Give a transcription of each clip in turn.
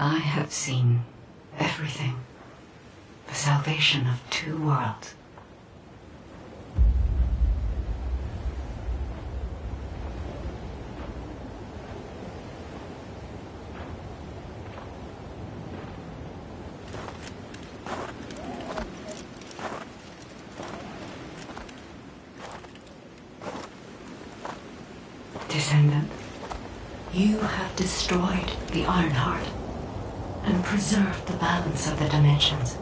I have seen everything. The salvation of two worlds. Descendant, you have destroyed the Ironheart and preserved the balance of the dimensions.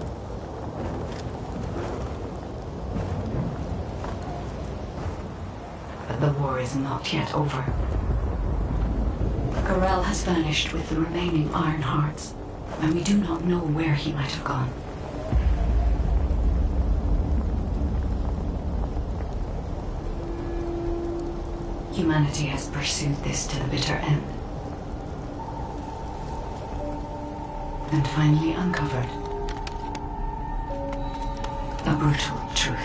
But the war is not yet over. Garel has vanished with the remaining Ironhearts, and we do not know where he might have gone. Humanity has pursued this to the bitter end, and finally uncovered a brutal truth.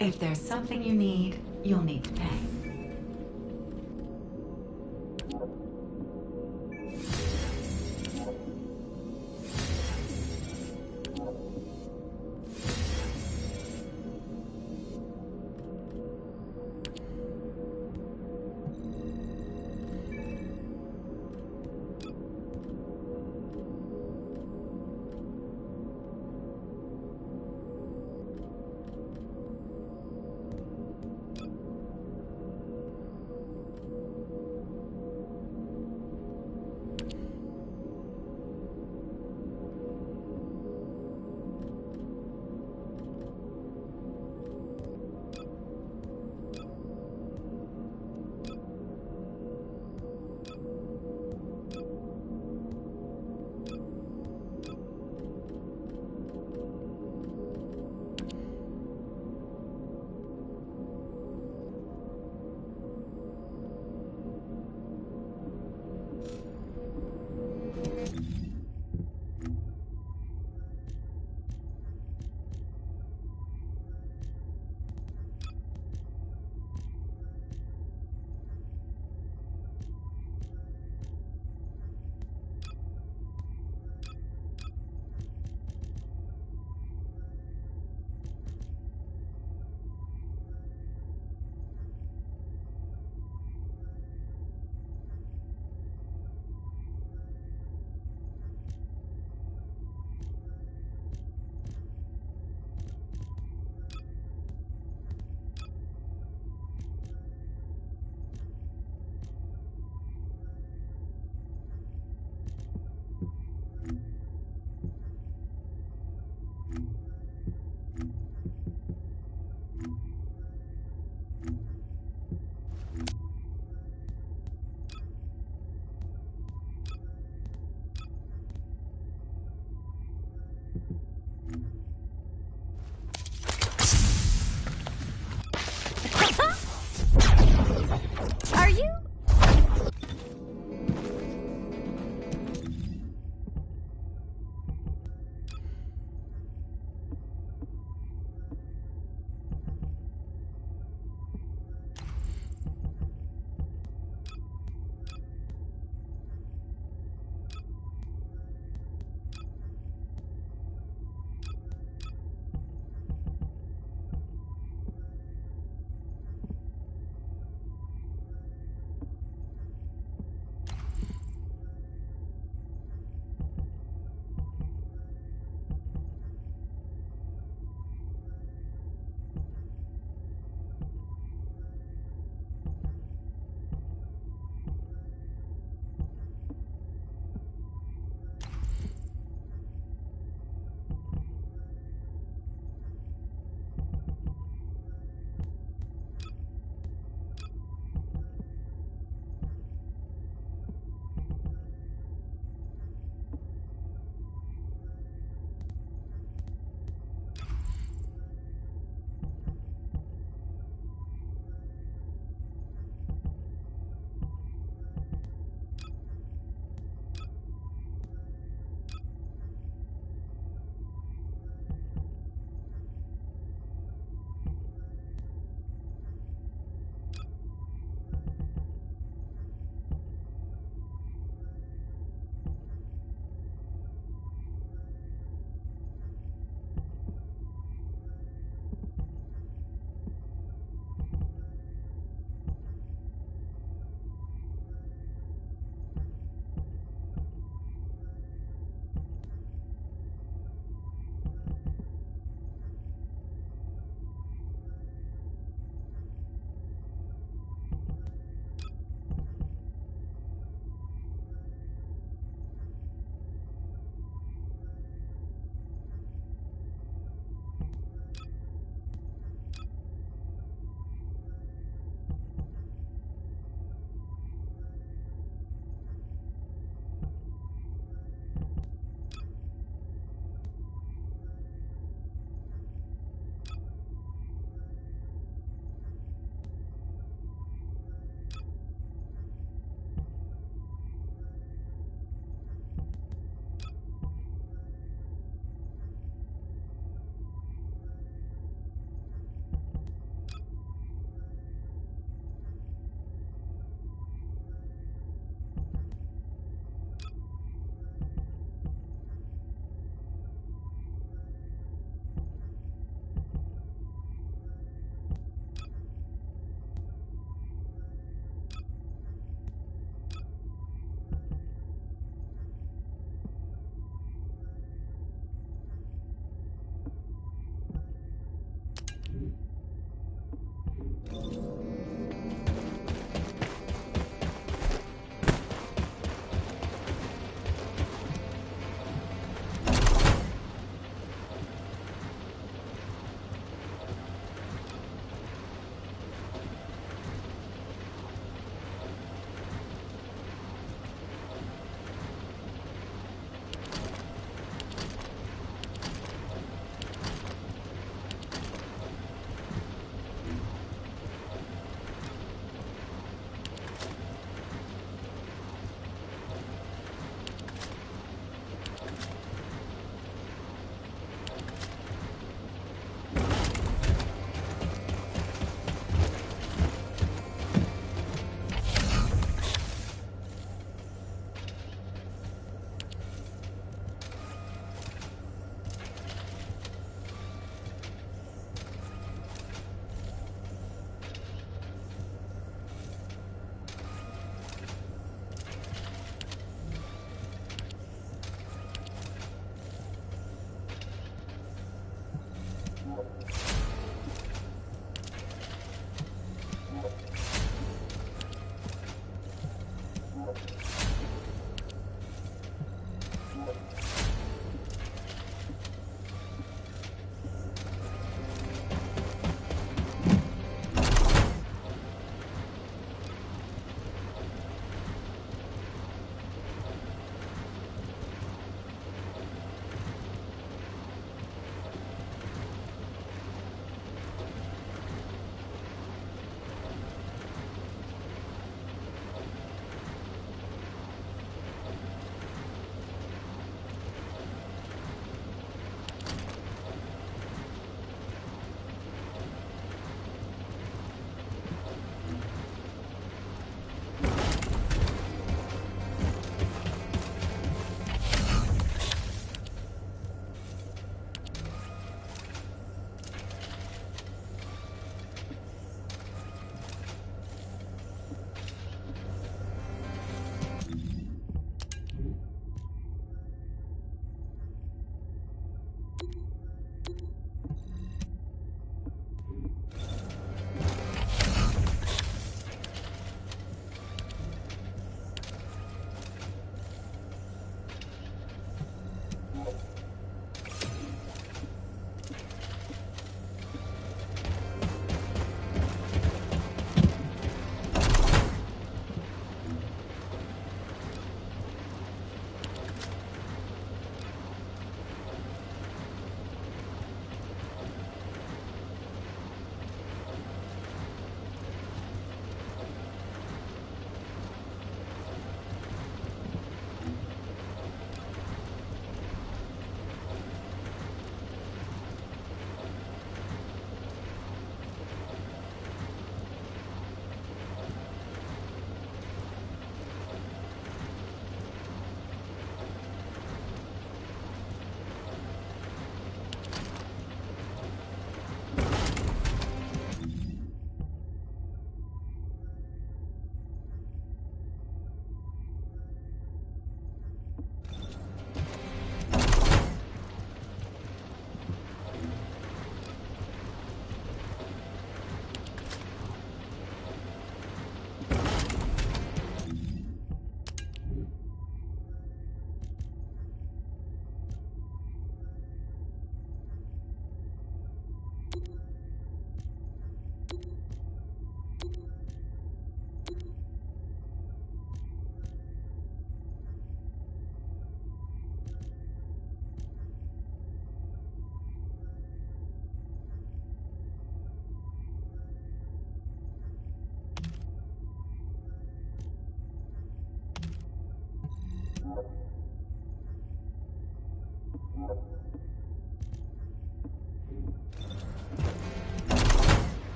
If there's something you need, you'll need to pay.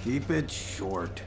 Keep it short.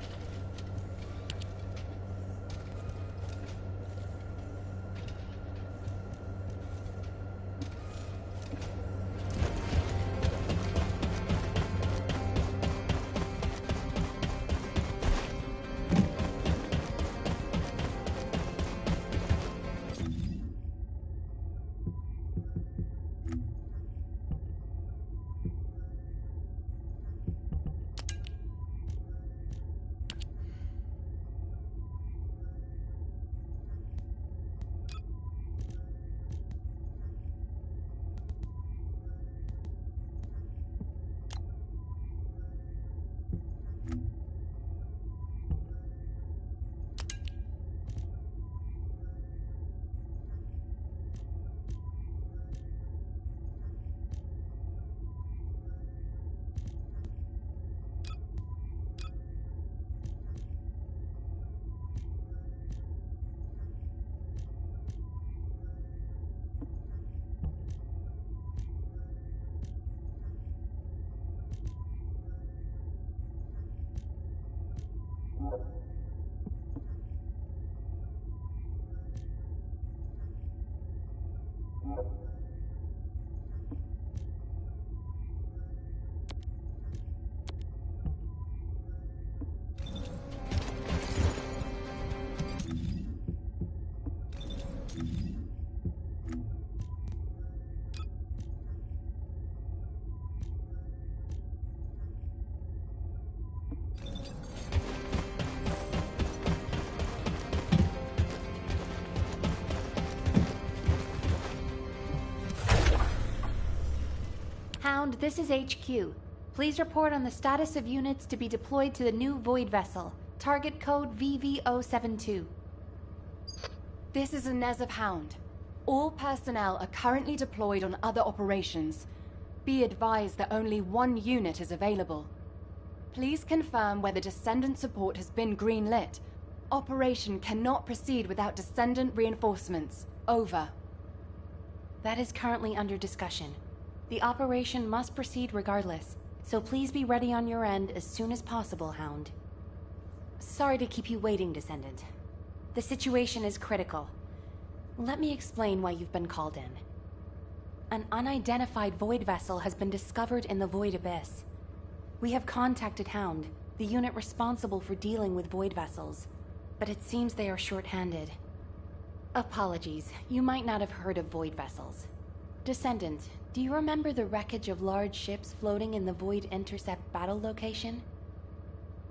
Hound, this is HQ. Please report on the status of units to be deployed to the new Void Vessel. Target code VV072. This is Inez of Hound. All personnel are currently deployed on other operations. Be advised that only one unit is available. Please confirm whether Descendant support has been greenlit. Operation cannot proceed without Descendant reinforcements. Over. That is currently under discussion. The operation must proceed regardless, so please be ready on your end as soon as possible, Hound. Sorry to keep you waiting, Descendant. The situation is critical. Let me explain why you've been called in. An unidentified Void Vessel has been discovered in the Void Abyss. We have contacted Hound, the unit responsible for dealing with Void Vessels, but it seems they are short-handed. Apologies, you might not have heard of Void Vessels. Descendant, do you remember the wreckage of large ships floating in the Void Intercept battle location?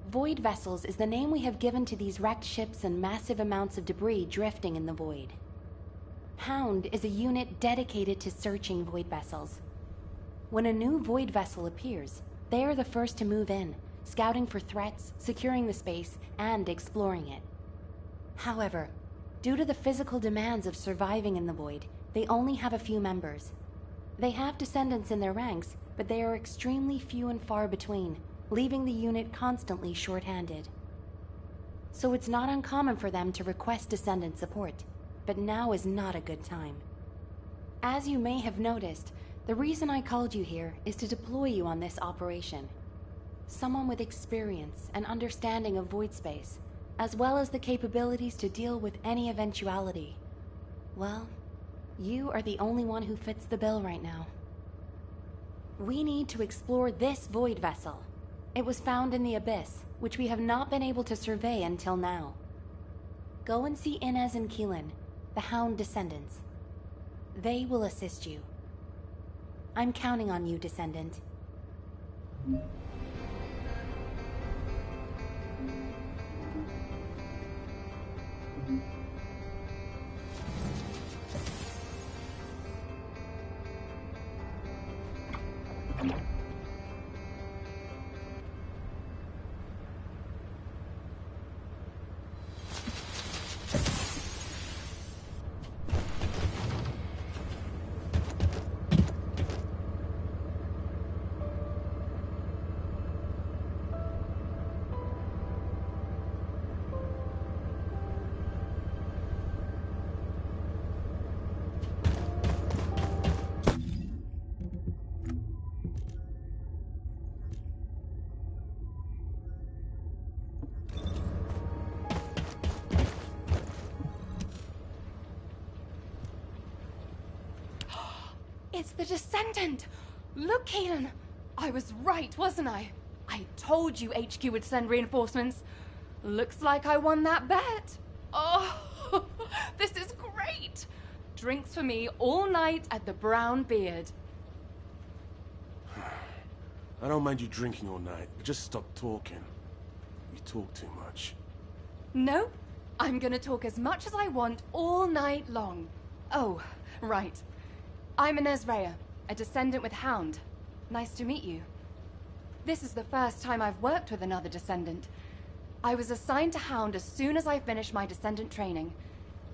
Void vessels is the name we have given to these wrecked ships and massive amounts of debris drifting in the void. Hound is a unit dedicated to searching void vessels. When a new void vessel appears, they are the first to move in, scouting for threats, securing the space, and exploring it. However, due to the physical demands of surviving in the void, they only have a few members. They have descendants in their ranks, but they are extremely few and far between, leaving the unit constantly short-handed. So it's not uncommon for them to request descendant support, but now is not a good time. As you may have noticed, the reason I called you here is to deploy you on this operation. Someone with experience and understanding of void space, as well as the capabilities to deal with any eventuality. Well, you are the only one who fits the bill right now. We need to explore this void vessel. It was found in the Abyss, which we have not been able to survey until now. Go and see Inez and Keelan, the Hound descendants. They will assist you. I'm counting on you, descendant. It's the Descendant! Look, Keelan! I was right, wasn't I? I told you HQ would send reinforcements. Looks like I won that bet. Oh, this is great! Drinks for me all night at the Brown Beard. I don't mind you drinking all night, but just stop talking. You talk too much. Nope. I'm gonna talk as much as I want all night long. Oh, right. I'm Inez Rhea, a descendant with Hound. Nice to meet you. This is the first time I've worked with another descendant. I was assigned to Hound as soon as I finished my descendant training.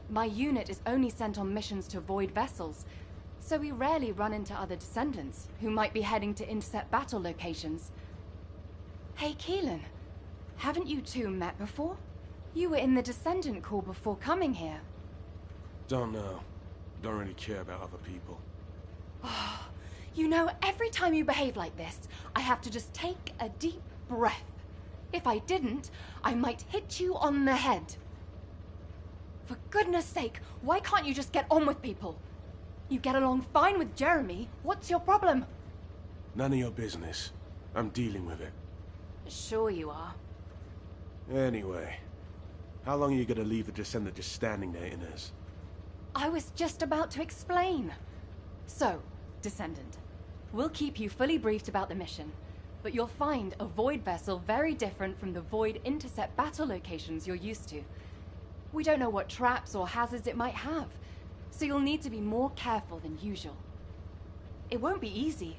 My unit is only sent on missions to void vessels, so we rarely run into other descendants who might be heading to intercept battle locations. Hey, Keelan, haven't you two met before? You were in the Descendant Corps before coming here. Don't know. Don't really care about other people. Oh, you know, every time you behave like this, I have to just take a deep breath. If I didn't, I might hit you on the head. For goodness sake, why can't you just get on with people? You get along fine with Jeremy. What's your problem? None of your business. I'm dealing with it. Sure you are. Anyway, how long are you gonna leave the Descendant just standing there, Inez? I was just about to explain. So, Descendant, we'll keep you fully briefed about the mission, but you'll find a void vessel very different from the void intercept battle locations you're used to. We don't know what traps or hazards it might have, so you'll need to be more careful than usual. It won't be easy,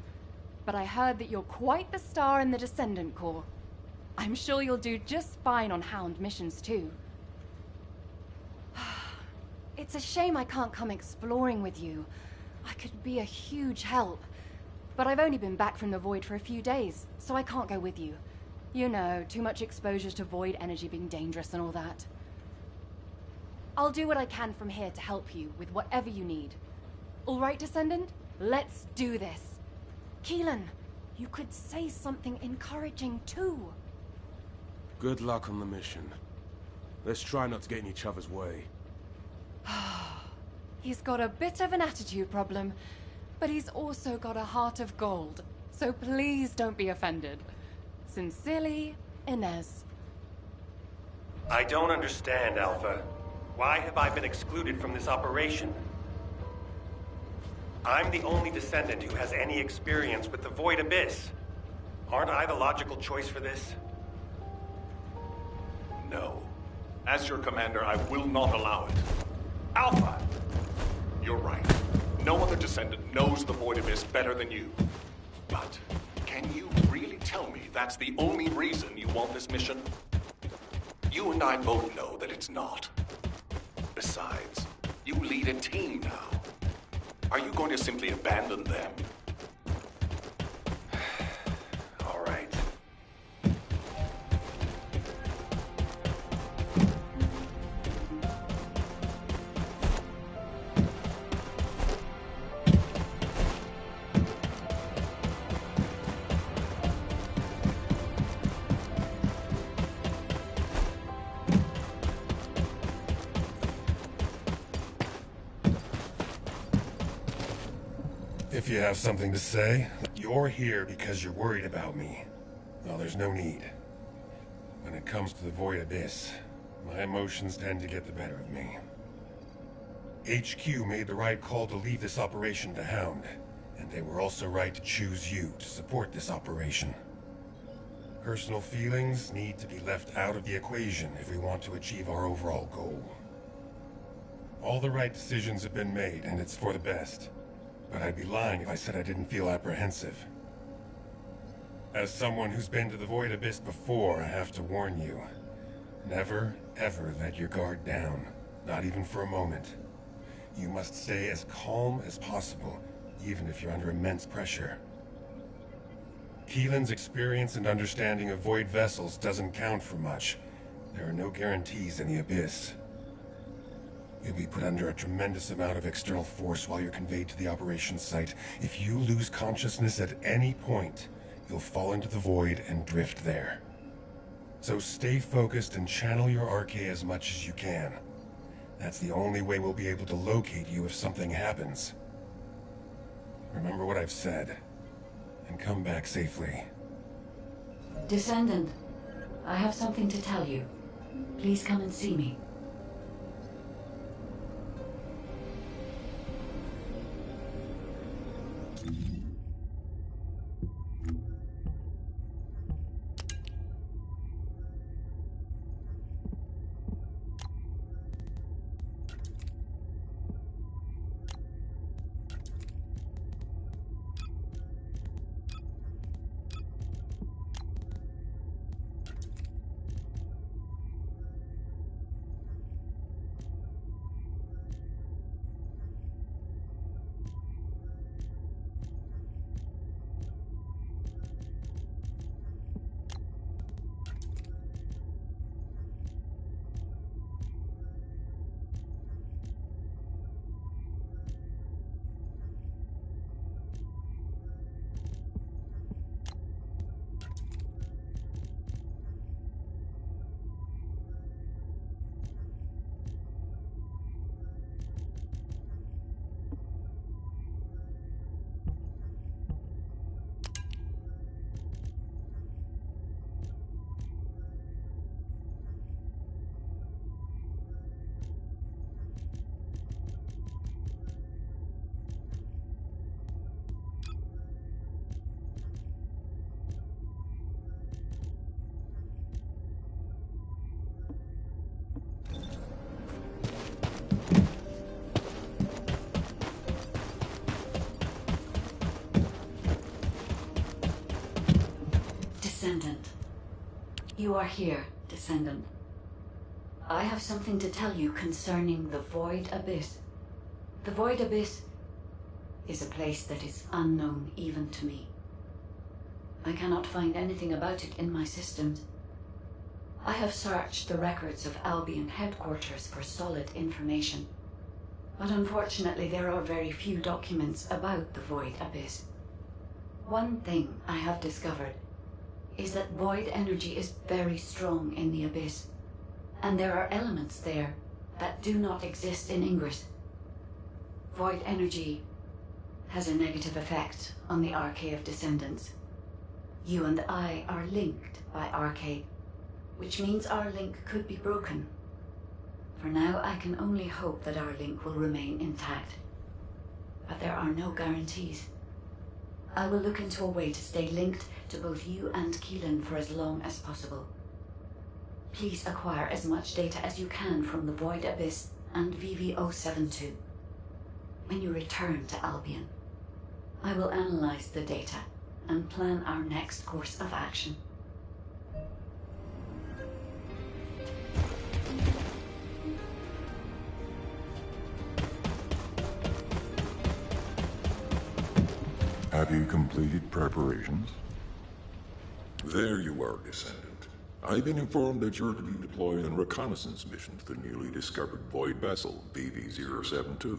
but I heard that you're quite the star in the Descendant Corps. I'm sure you'll do just fine on Hound missions too. It's a shame I can't come exploring with you. I could be a huge help. But I've only been back from the Void for a few days, so I can't go with you. You know, too much exposure to Void energy being dangerous and all that. I'll do what I can from here to help you with whatever you need. All right, Descendant? Let's do this. Keelan, you could say something encouraging too. Good luck on the mission. Let's try not to get in each other's way. He's got a bit of an attitude problem, but he's also got a heart of gold, so please don't be offended. Sincerely, Inez. I don't understand, Alpha. Why have I been excluded from this operation? I'm the only descendant who has any experience with the Void Abyss. Aren't I the logical choice for this? As your commander, I will not allow it. Alpha! You're right. No other descendant knows the Void Abyss better than you. But can you really tell me that's the only reason you want this mission? You and I both know that it's not. Besides, you lead a team now. Are you going to simply abandon them? All right. If you have something to say, you're here because you're worried about me. Well, there's no need. When it comes to the Void Abyss, my emotions tend to get the better of me. HQ made the right call to leave this operation to Hound, and they were also right to choose you to support this operation. Personal feelings need to be left out of the equation if we want to achieve our overall goal. All the right decisions have been made, and it's for the best. But I'd be lying if I said I didn't feel apprehensive. As someone who's been to the Void Abyss before, I have to warn you. Never, ever let your guard down. Not even for a moment. You must stay as calm as possible, even if you're under immense pressure. Keelan's experience and understanding of Void vessels doesn't count for much. There are no guarantees in the Abyss. You'll be put under a tremendous amount of external force while you're conveyed to the operations site. If you lose consciousness at any point, you'll fall into the void and drift there. So stay focused and channel your RK as much as you can. That's the only way we'll be able to locate you if something happens. Remember what I've said, and come back safely. Descendant, I have something to tell you. Please come and see me. Descendant. You are here, Descendant. I have something to tell you concerning the Void Abyss. The Void Abyss is a place that is unknown even to me. I cannot find anything about it in my systems. I have searched the records of Albion headquarters for solid information, but unfortunately there are very few documents about the Void Abyss. One thing I have discovered is that void energy is very strong in the Abyss, and there are elements there that do not exist in Ingress. Void energy has a negative effect on the RK of Descendants. You and I are linked by RK, which means our link could be broken. For now, I can only hope that our link will remain intact. But there are no guarantees. I will look into a way to stay linked to both you and Keelan for as long as possible. Please acquire as much data as you can from the Void Abyss and VV-072. When you return to Albion, I will analyze the data and plan our next course of action. Have you completed preparations? There you are, Descendant. I've been informed that you're to be deployed on a reconnaissance mission to the newly discovered Void vessel, VV-072.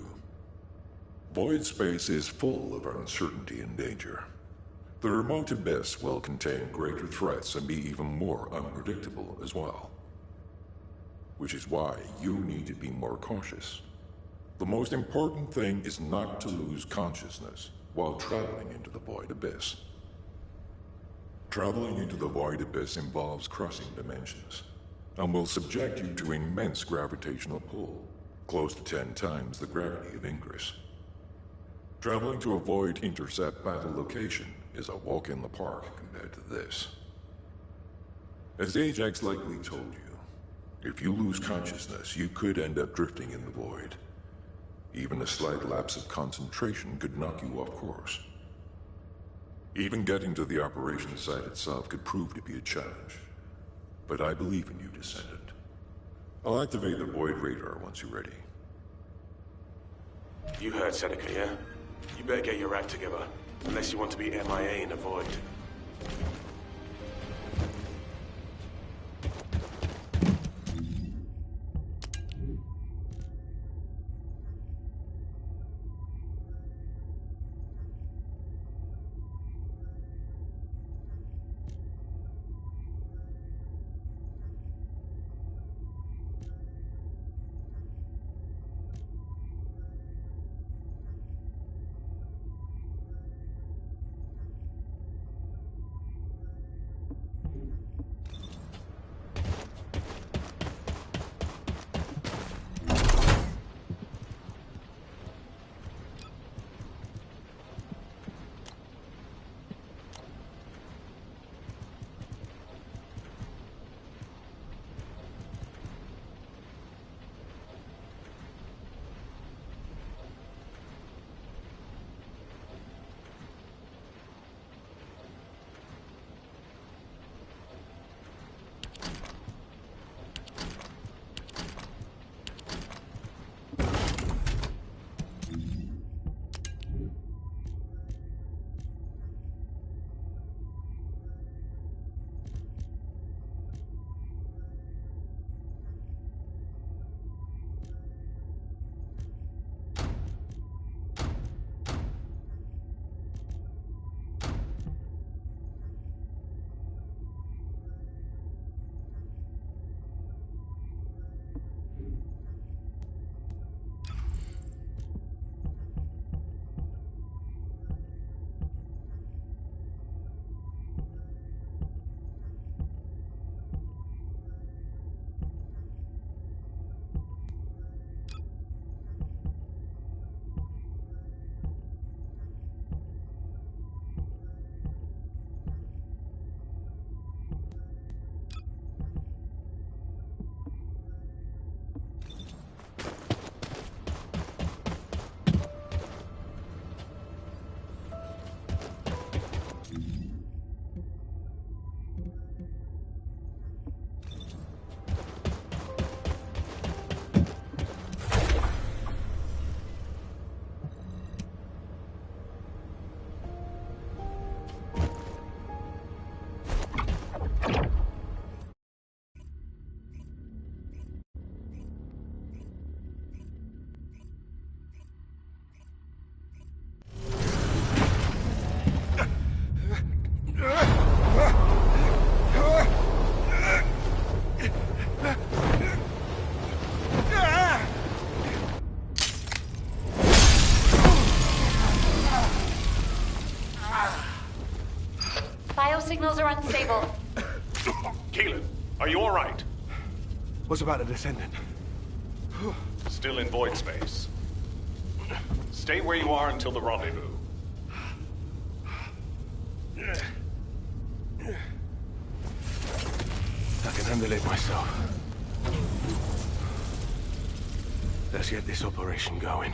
Void space is full of uncertainty and danger. The remote abyss will contain greater threats and be even more unpredictable as well. Which is why you need to be more cautious. The most important thing is not to lose consciousness while traveling into the Void Abyss. Traveling into the Void Abyss involves crossing dimensions, and will subject you to immense gravitational pull, close to 10 times the gravity of Ingress. Traveling to a Void intercept battle location is a walk in the park compared to this. As Ajax likely told you, if you lose consciousness, you could end up drifting in the Void. Even a slight lapse of concentration could knock you off course. Even getting to the operation site itself could prove to be a challenge. But I believe in you, Descendant. I'll activate the Void radar once you're ready. You heard Seneca, yeah? You better get your act together, unless you want to be MIA in the Void. Signals are unstable. Keelan, are you all right? What's about the Descendant? Still in void space. Stay where you are until the rendezvous. I can handle it myself. Let's get this operation going.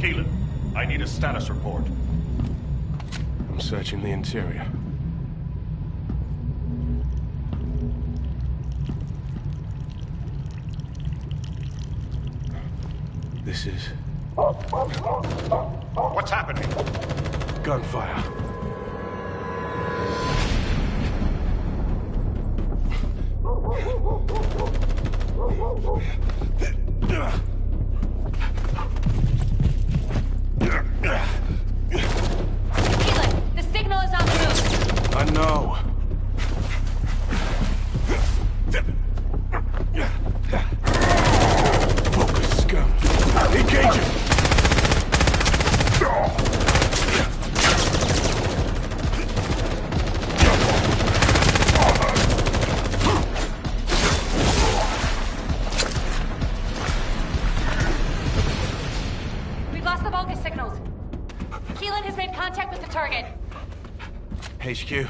Keelan, I need a status report. I'm searching the interior. This is... What's happening? gunfire. Keelan, the signal is on the move. I know. Focus, scum. Engage it! We've lost the Vulgus signals. Keelan has made contact with the target. HQ,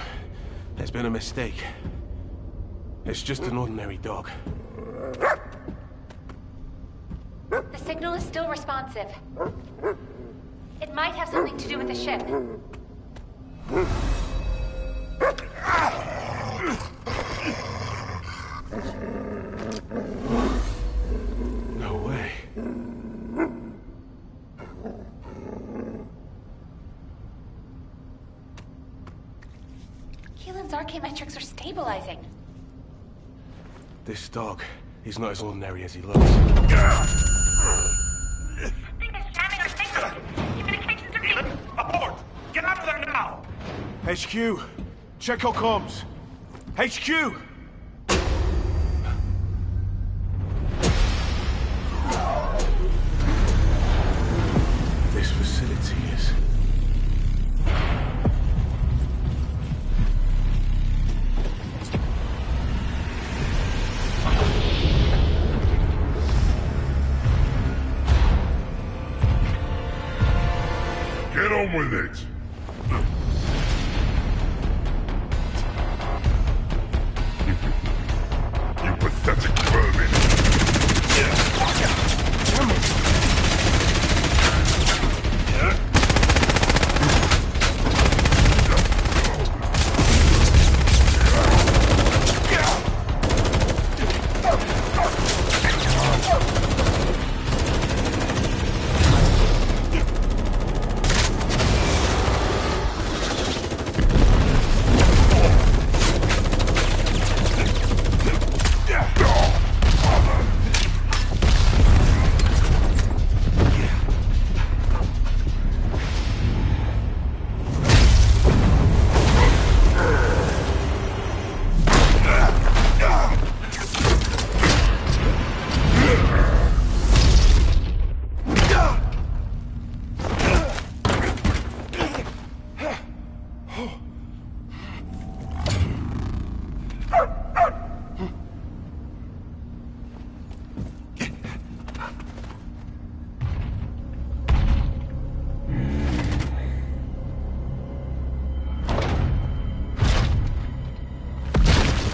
there's been a mistake. It's just an ordinary dog. The signal is still responsive. It might have something to do with the ship. No way. Keelan's archaeometrics are stabilizing. This dog, he's not as ordinary as he looks. Keelan, abort! Get out of there now! HQ, check our comms. HQ! This facility is... Get on with it! You pathetic vermin!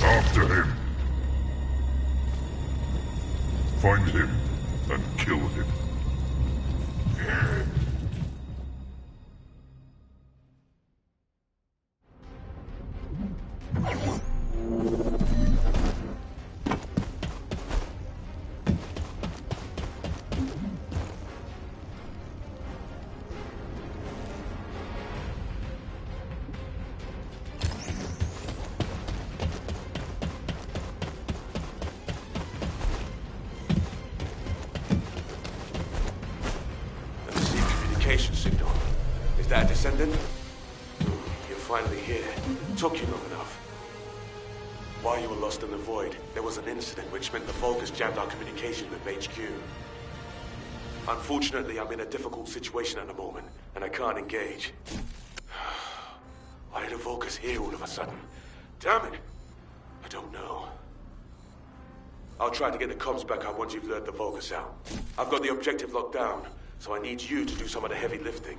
After him. Find him and kill him. Signal. Is that a descendant? You're finally here. Took you long enough. While you were lost in the void, there was an incident which meant the Vulgus jammed our communication with HQ. Unfortunately, I'm in a difficult situation at the moment, and I can't engage. Why are the Vulgus here all of a sudden? Damn it! I don't know. I'll try to get the comms back up once you've lured the Vulgus out. I've got the objective locked down, so I need you to do some of the heavy lifting.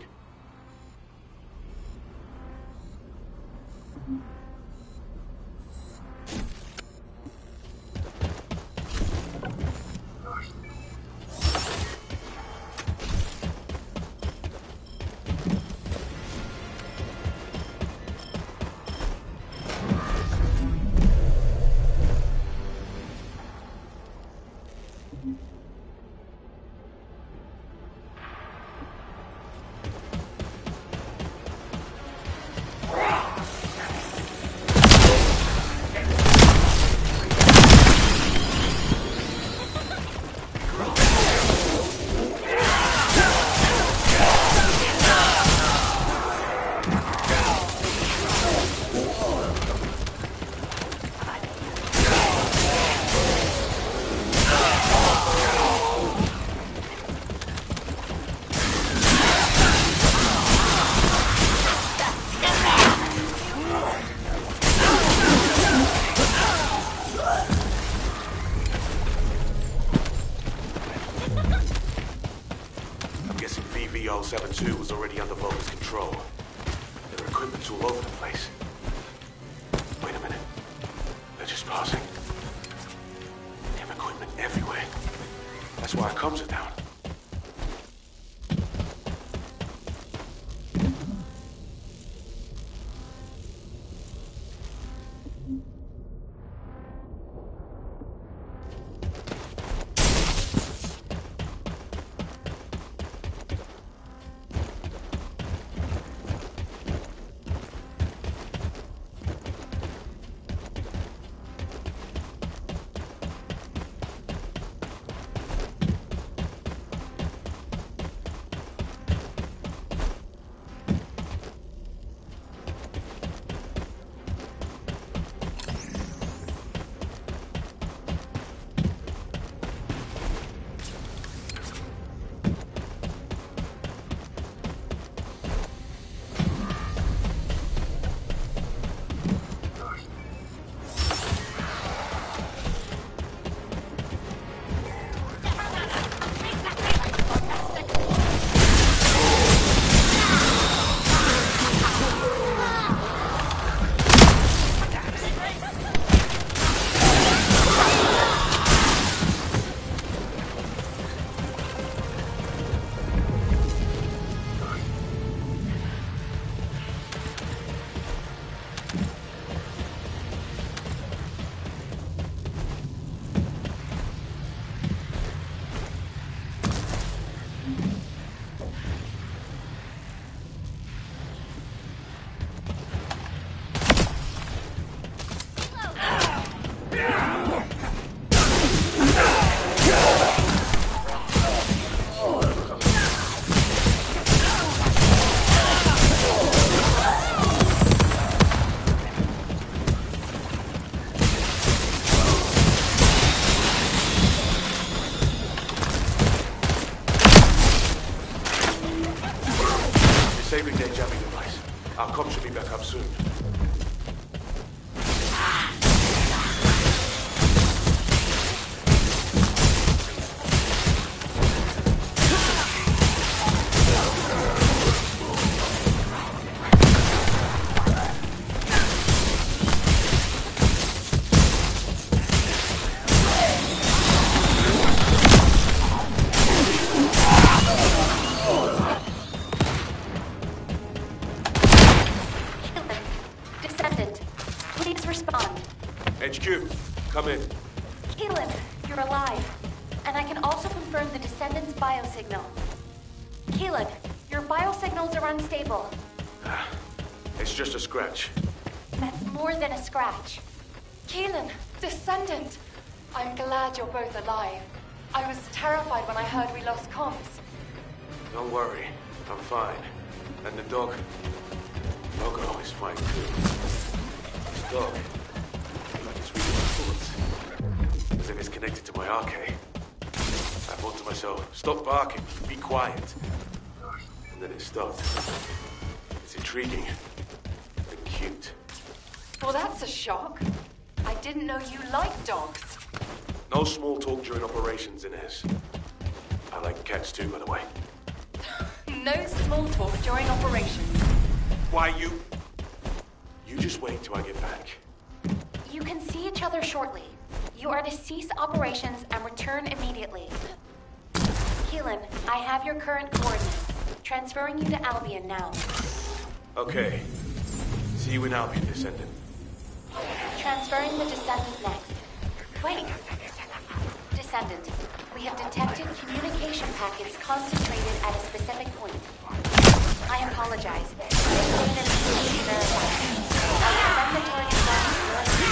VV-072 was already under Vulgus control. Their equipment's all over the place. Wait a minute. They're just passing. They have equipment everywhere. That's why our comms are down. Disabling their jamming device. Our comms should be back up soon. HQ, come in. Keelan, you're alive. And I can also confirm the Descendants' biosignal. Keelan, your biosignals are unstable. It's just a scratch. That's more than a scratch. Keelan, Descendant! I'm glad you're both alive. I was terrified when I heard we lost comms. Don't worry, I'm fine. And the dog? Logo. is fine too. This dog, like it's reading my thoughts. As if it's connected to my arcade. I thought to myself, stop barking, be quiet. And then it stopped. It's intriguing. And cute. Well, that's a shock. I didn't know you liked dogs. No small talk during operations, Inez. I like cats too, by the way. No small talk during operations. Why, you just wait till I get back. You can see each other shortly. You are to cease operations and return immediately. Keelan, I have your current coordinates. Transferring you to Albion now. Okay. See you in Albion, Descendant. Transferring the Descendant next. Wait. Descendant, we have detected communication packets concentrated at a specific point. I apologize. This data needs to be verified. I will send the target down to your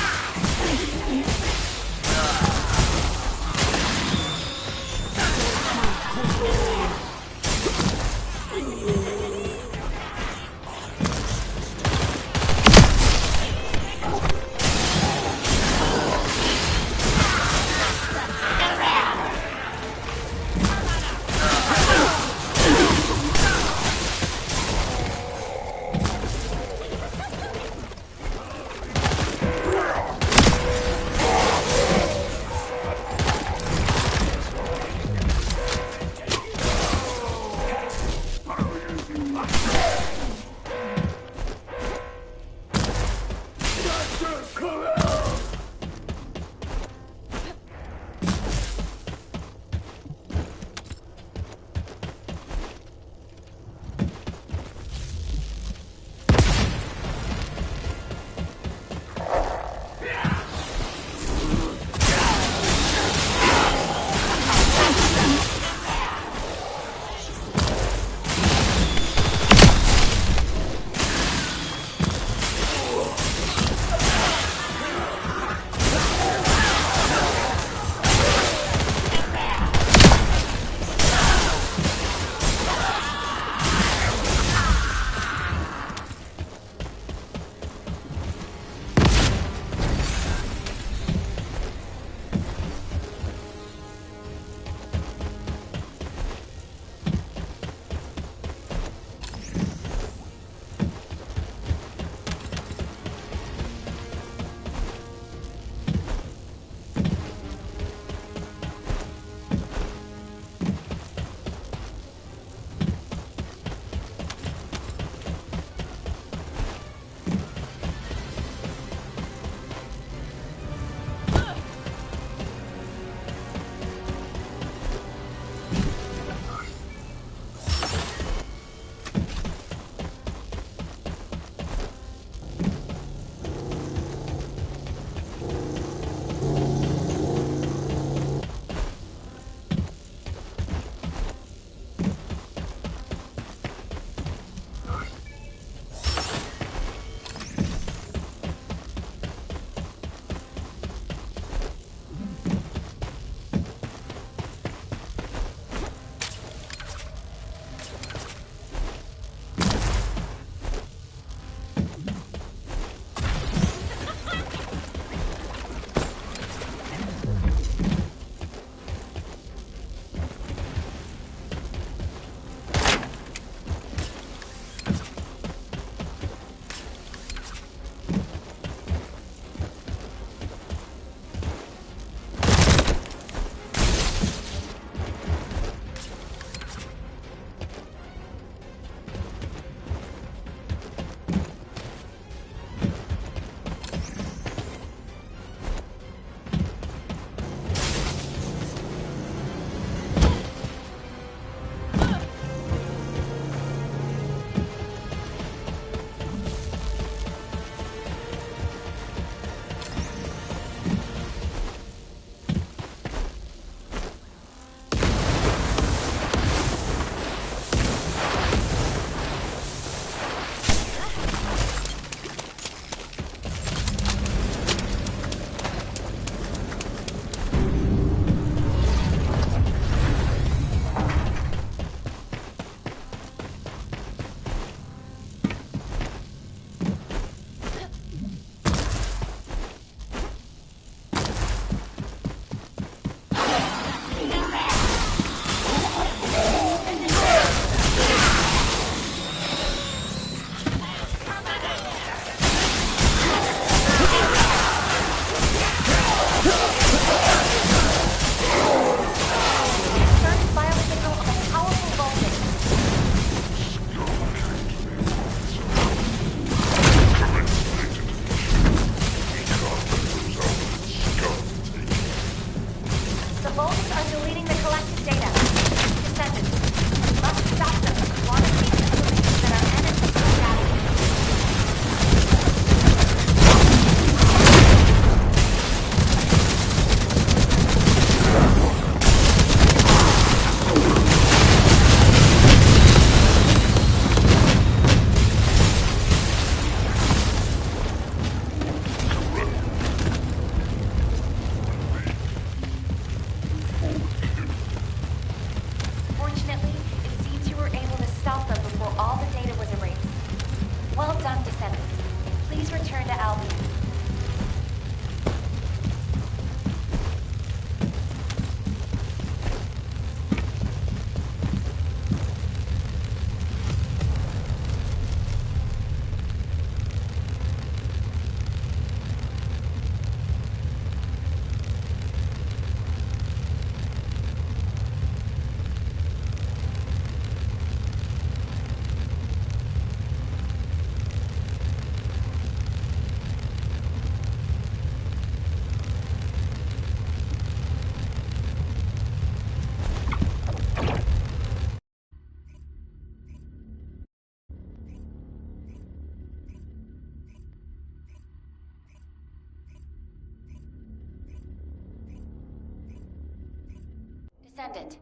Descendant,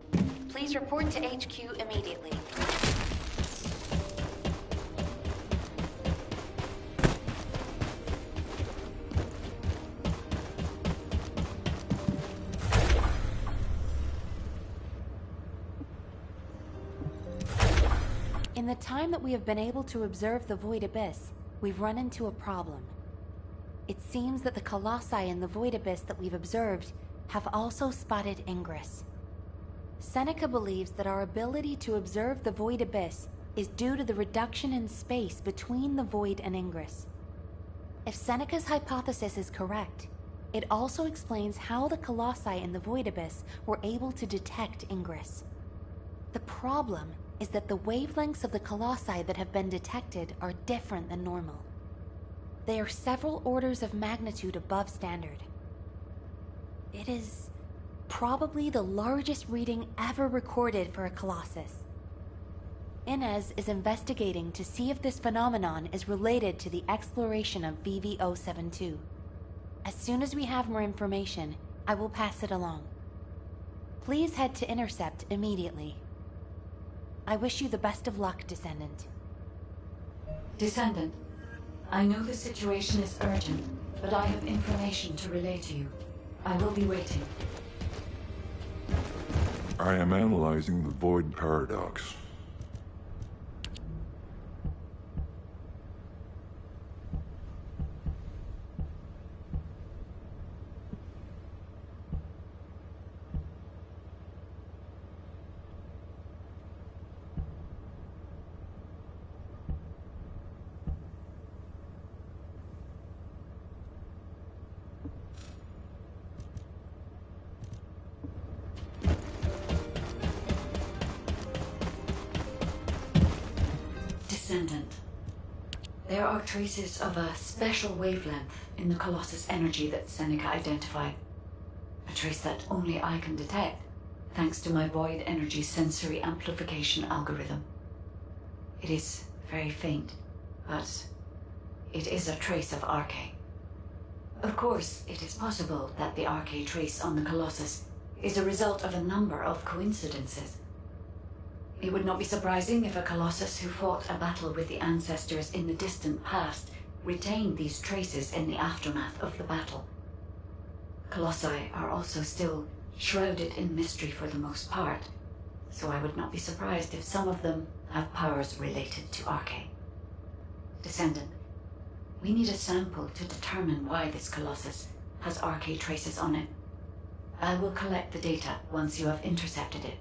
please report to HQ immediately. In the time that we have been able to observe the Void Abyss, we've run into a problem. It seems that the Colossi in the Void Abyss that we've observed have also spotted Ingress. Seneca believes that our ability to observe the Void Abyss is due to the reduction in space between the Void and Ingress. If Seneca's hypothesis is correct, it also explains how the Colossi in the Void Abyss were able to detect Ingress. The problem is that the wavelengths of the Colossi that have been detected are different than normal. They are several orders of magnitude above standard. It is probably the largest reading ever recorded for a Colossus. Inez is investigating to see if this phenomenon is related to the exploration of VV-072. As soon as we have more information, I will pass it along. Please head to Intercept immediately. I wish you the best of luck, Descendant. Descendant, I know the situation is urgent, but I have information to relay to you. I will be waiting. I am analyzing the Void Paradox. Descendant, there are traces of a special wavelength in the Colossus energy that Seneca identified. A trace that only I can detect, thanks to my void energy sensory amplification algorithm. It is very faint, but it is a trace of Arche. Of course, it is possible that the Arche trace on the Colossus is a result of a number of coincidences. It would not be surprising if a Colossus who fought a battle with the ancestors in the distant past retained these traces in the aftermath of the battle. Colossi are also still shrouded in mystery for the most part, so I would not be surprised if some of them have powers related to Arche. Descendant, we need a sample to determine why this Colossus has Arche traces on it. I will collect the data once you have intercepted it.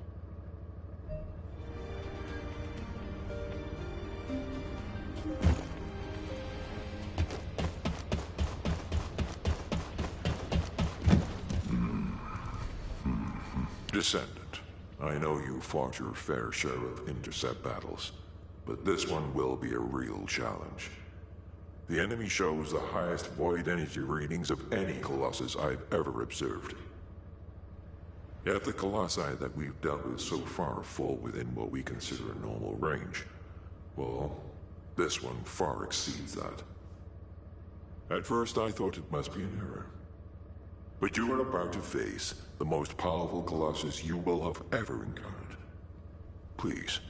Descendant, I know you fought your fair share of intercept battles, but this one will be a real challenge. The enemy shows the highest void energy readings of any Colossus I've ever observed. Yet the Colossi that we've dealt with so far fall within what we consider a normal range. Well, this one far exceeds that. At first I thought it must be an error. But you are about to face the most powerful Colossus you will have ever encountered. Please,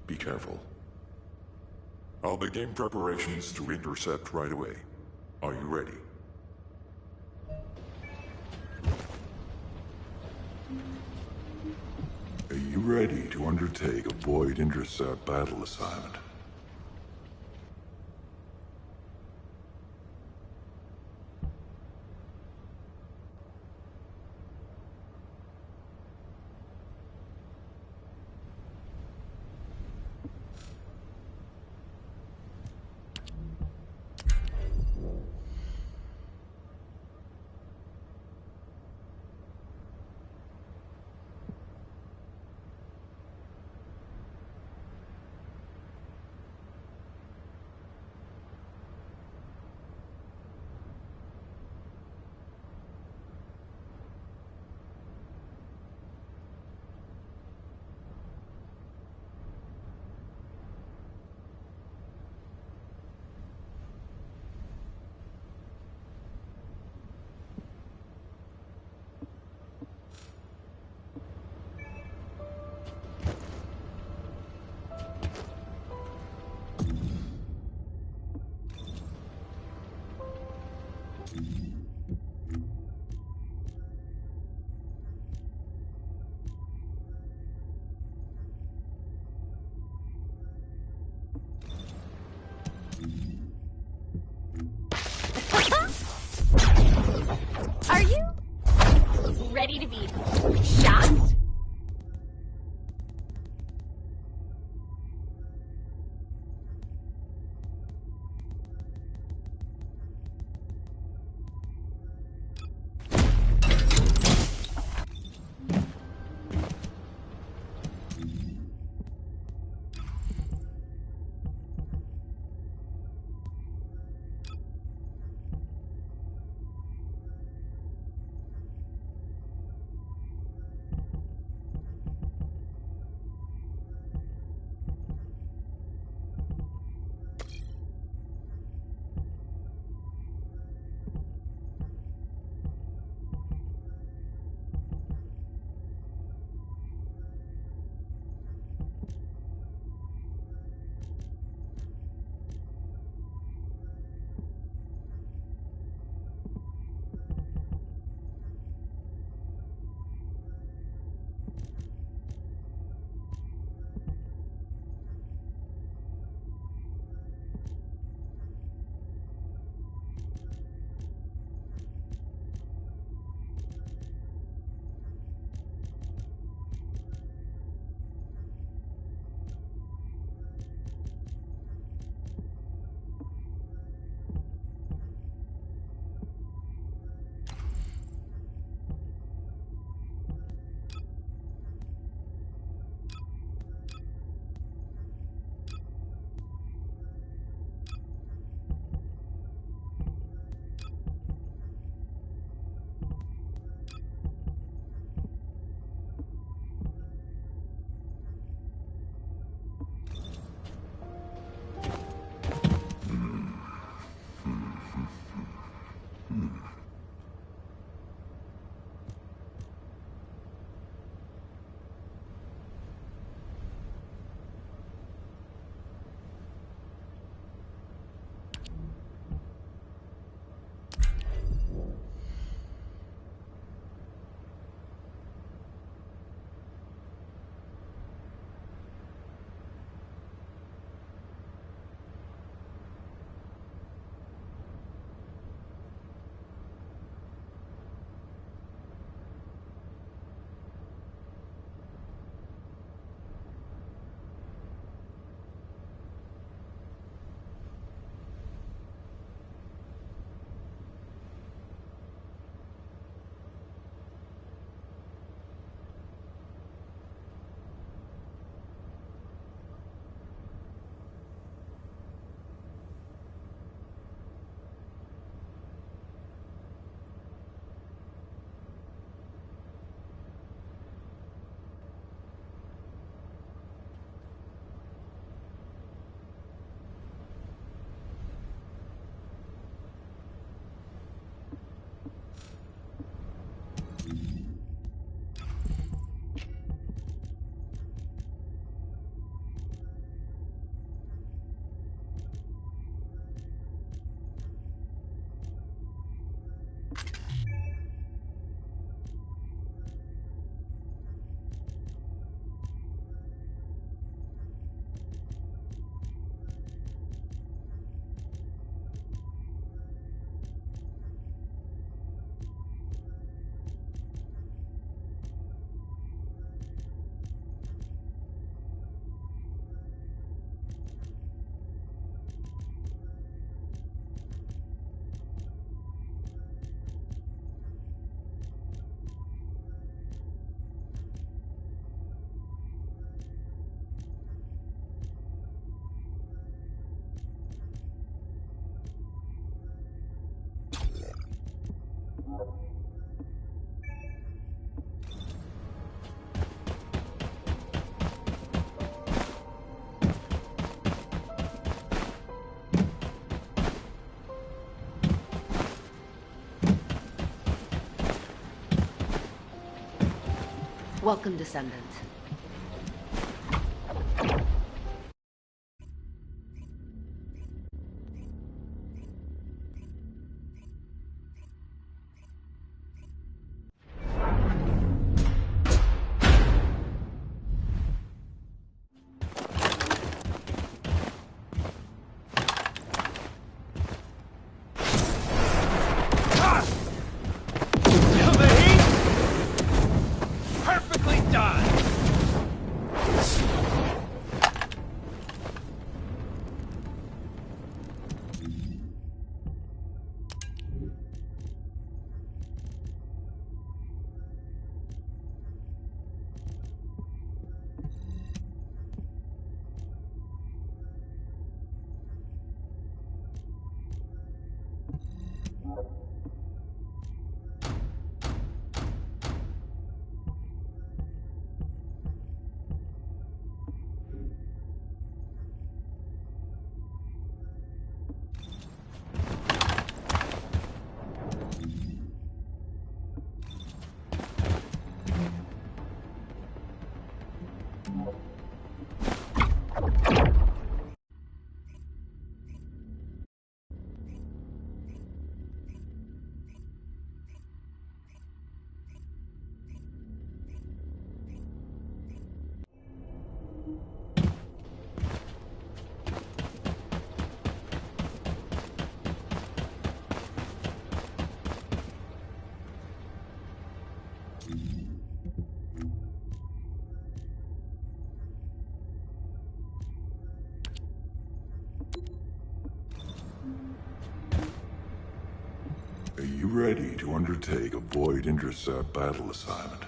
be careful. I'll begin preparations to intercept right away. Are you ready? Are you ready to undertake a Void Intercept battle assignment? Welcome, Descendant. Are you ready to undertake a Void Intercept battle assignment?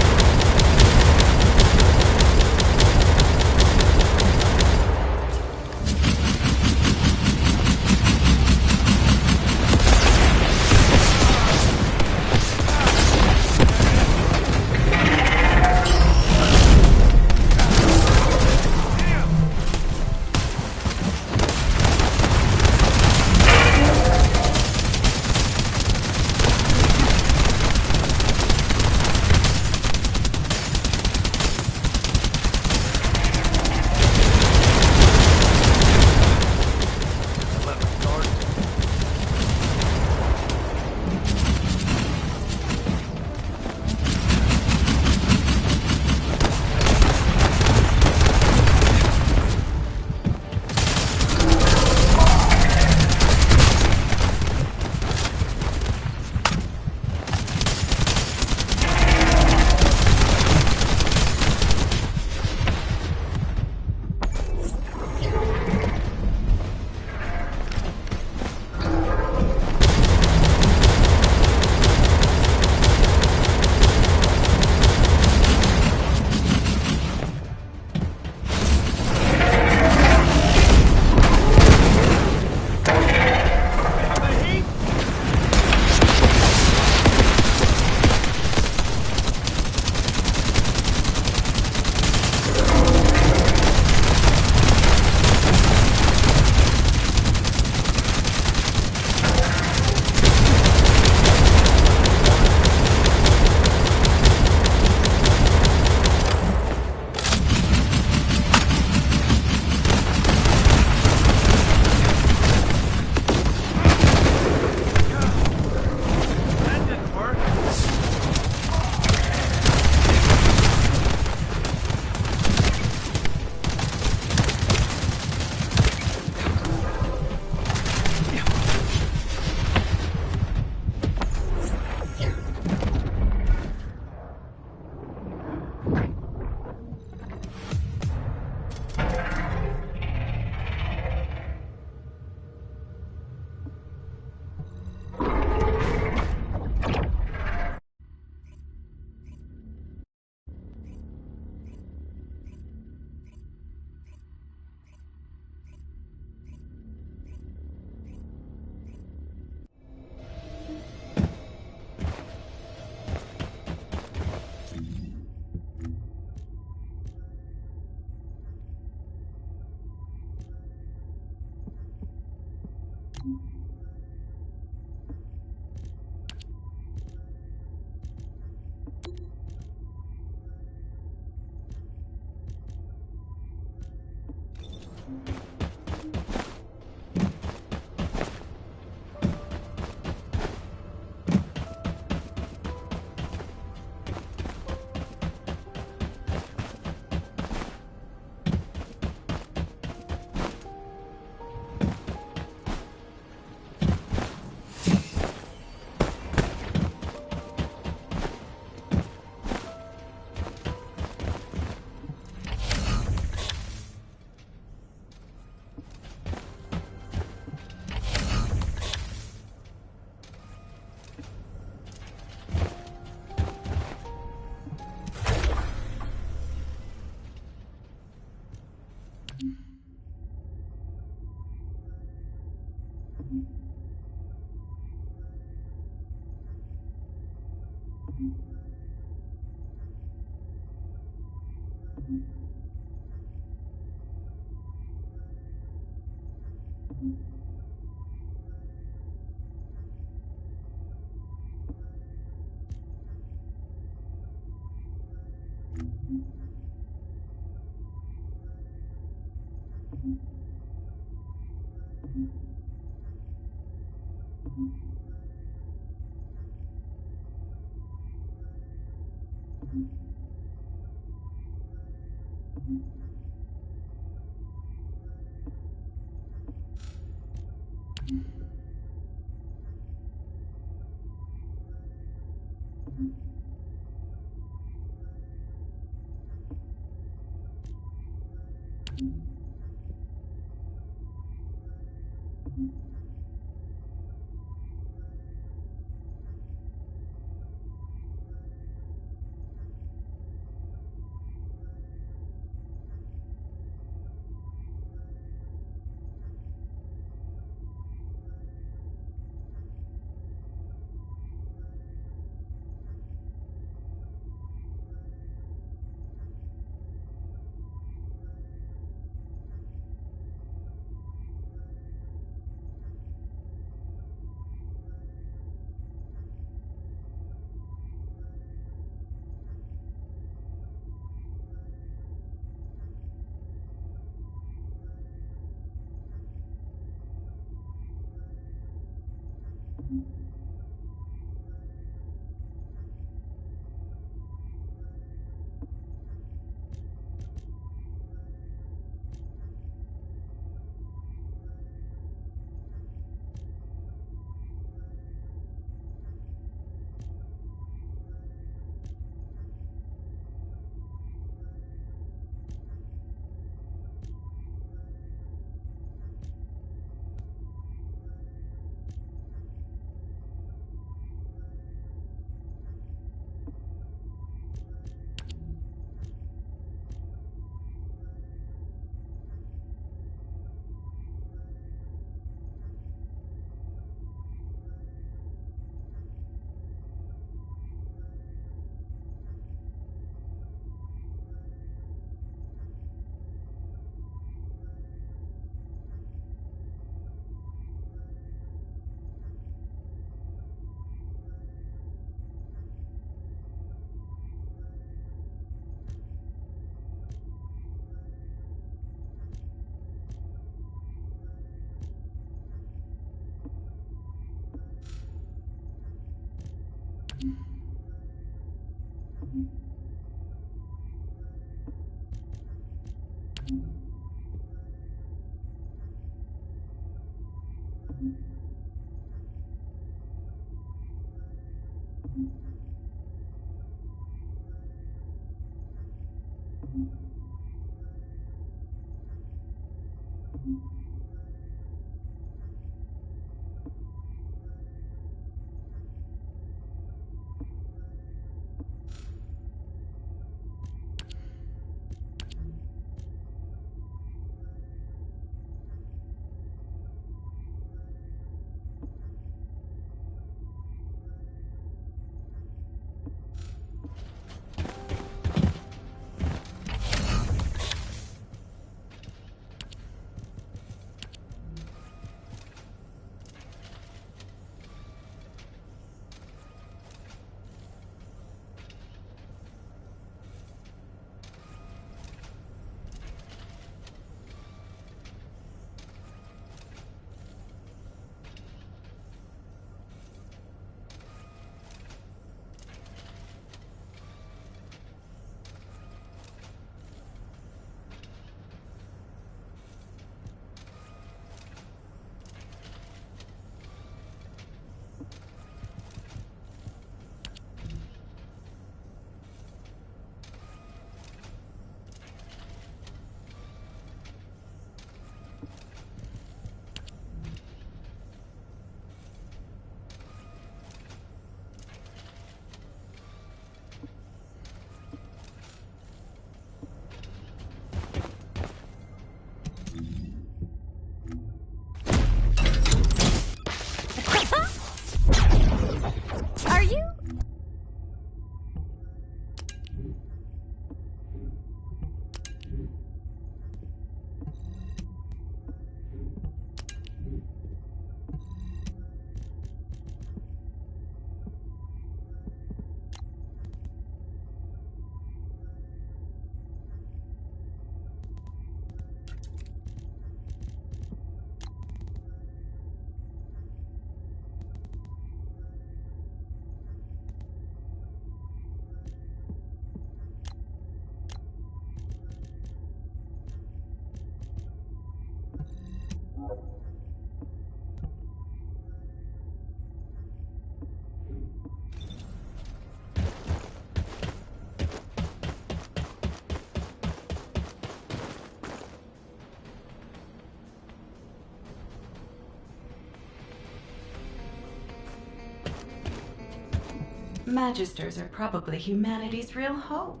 Magisters are probably humanity's real hope,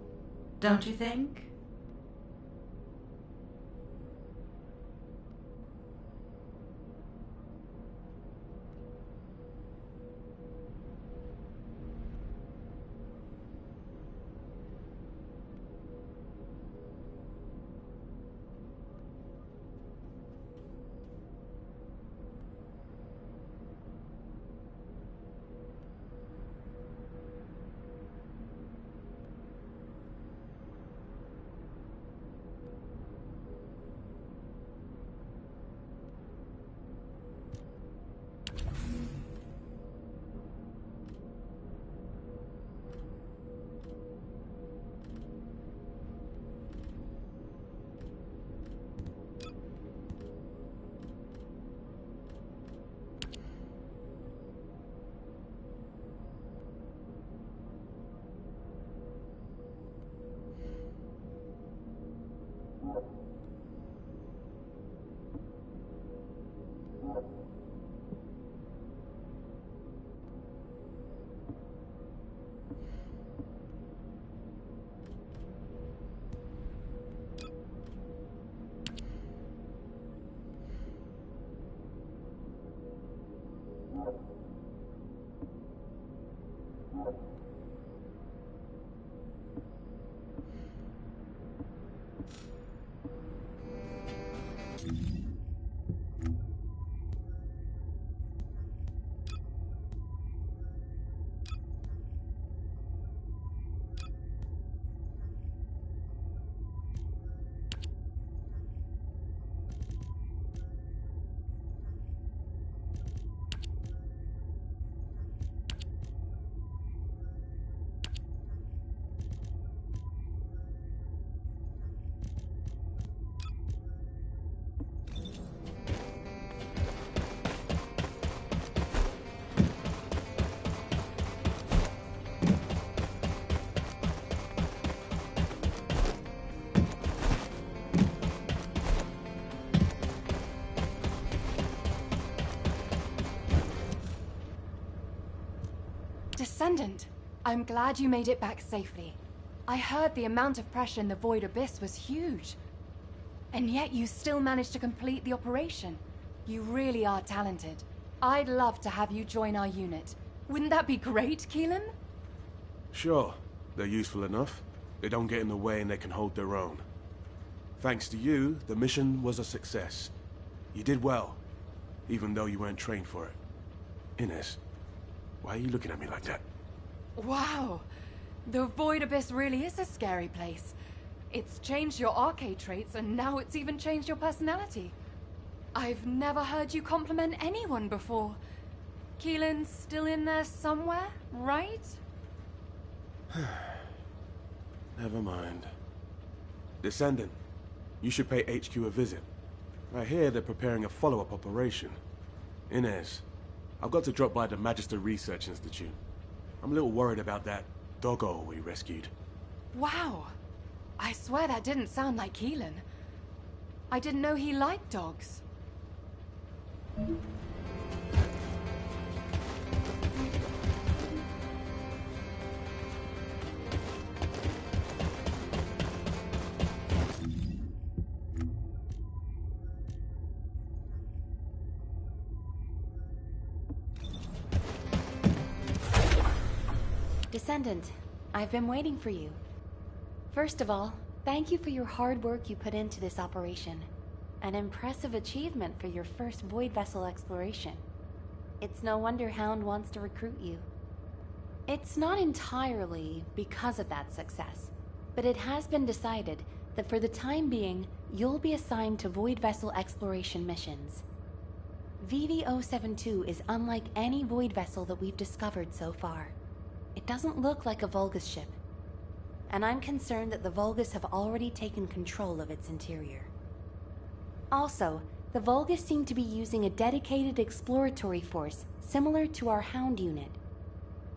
don't you think? Descendant, I'm glad you made it back safely. I heard the amount of pressure in the Void Abyss was huge. And yet you still managed to complete the operation. You really are talented. I'd love to have you join our unit. Wouldn't that be great, Keelan? Sure. They're useful enough. They don't get in the way and they can hold their own. Thanks to you, the mission was a success. You did well, even though you weren't trained for it. Inez, why are you looking at me like that? Wow. The Void Abyss really is a scary place. It's changed your arcade traits, and now it's even changed your personality. I've never heard you compliment anyone before. Keelan's still in there somewhere, right? Never mind. Descendant, you should pay HQ a visit. I hear they're preparing a follow-up operation. Inez, I've got to drop by the Magister Research Institute. I'm a little worried about that doggo we rescued. Wow. I swear that didn't sound like Keelan. I didn't know he liked dogs. Descendant, I've been waiting for you. First of all, thank you for your hard work you put into this operation. An impressive achievement for your first Void Vessel exploration. It's no wonder Hound wants to recruit you. It's not entirely because of that success, but it has been decided that for the time being, you'll be assigned to Void Vessel exploration missions. VV-072 is unlike any Void Vessel that we've discovered so far. It doesn't look like a Vulgus ship, and I'm concerned that the Vulgus have already taken control of its interior. Also, the Vulgus seem to be using a dedicated exploratory force similar to our Hound unit.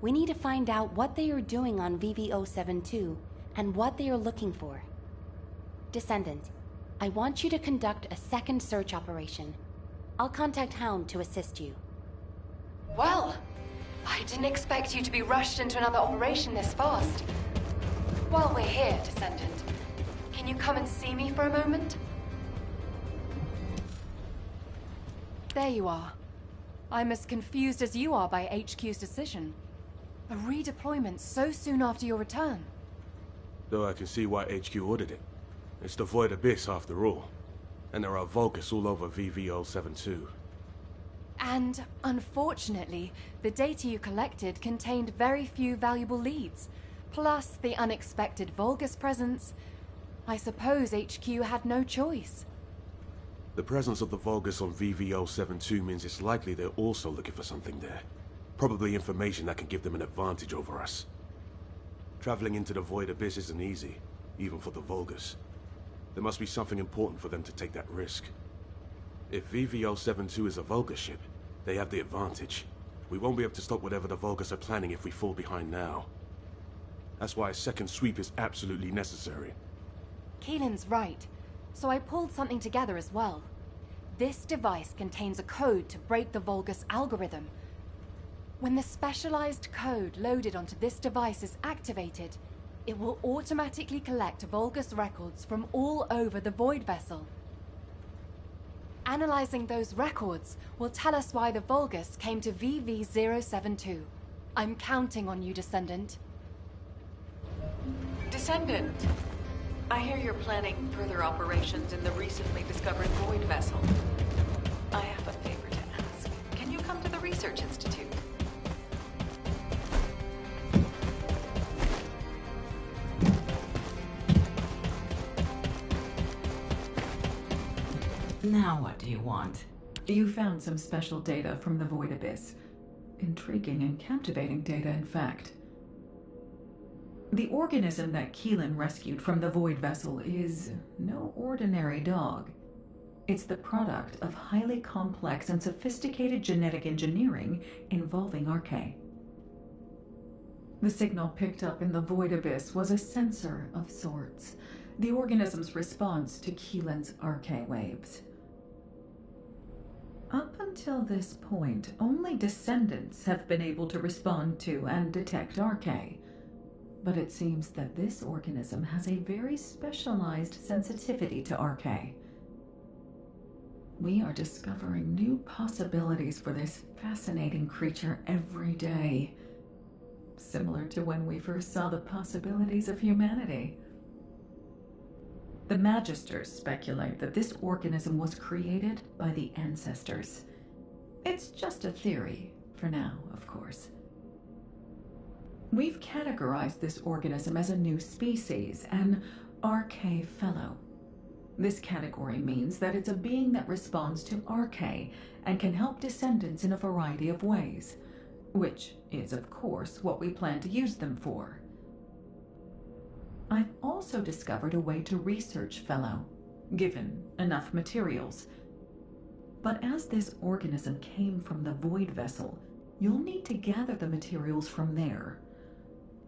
We need to find out what they are doing on VV-072 and what they are looking for. Descendant, I want you to conduct a second search operation. I'll contact Hound to assist you. Well, I didn't expect you to be rushed into another operation this fast. While we're here, Descendant, can you come and see me for a moment? There you are. I'm as confused as you are by HQ's decision. A redeployment so soon after your return. Though I can see why HQ ordered it. It's the Void Abyss after all. And there are Vulgus all over VV-072. And, unfortunately, the data you collected contained very few valuable leads. Plus the unexpected Vulgus presence. I suppose HQ had no choice. The presence of the Vulgus on VV-072 means it's likely they're also looking for something there. Probably information that can give them an advantage over us. Traveling into the Void Abyss isn't easy, even for the Vulgus. There must be something important for them to take that risk. If VV-072 is a Vulgus ship, they have the advantage. We won't be able to stop whatever the Vulgus are planning if we fall behind now. That's why a second sweep is absolutely necessary. Keelan's right. So I pulled something together as well. This device contains a code to break the Vulgus algorithm. When the specialized code loaded onto this device is activated, it will automatically collect Vulgus records from all over the Void Vessel. Analyzing those records will tell us why the Vulgus came to VV-072. I'm counting on you, Descendant. Descendant, I hear you're planning further operations in the recently discovered Void Vessel. I have a favor to ask. Can you come to the Research Institute? Now what do you want? You found some special data from the Void Abyss. Intriguing and captivating data, in fact. The organism that Keelan rescued from the Void Vessel is no ordinary dog. It's the product of highly complex and sophisticated genetic engineering involving RK. The signal picked up in the Void Abyss was a sensor of sorts, the organism's response to Keelan's RK waves. Up until this point, only Descendants have been able to respond to and detect RK. But it seems that this organism has a very specialized sensitivity to RK. We are discovering new possibilities for this fascinating creature every day. Similar to when we first saw the possibilities of humanity. The Magisters speculate that this organism was created by the ancestors. It's just a theory, for now, of course. We've categorized this organism as a new species, an RK Fellow. This category means that it's a being that responds to RK and can help Descendants in a variety of ways, which is, of course, what we plan to use them for. I've also discovered a way to research Fellow, given enough materials. But as this organism came from the Void Vessel, you'll need to gather the materials from there.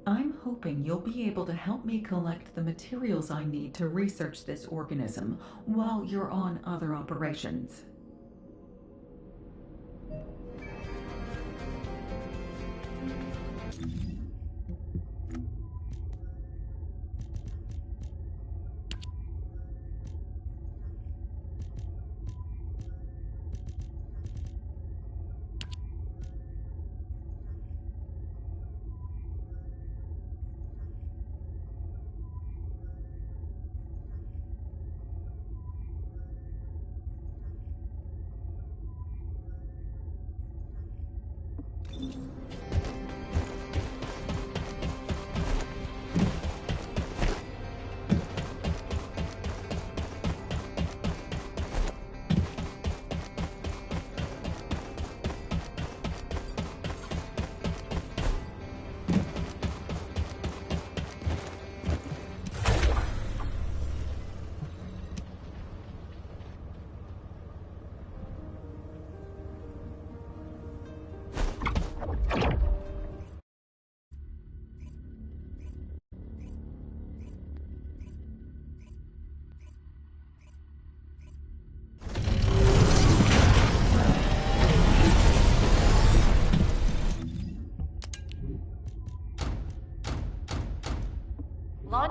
I'm hoping you'll be able to help me collect the materials I need to research this organism while you're on other operations.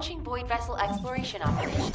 Launching Void Vessel Exploration Operation.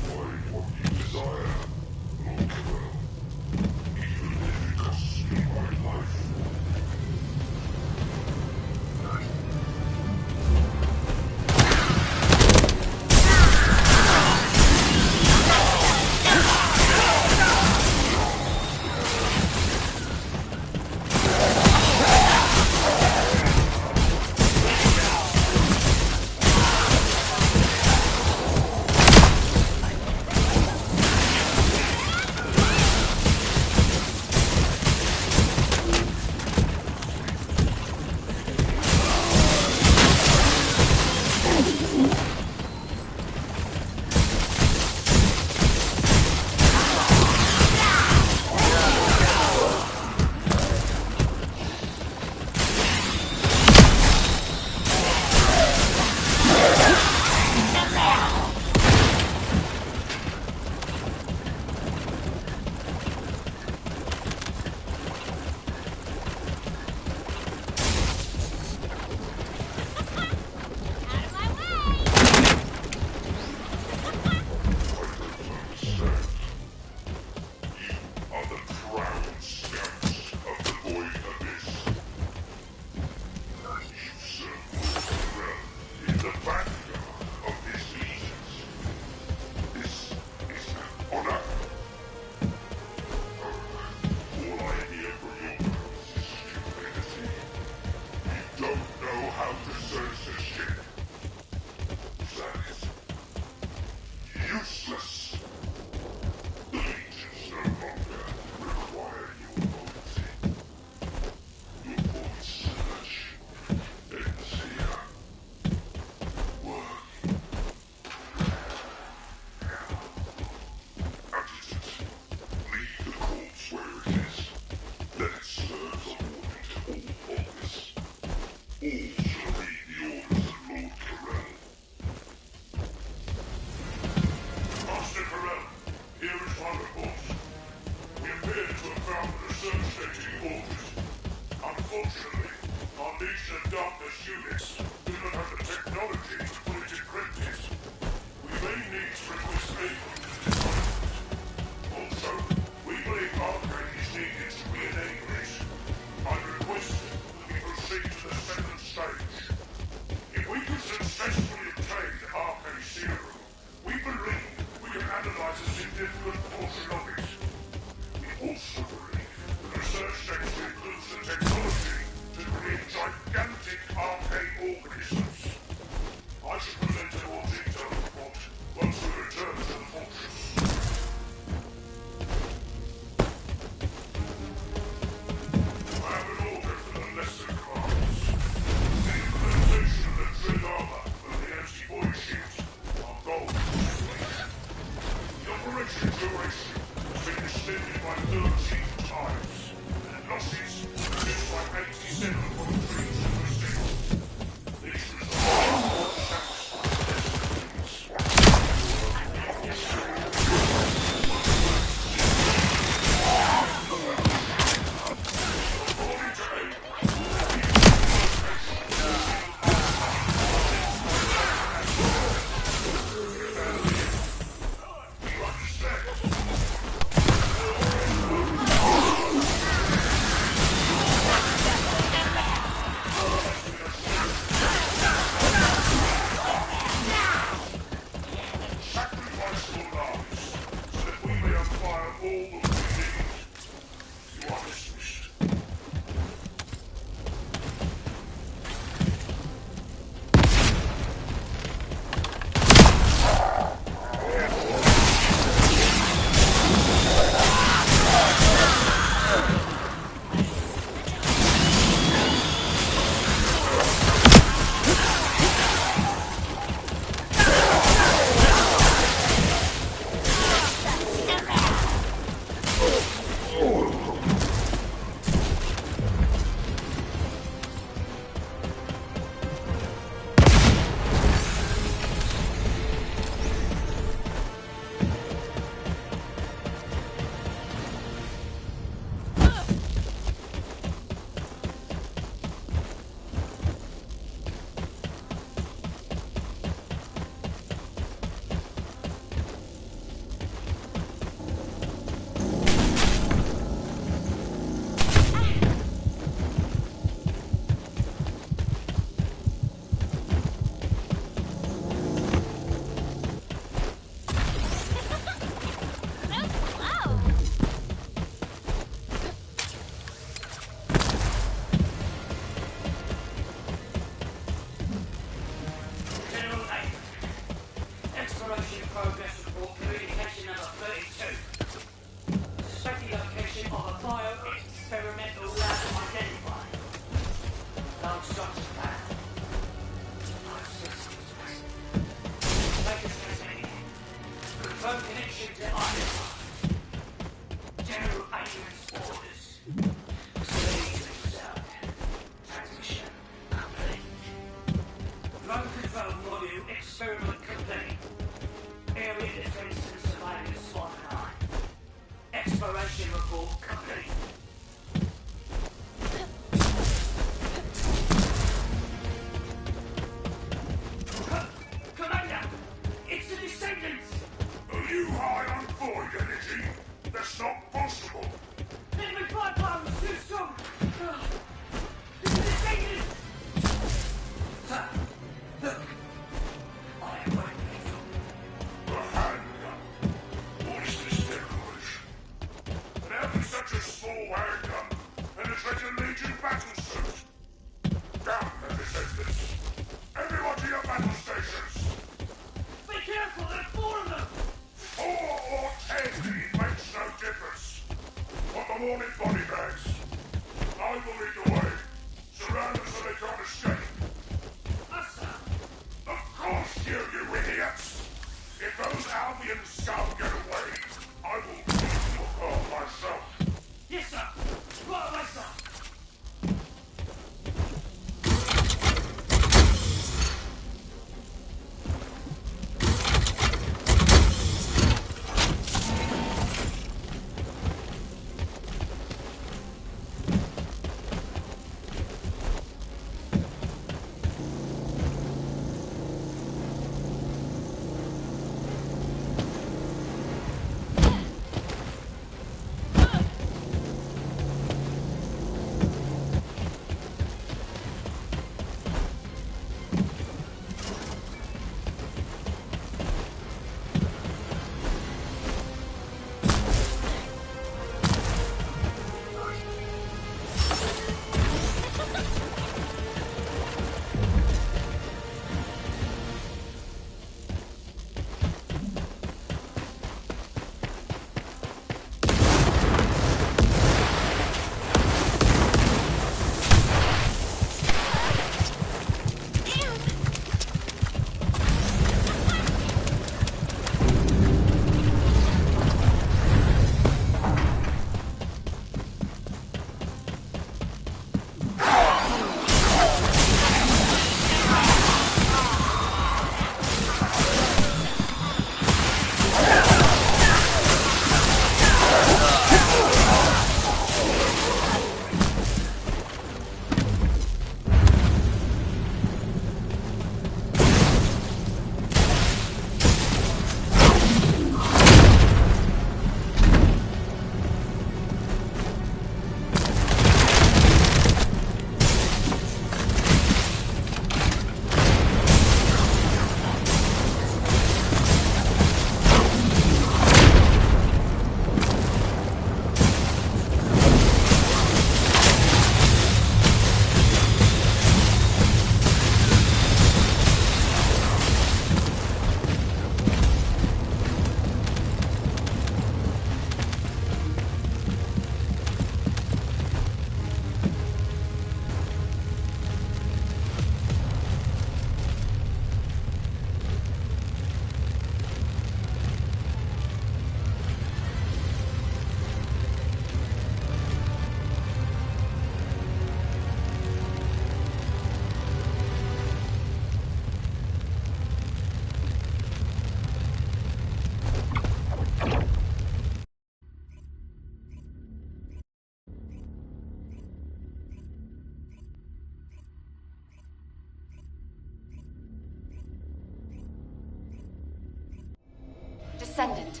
Descendant,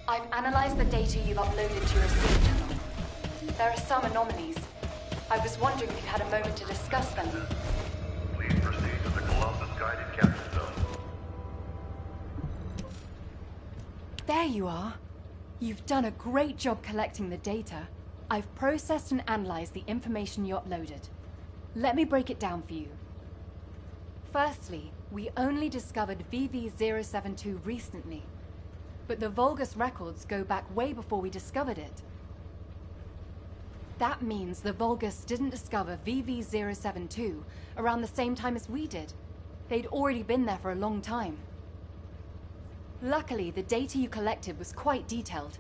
I've analyzed the data you've uploaded to your receipt channel. There are some anomalies. I was wondering if you had a moment to discuss them. Please proceed to the Colossus guided capture zone. There you are. You've done a great job collecting the data. I've processed and analyzed the information you uploaded. Let me break it down for you. Firstly, we only discovered VV-072 recently, but the Vulgus records go back way before we discovered it. That means the Vulgus didn't discover VV-072 around the same time as we did. They'd already been there for a long time. Luckily, the data you collected was quite detailed,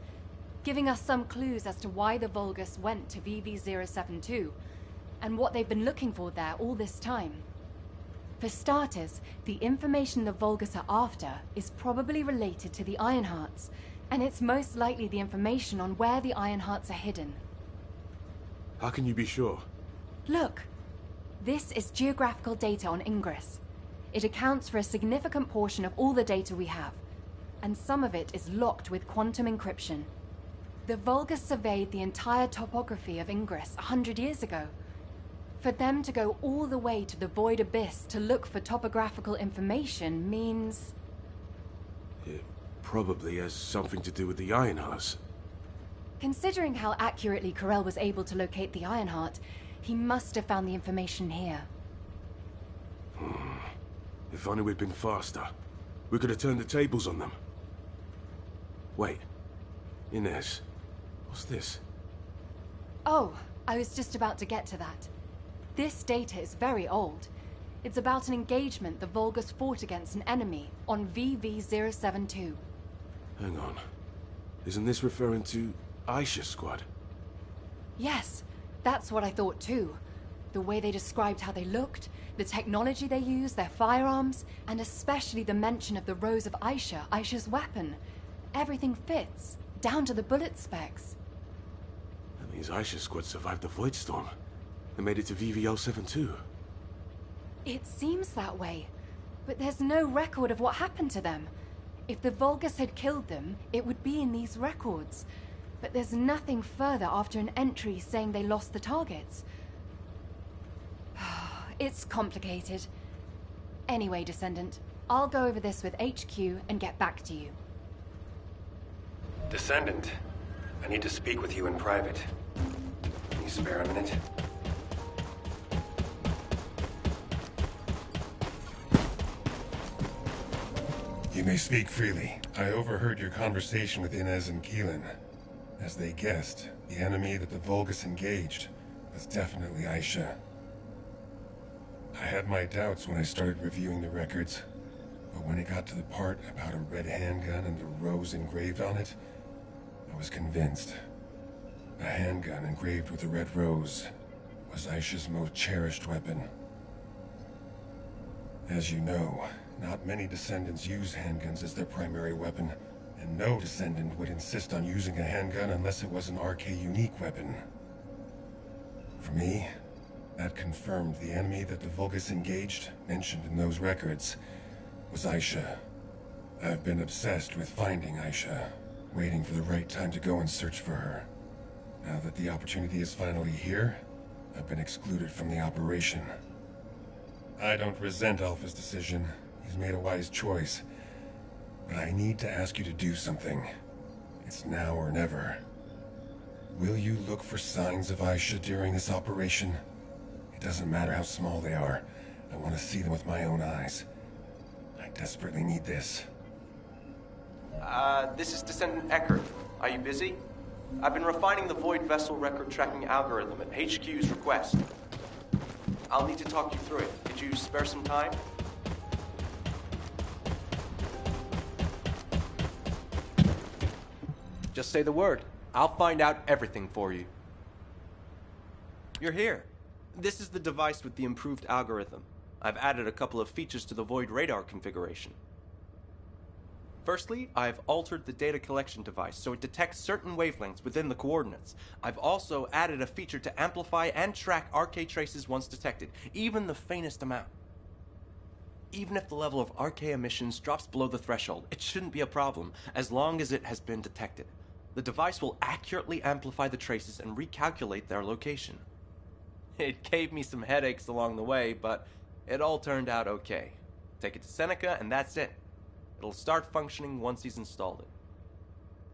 giving us some clues as to why the Vulgus went to VV-072, and what they've been looking for there all this time. For starters, the information the Vulgus are after is probably related to the Ironhearts, and it's most likely the information on where the Ironhearts are hidden. How can you be sure? Look, this is geographical data on Ingress. It accounts for a significant portion of all the data we have, and some of it is locked with quantum encryption. The Vulgus surveyed the entire topography of Ingress 100 years ago. For them to go all the way to the Void Abyss to look for topographical information means... It probably has something to do with the Ironhearts. Considering how accurately Corell was able to locate the Ironheart, he must have found the information here. If only we'd been faster. We could have turned the tables on them. Wait. Inez. What's this? Oh, I was just about to get to that. This data is very old. It's about an engagement the Vulgus fought against an enemy on VV-072. Hang on. Isn't this referring to Aisha's squad? Yes, that's what I thought too. The way they described how they looked, the technology they used, their firearms, and especially the mention of the Rose of Aisha, Aisha's weapon. Everything fits, down to the bullet specs. That means Aisha's squad survived the Void Storm. They made it to VV-072. It seems that way, but there's no record of what happened to them. If the Vulgus had killed them, it would be in these records. But there's nothing further after an entry saying they lost the targets. It's complicated. Anyway, Descendant, I'll go over this with HQ and get back to you. Descendant, I need to speak with you in private. Can you spare a minute? You may speak freely. I overheard your conversation with Inez and Keelan. As they guessed, the enemy that the Vulgus engaged was definitely Aisha. I had my doubts when I started reviewing the records, but when it got to the part about a red handgun and the rose engraved on it, I was convinced. A handgun engraved with a red rose was Aisha's most cherished weapon. As you know, not many Descendants use handguns as their primary weapon, and no Descendant would insist on using a handgun unless it was an RK unique weapon. For me, that confirmed the enemy that the Vulgus engaged, mentioned in those records, was Aisha. I've been obsessed with finding Aisha, waiting for the right time to go and search for her. Now that the opportunity is finally here, I've been excluded from the operation. I don't resent Alpha's decision. He's made a wise choice. But I need to ask you to do something. It's now or never. Will you look for signs of Aisha during this operation? It doesn't matter how small they are. I want to see them with my own eyes. I desperately need this. This is Descendant Eckert. Are you busy? I've been refining the Void Vessel record tracking algorithm at HQ's request. I'll need to talk you through it. Could you spare some time? Just say the word. I'll find out everything for you. You're here. This is the device with the improved algorithm. I've added a couple of features to the Void radar configuration. Firstly, I've altered the data collection device so it detects certain wavelengths within the coordinates. I've also added a feature to amplify and track RK traces once detected, even the faintest amount. even if the level of RK emissions drops below the threshold, it shouldn't be a problem, as long as it has been detected. The device will accurately amplify the traces and recalculate their location. It gave me some headaches along the way, but it all turned out okay. Take it to Seneca, and that's it. It'll start functioning once he's installed it.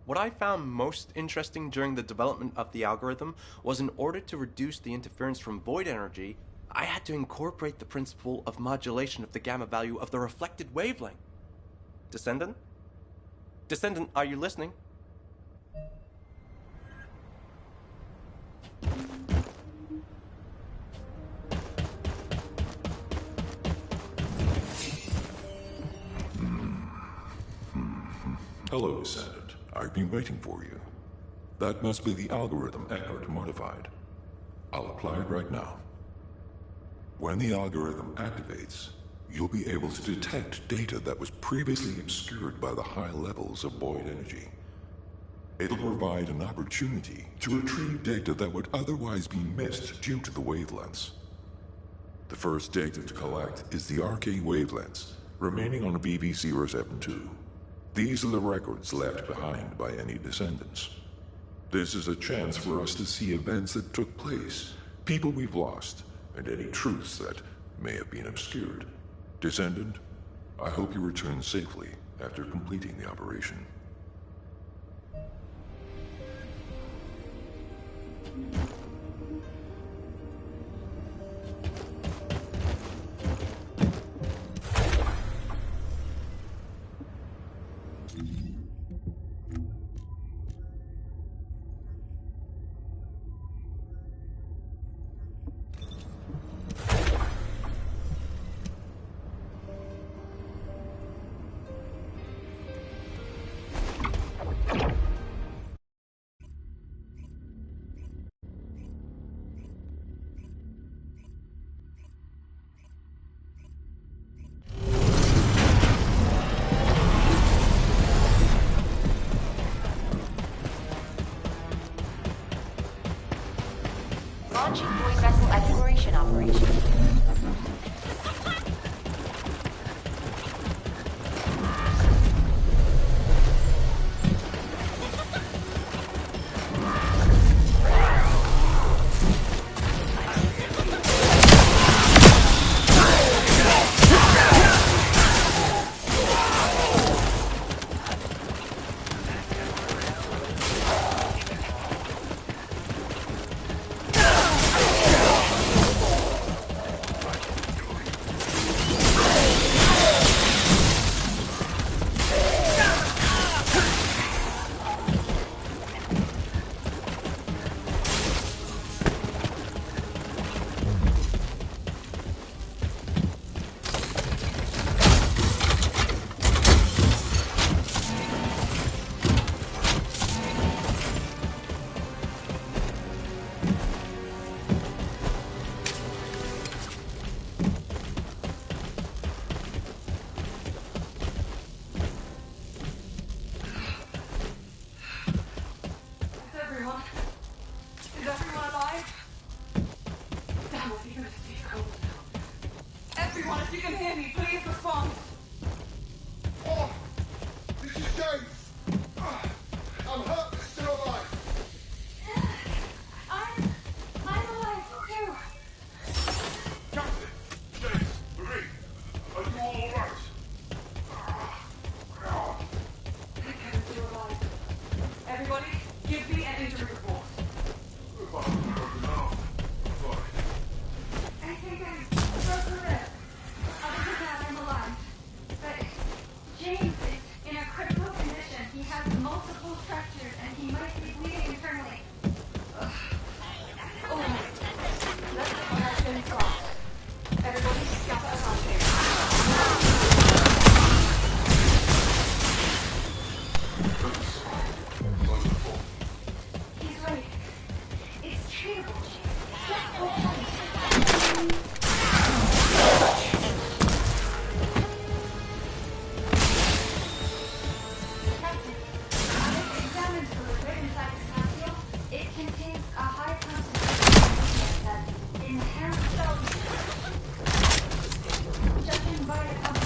What I found most interesting during the development of the algorithm was in order to reduce the interference from void energy, I had to incorporate the principle of modulation of the gamma value of the reflected wavelength. Descendant? Descendant, are you listening? Hello, Descendant. I've been waiting for you. That must be the algorithm Eckert modified. I'll apply it right now. When the algorithm activates, you'll be able to detect data that was previously obscured by the high levels of void energy. It'll provide an opportunity to retrieve data that would otherwise be missed due to the wavelengths. The first data to collect is the RK wavelengths remaining on BB072. These are the records left behind by any descendants. This is a chance for us to see events that took place, people we've lost, and any truths that may have been obscured. Descendant, I hope you return safely after completing the operation. Launching void vessel exploration operation. If you can hear me, please respond. Oh, this is James. I'm hurt, but still alive. I'm alive too. Captain, James, Marie, are you all right? I'm still alive. Everybody, give me an injury report. James is in a critical condition. He has multiple fractures and he might be bleeding internally. Oh, let's get James crossed. Everybody, gather around here. He's right. It's treatable, James. Just hold tight. Judging by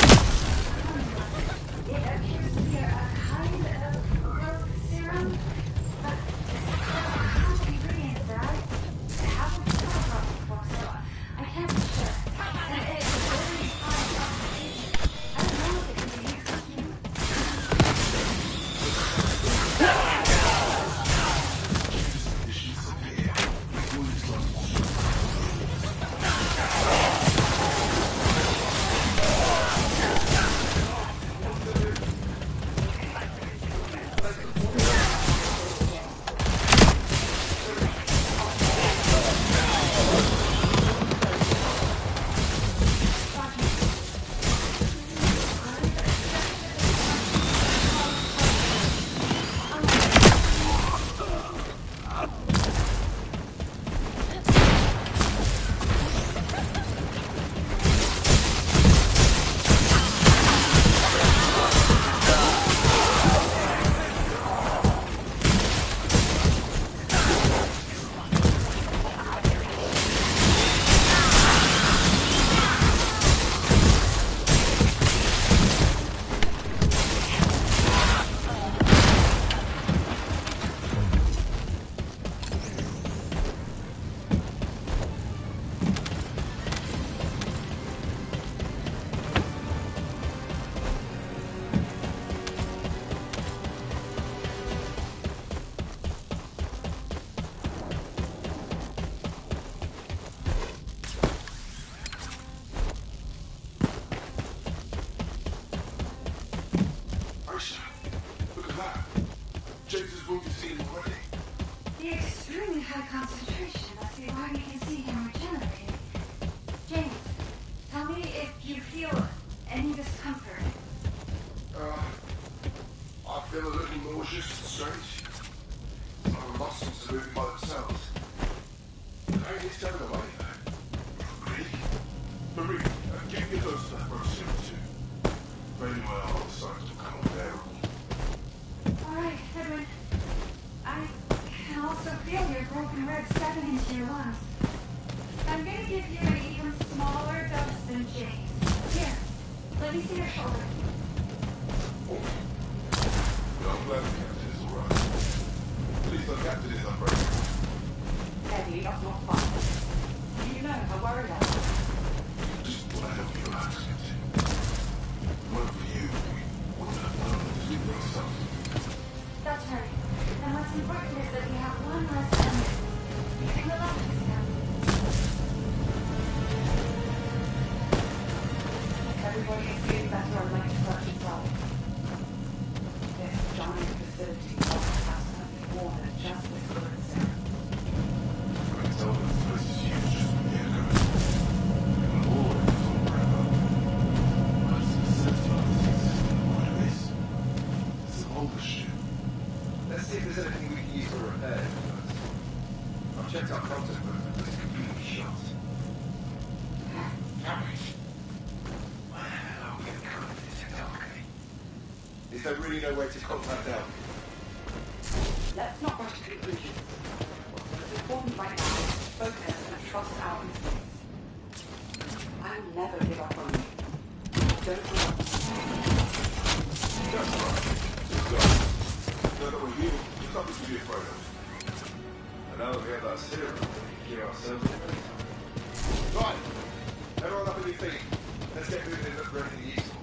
James is going to see him already. The extremely high concentration must be why we can see him regenerating. James, tell me if you feel any discomfort. I feel a little nauseous and strange. My muscles are moving by themselves. Hey, he's going away, though. Marie, give me those to that roast too. Very well, the signs will come unbearable. Alright, Edwin. I can also feel your broken ribs stepping into your lungs. I'm gonna give you an even smaller dose than James. Here, let me see your shoulder. I'm glad the captain is alright. Please, the captain is unbreakable. Eddie, that's not fun. You know how worried I am. Just want to help you relax, Captain. One for you, we wouldn't have known to do things up. That's right. And what's important is that we have one less enemy. You can relax now. Everybody is feeling better and like to touch itself. This giant facility also has something more than just this good serum. I can tell that the place is huge just from the echo. We will always be on forever. But it's the centralizing system of what it is. It's an older ship. Let's see if there's anything we can use for repair first. I've checked our contact book, but it's completely shut. Damn it. Is there really no way to contact them? Let's not rush to conclusions. What's important right now is to focus and trust our instincts. I will never give up on you. Don't give up. That's right. Just go. Now that we're here, there's nothing to be afraid of. And now that we have that serum, we can keep ourselves in place. Right. Everyone up in your feet. Let's get moving and look for anything useful.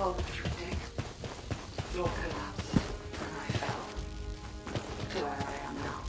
told the truth, Dick. Your collapse, and I fell to where I am now.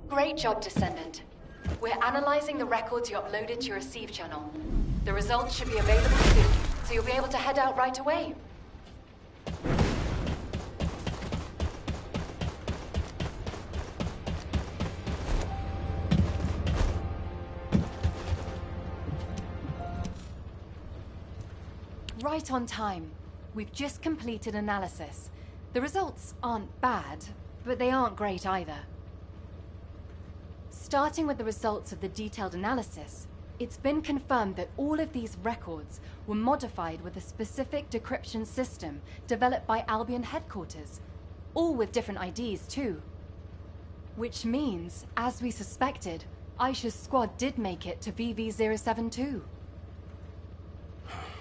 Great job, Descendant. We're analyzing the records you uploaded to your receive channel. The results should be available soon, so you'll be able to head out right away. Right on time. We've just completed analysis. The results aren't bad, but they aren't great either. Starting with the results of the detailed analysis, it's been confirmed that all of these records were modified with a specific decryption system developed by Albion headquarters, all with different IDs too. Which means, as we suspected, Aisha's squad did make it to VV-072.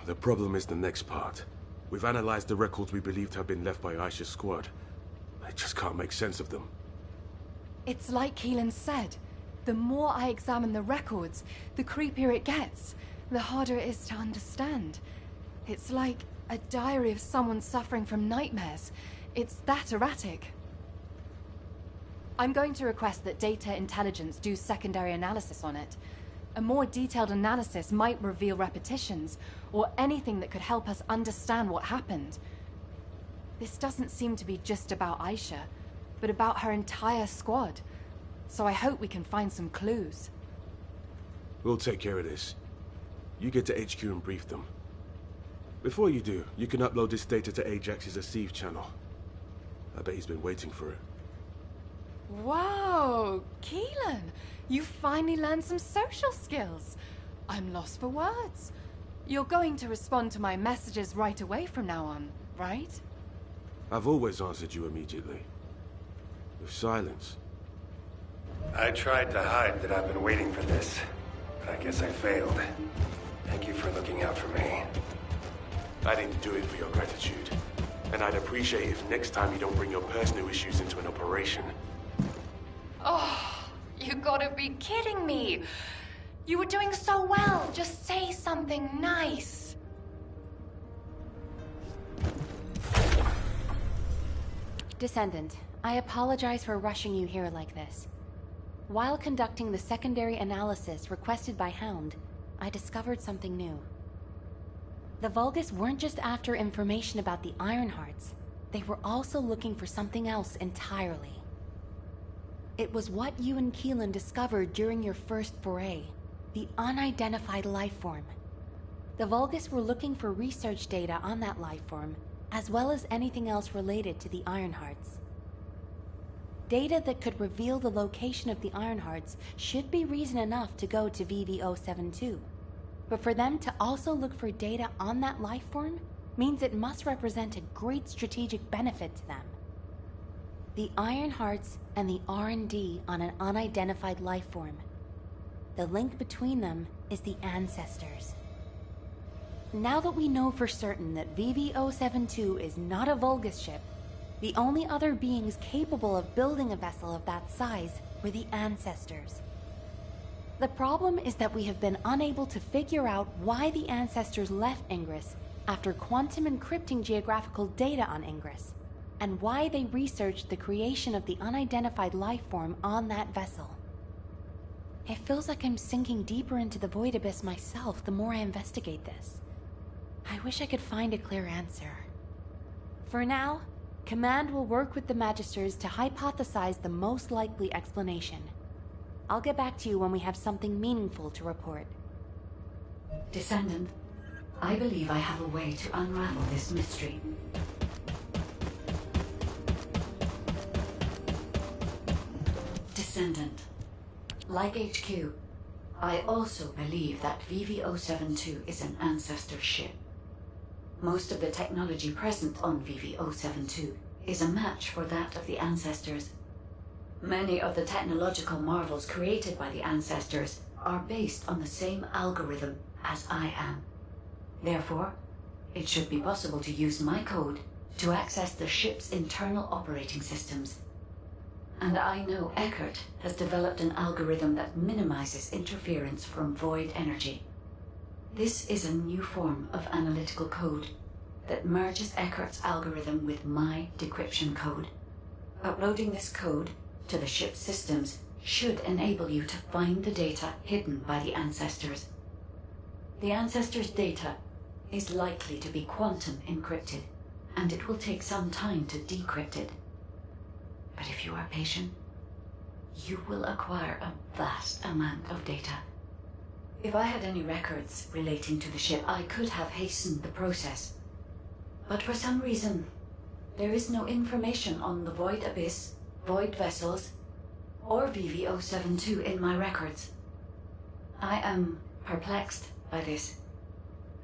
The problem is the next part. We've analyzed the records we believe to have been left by Aisha's squad. I just can't make sense of them. It's like Keelan said. The more I examine the records, the creepier it gets, the harder it is to understand. It's like a diary of someone suffering from nightmares. It's that erratic. I'm going to request that Data Intelligence do secondary analysis on it. A more detailed analysis might reveal repetitions, or anything that could help us understand what happened. This doesn't seem to be just about Aisha, but about her entire squad. So I hope we can find some clues. We'll take care of this. You get to HQ and brief them. Before you do, you can upload this data to Ajax's receive channel. I bet he's been waiting for it. Whoa, Keelan! You finally learned some social skills. I'm lost for words. You're going to respond to my messages right away from now on, right? I've always answered you immediately. With silence. I tried to hide that I've been waiting for this, but I guess I failed. Thank you for looking out for me. I didn't do it for your gratitude. And I'd appreciate if next time you don't bring your personal issues into an operation. Oh, you gotta be kidding me. You were doing so well. Just say something nice. Descendant, I apologize for rushing you here like this. While conducting the secondary analysis requested by Hound, I discovered something new. The Vulgus weren't just after information about the Ironhearts, they were also looking for something else entirely. It was what you and Keelan discovered during your first foray, the unidentified lifeform. The Vulgus were looking for research data on that lifeform, as well as anything else related to the Ironhearts. Data that could reveal the location of the Ironhearts should be reason enough to go to VV-072. But for them to also look for data on that life form means it must represent a great strategic benefit to them. The Ironhearts and the R&D on an unidentified life form. The link between them is the Ancestors. Now that we know for certain that VV-072 is not a Vulgus ship, the only other beings capable of building a vessel of that size were the Ancestors. The problem is that we have been unable to figure out why the Ancestors left Ingress after quantum encrypting geographical data on Ingress, and why they researched the creation of the unidentified life form on that vessel. It feels like I'm sinking deeper into the void abyss myself the more I investigate this. I wish I could find a clear answer. For now, Command will work with the Magisters to hypothesize the most likely explanation. I'll get back to you when we have something meaningful to report. Descendant, I believe I have a way to unravel this mystery. Descendant, like HQ, I also believe that VV-072 is an Ancestor ship. Most of the technology present on VV-072 is a match for that of the Ancestors. Many of the technological marvels created by the Ancestors are based on the same algorithm as I am. Therefore, it should be possible to use my code to access the ship's internal operating systems. And I know Eckert has developed an algorithm that minimizes interference from void energy. This is a new form of analytical code that merges Eckert's algorithm with my decryption code. Uploading this code to the ship's systems should enable you to find the data hidden by the Ancestors. The Ancestors' data is likely to be quantum encrypted, and it will take some time to decrypt it. But if you are patient, you will acquire a vast amount of data. If I had any records relating to the ship, I could have hastened the process. But for some reason, there is no information on the Void Abyss, Void Vessels, or VV-072 in my records. I am perplexed by this,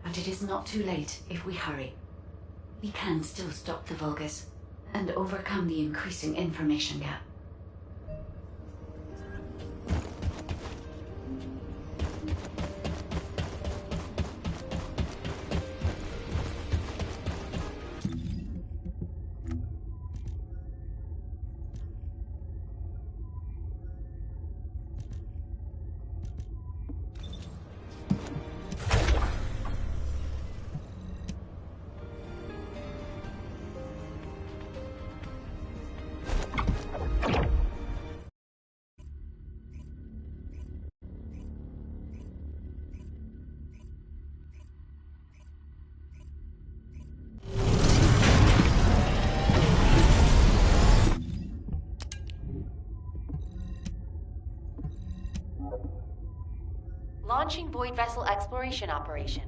but it is not too late if we hurry. We can still stop the Vulgus and overcome the increasing information gap. Launching Void Vessel Exploration Operation.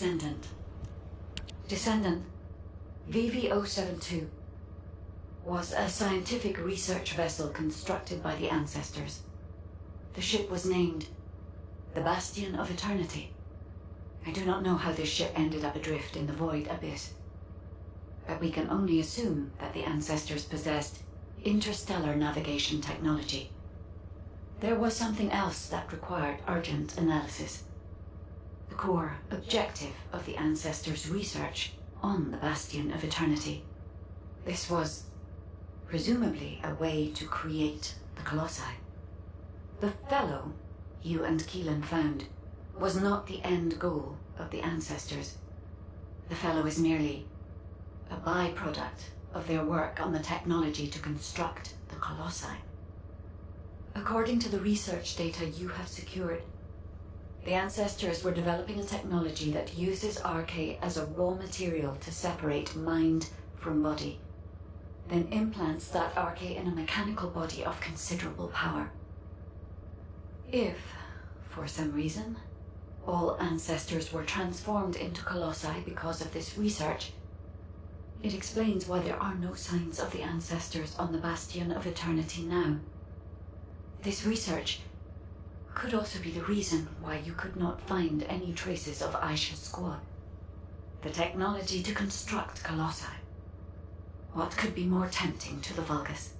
Descendant. Descendant, VV-072 was a scientific research vessel constructed by the Ancestors. The ship was named the Bastion of Eternity. I do not know how this ship ended up adrift in the Void Abyss, but we can only assume that the Ancestors possessed interstellar navigation technology. There was something else that required urgent analysis. The core objective of the Ancestors' research on the Bastion of Eternity. This was presumably a way to create the Colossi. The fellow you and Keelan found was not the end goal of the Ancestors. The fellow is merely a byproduct of their work on the technology to construct the Colossi. According to the research data you have secured, the Ancestors were developing a technology that uses RK as a raw material to separate mind from body, then implants that RK in a mechanical body of considerable power. If, for some reason, all Ancestors were transformed into Colossi because of this research, it explains why there are no signs of the Ancestors on the Bastion of Eternity now. This research could also be the reason why you could not find any traces of Aisha's squad. The technology to construct Colossi. What could be more tempting to the Vulgus?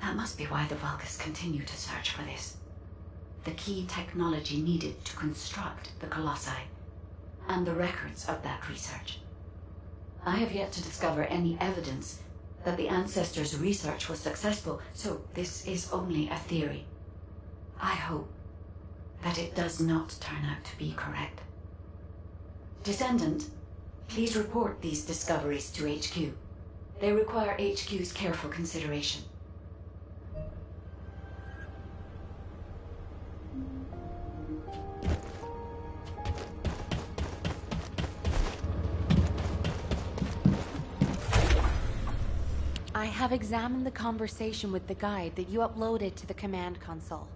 That must be why the Vulgus continue to search for this. The key technology needed to construct the Colossi, and the records of that research. I have yet to discover any evidence that the Ancestors' research was successful, so this is only a theory. I hope that it does not turn out to be correct. Descendant, please report these discoveries to HQ. They require HQ's careful consideration. I have examined the conversation with the guide that you uploaded to the command console.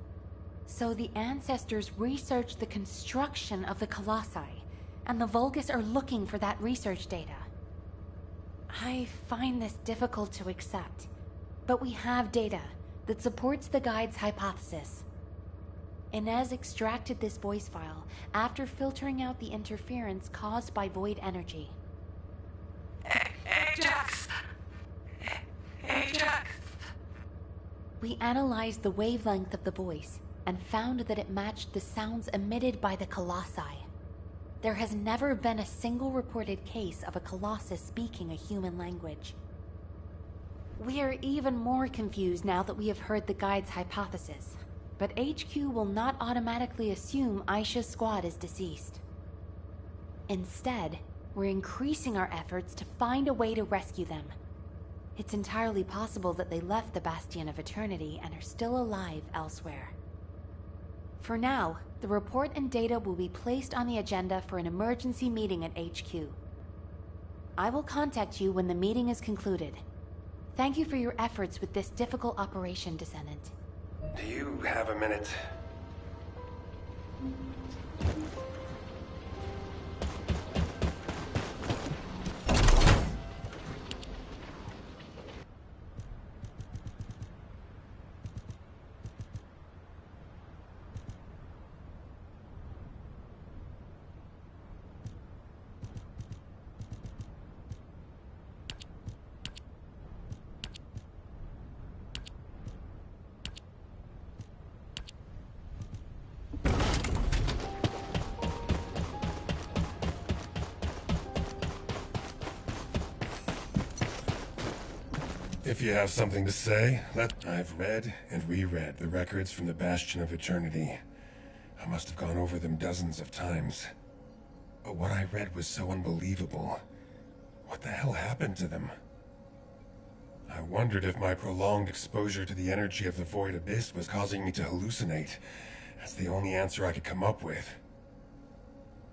So the Ancestors researched the construction of the Colossi, and the Vulgus are looking for that research data. I find this difficult to accept, but we have data that supports the guide's hypothesis. Inez extracted this voice file after filtering out the interference caused by void energy. Ajax! Ajax! We analyzed the wavelength of the voice and found that it matched the sounds emitted by the Colossi. There has never been a single reported case of a Colossus speaking a human language. We are even more confused now that we have heard the guide's hypothesis, but HQ will not automatically assume Aisha's squad is deceased. Instead, we're increasing our efforts to find a way to rescue them. It's entirely possible that they left the Bastion of Eternity and are still alive elsewhere. For now, the report and data will be placed on the agenda for an emergency meeting at HQ. I will contact you when the meeting is concluded. Thank you for your efforts with this difficult operation, Descendant. Do you have a minute? If you have something to say, I've read and reread the records from the Bastion of Eternity. I must have gone over them dozens of times. But what I read was so unbelievable. What the hell happened to them? I wondered if my prolonged exposure to the energy of the Void Abyss was causing me to hallucinate. That's the only answer I could come up with.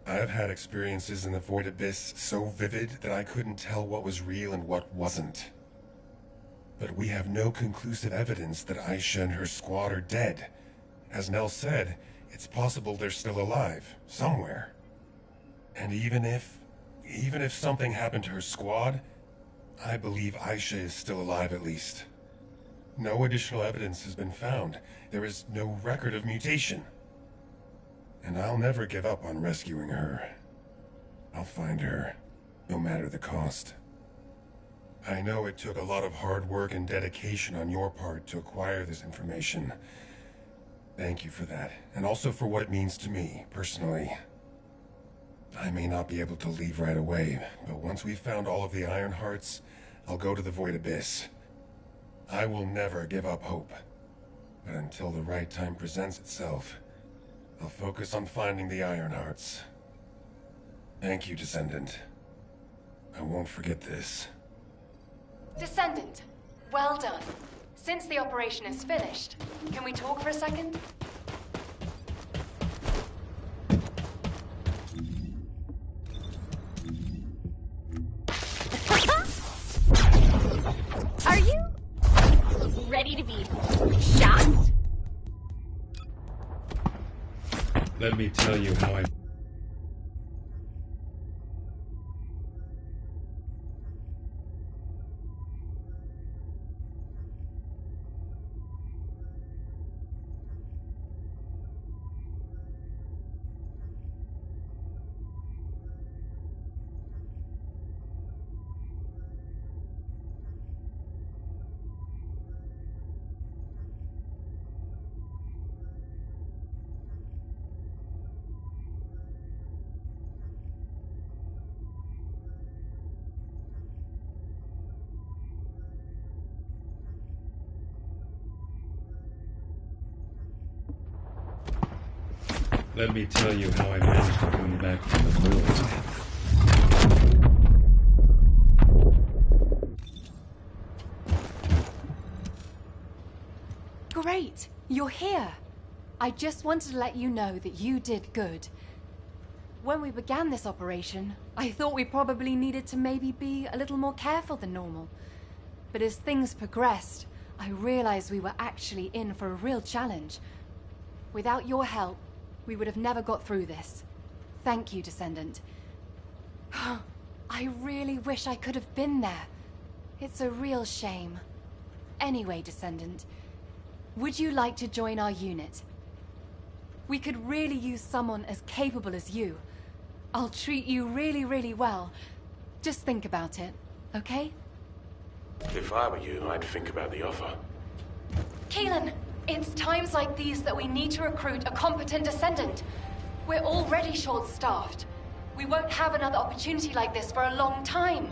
I've had experiences in the Void Abyss so vivid that I couldn't tell what was real and what wasn't. But we have no conclusive evidence that Aisha and her squad are dead. As Nell said, it's possible they're still alive, somewhere. And even if something happened to her squad, I believe Aisha is still alive at least. No additional evidence has been found. There is no record of mutation. And I'll never give up on rescuing her. I'll find her, no matter the cost. I know it took a lot of hard work and dedication on your part to acquire this information. Thank you for that, and also for what it means to me, personally. I may not be able to leave right away, but once we've found all of the Iron Hearts, I'll go to the Void Abyss. I will never give up hope. But until the right time presents itself, I'll focus on finding the Iron Hearts. Thank you, Descendant. I won't forget this. Descendant, well done. Since the operation is finished, can we talk for a second? Are you ready to be shot? Let me tell you how I... Let me tell you how I managed to come back from the void. Great, you're here. I just wanted to let you know that you did good. When we began this operation, I thought we probably needed to maybe be a little more careful than normal. But as things progressed, I realized we were actually in for a real challenge. Without your help, we would have never got through this. Thank you, Descendant. I really wish I could have been there. It's a real shame. Anyway, Descendant, would you like to join our unit? We could really use someone as capable as you. I'll treat you really, really well. Just think about it, okay? If I were you, I'd think about the offer. Keelan! It's times like these that we need to recruit a competent Descendant. We're already short-staffed. We won't have another opportunity like this for a long time.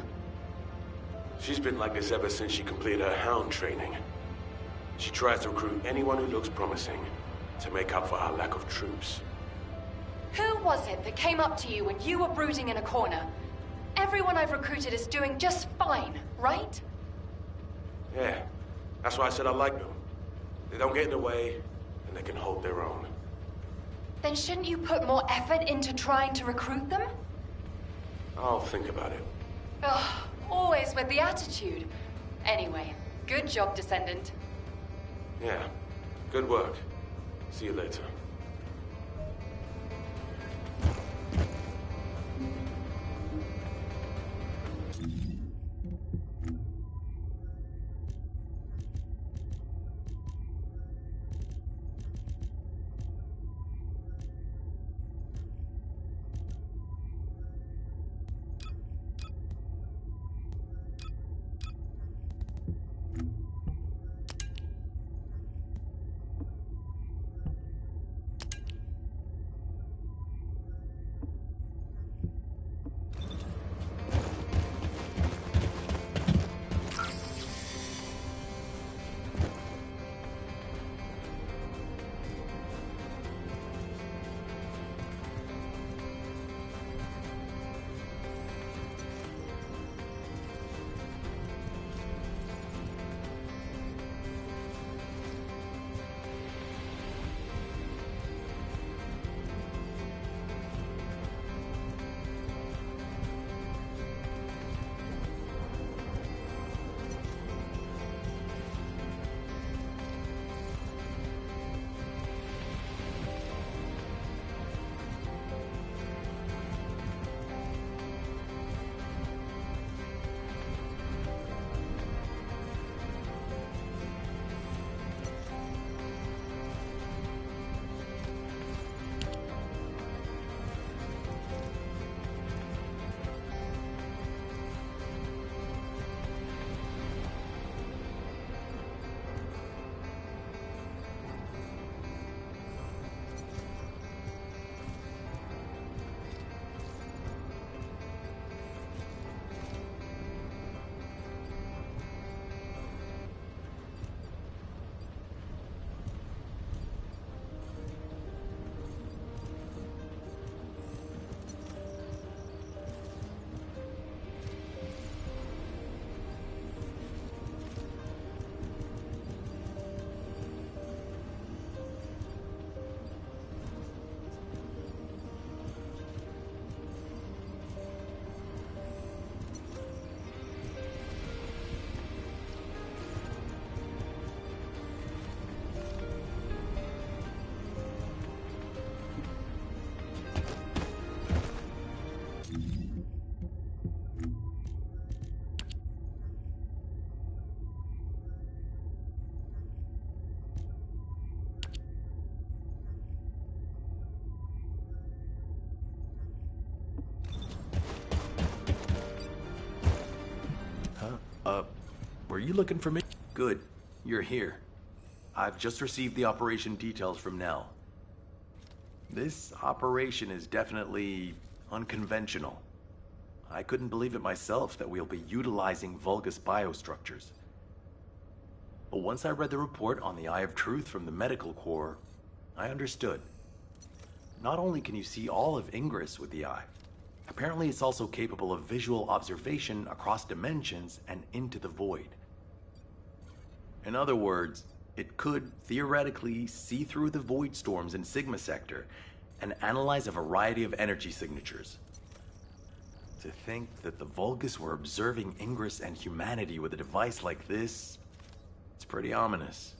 She's been like this ever since she completed her Hound training. She tries to recruit anyone who looks promising to make up for her lack of troops. Who was it that came up to you when you were brooding in a corner? Everyone I've recruited is doing just fine, right? Yeah, that's why I said I like them. They don't get in the way, and they can hold their own. Then shouldn't you put more effort into trying to recruit them? I'll think about it. Ugh, always with the attitude. Anyway, good job, Descendant. Yeah, good work. See you later. Were you looking for me? Good. You're here. I've just received the operation details from Nell. This operation is definitely unconventional. I couldn't believe it myself that we'll be utilizing Vulgus biostructures. But once I read the report on the Eye of Truth from the Medical Corps, I understood. Not only can you see all of Ingress with the eye, apparently it's also capable of visual observation across dimensions and into the void. In other words, it could theoretically see through the void storms in Sigma Sector and analyze a variety of energy signatures. To think that the Vulgus were observing Ingress and humanity with a device like this, it's pretty ominous.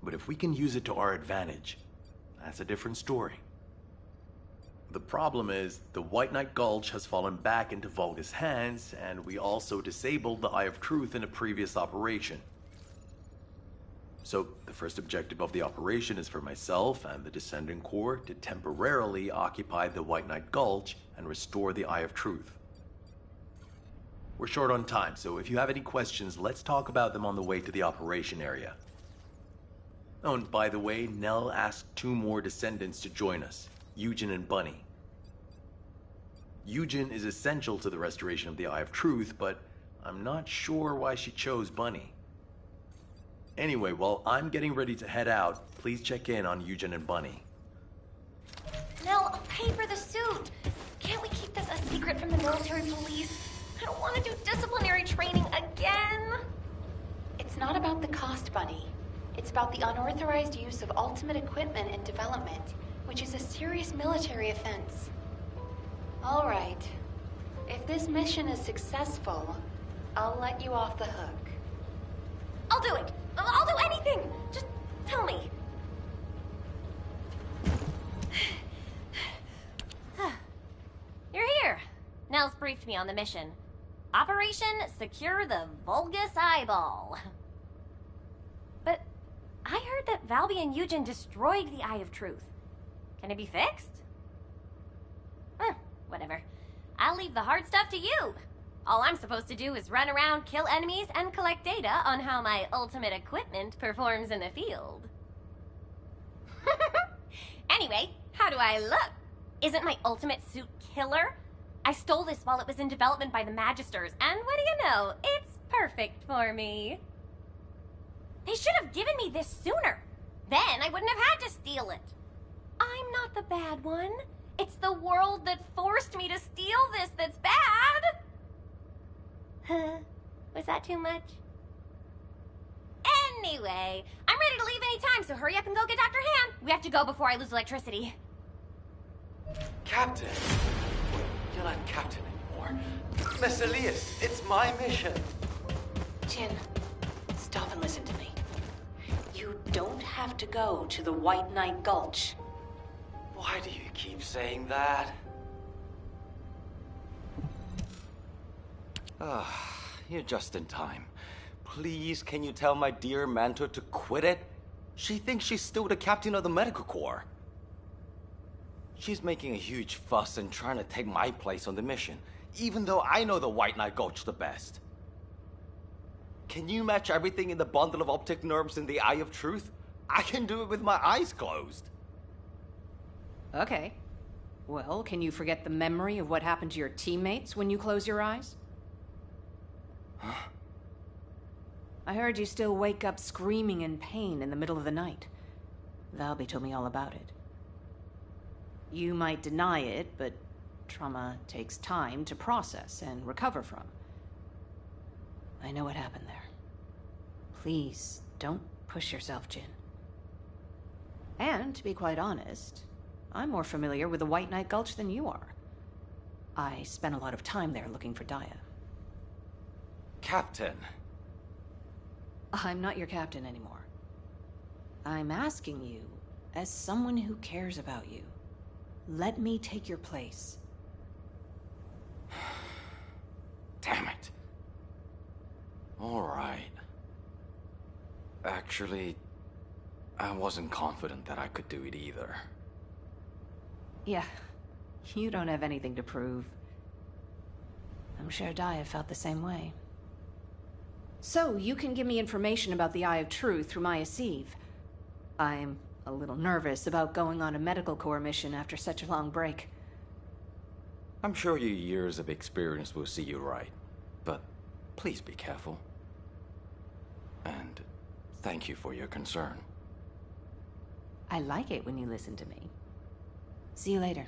But if we can use it to our advantage, that's a different story. The problem is, the White Knight Gulch has fallen back into Vulgus hands, and we also disabled the Eye of Truth in a previous operation. So, the first objective of the operation is for myself and the Descending Corps to temporarily occupy the White Knight Gulch and restore the Eye of Truth. We're short on time, so if you have any questions, let's talk about them on the way to the operation area. Oh, and by the way, Nell asked 2 more Descendants to join us, Eugen and Bunny. Eugen is essential to the restoration of the Eye of Truth, but I'm not sure why she chose Bunny. Anyway, while I'm getting ready to head out, please check in on Eugen and Bunny. Nell, I'll pay for the suit. Can't we keep this a secret from the military police? I don't want to do disciplinary training again. It's not about the cost, Bunny. It's about the unauthorized use of ultimate equipment in development, which is a serious military offense. All right. If this mission is successful, I'll let you off the hook. I'll do it. I'll do anything. Just tell me. You're here. Nell's briefed me on the mission. Operation Secure the Vulgus Eyeball. But I heard that Valby and Eugen destroyed the Eye of Truth. Can it be fixed? Whatever. I'll leave the hard stuff to you. All I'm supposed to do is run around, kill enemies, and collect data on how my ultimate equipment performs in the field. Anyway, how do I look? Isn't my ultimate suit killer? I stole this while it was in development by the Magisters, and what do you know? It's perfect for me. They should have given me this sooner. Then I wouldn't have had to steal it. I'm not the bad one. It's the world that forced me to steal this that's bad. Was that too much? Anyway, I'm ready to leave any time, so hurry up and go get Dr. Han. We have to go before I lose electricity. Captain! You're not captain anymore. Miss Elias, it's my mission. Jin, stop and listen to me. You don't have to go to the White Knight Gulch. Why do you keep saying that? You're just in time. Please, can you tell my dear Mantor to quit it? She thinks she's still the captain of the Medical Corps. She's making a huge fuss and trying to take my place on the mission, even though I know the White Knight Gulch the best. Can you match everything in the bundle of optic nerves in the Eye of Truth? I can do it with my eyes closed. Okay. Well, can you forget the memory of what happened to your teammates when you close your eyes? Huh? I heard you still wake up screaming in pain in the middle of the night. Valby told me all about it. You might deny it, but trauma takes time to process and recover from. I know what happened there. Please, don't push yourself, Jin. And, to be quite honest, I'm more familiar with the White Knight Gulch than you are. I spent a lot of time there looking for Daya. Captain. I'm not your captain anymore. I'm asking you, as someone who cares about you, let me take your place. Damn it. All right. Actually, I wasn't confident that I could do it either. Yeah, you don't have anything to prove. I'm sure Daya felt the same way. So, you can give me information about the Eye of Truth through Maya Sieve. I'm a little nervous about going on a medical corps mission after such a long break. I'm sure your years of experience will see you right, but please be careful. And thank you for your concern. I like it when you listen to me. See you later.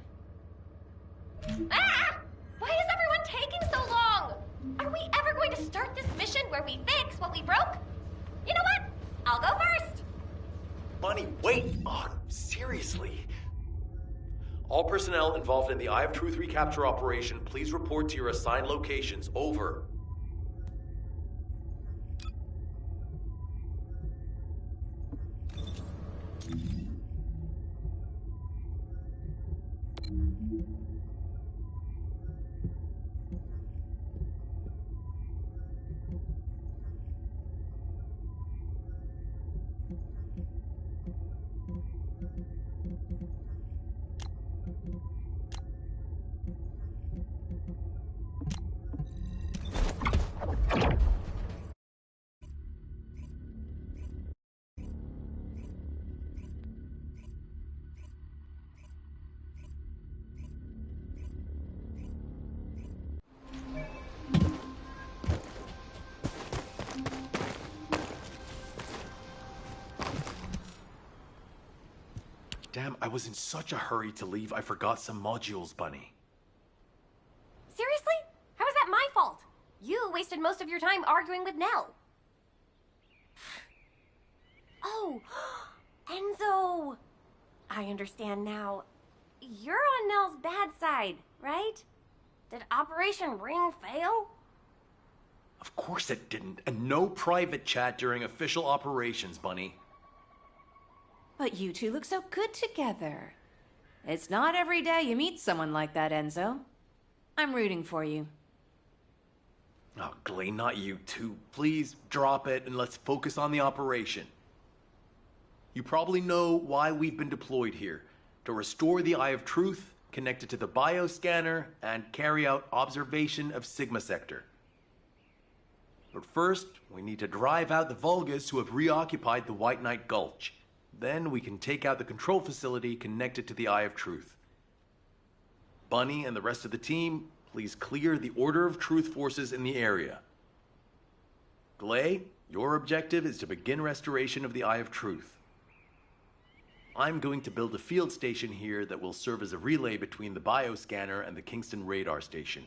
Ah! Why is everyone taking so long? Are we ever going to start this mission where we fix what we broke? You know what? I'll go first. Bunny, wait! Oh, seriously. All personnel involved in the Eye of Truth recapture operation, please report to your assigned locations. Over. Damn, I was in such a hurry to leave, I forgot some modules, Bunny. Seriously? How is that my fault? You wasted most of your time arguing with Nell. Oh, Enzo. I understand now. You're on Nell's bad side, right? Did Operation Ring fail? Of course it didn't, and no private chat during official operations, Bunny. But you two look so good together. It's not every day you meet someone like that, Enzo. I'm rooting for you. Oh, Glay, not you too. Please drop it and let's focus on the operation. You probably know why we've been deployed here. To restore the Eye of Truth, connect it to the bioscanner, and carry out observation of Sigma Sector. But first, we need to drive out the Vulgus who have reoccupied the White Knight Gulch. Then we can take out the control facility connected to the Eye of Truth. Bunny and the rest of the team, please clear the Order of Truth forces in the area. Glay, your objective is to begin restoration of the Eye of Truth. I'm going to build a field station here that will serve as a relay between the bioscanner and the Kingston radar station.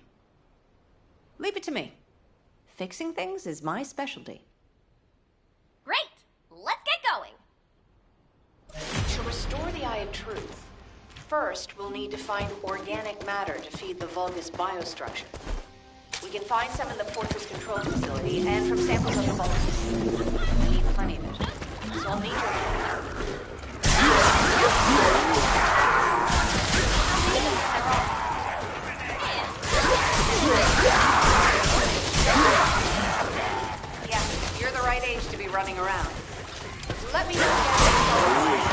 Leave it to me. Fixing things is my specialty. Great! Let's get going! To restore the Eye of Truth, first we'll need to find organic matter to feed the Vulgus biostructure. We can find some in the Fortress control facility and from samples of the Vulgus. We need plenty of it, so I'll need your help. Yeah, you're the right age to be running around. Let me know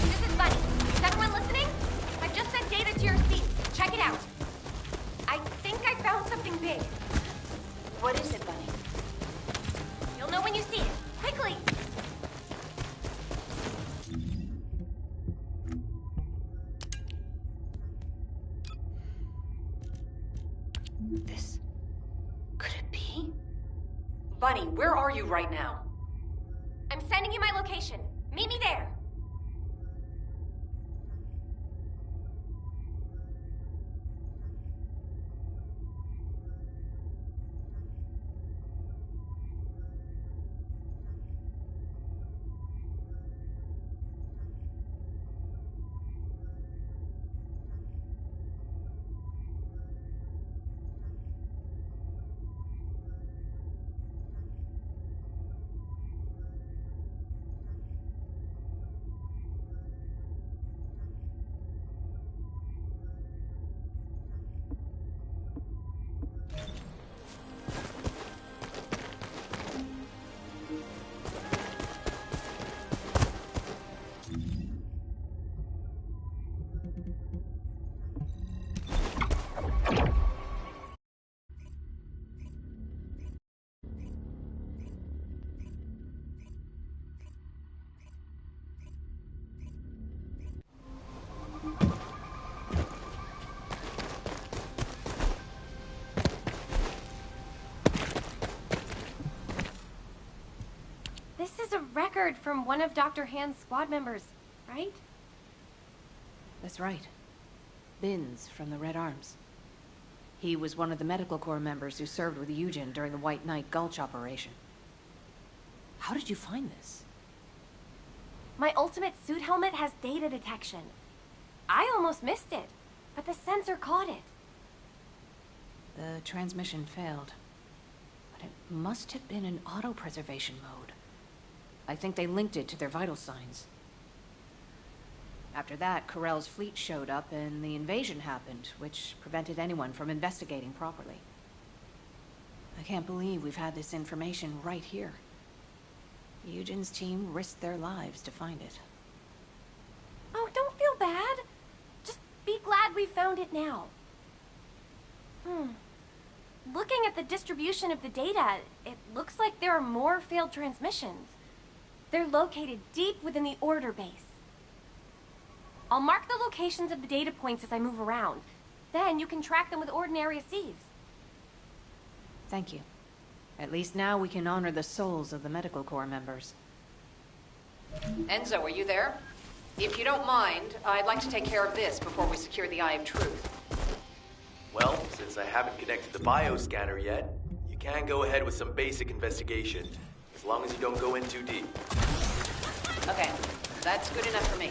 This is Bunny. Is everyone listening? I've just sent data to your seats. Check it out. I think I found something big. What is it, Bunny? You'll know when you see it. Quickly! This... could it be? Bunny, where are you right now? I'm sending you my location. Meet me there. record from one of Dr. Hand's squad members, right? That's right. Binns from the Red Arms. He was one of the Medical Corps members who served with Eugen during the White Knight Gulch operation. How did you find this? My ultimate suit helmet has data detection. I almost missed it, but the sensor caught it. The transmission failed. But it must have been in auto-preservation mode. I think they linked it to their vital signs. After that, Corell's fleet showed up and the invasion happened, which prevented anyone from investigating properly. I can't believe we've had this information right here. Eugen's team risked their lives to find it. Oh, don't feel bad. Just be glad we found it now. Looking at the distribution of the data, it looks like there are more failed transmissions. They're located deep within the order base. I'll mark the locations of the data points as I move around. Then you can track them with ordinary sieves. Thank you. At least now we can honor the souls of the Medical Corps members. Enzo, are you there? If you don't mind, I'd like to take care of this before we secure the Eye of Truth. Well, since I haven't connected the bioscanner yet, you can go ahead with some basic investigation, as long as you don't go in too deep. Okay, that's good enough for me.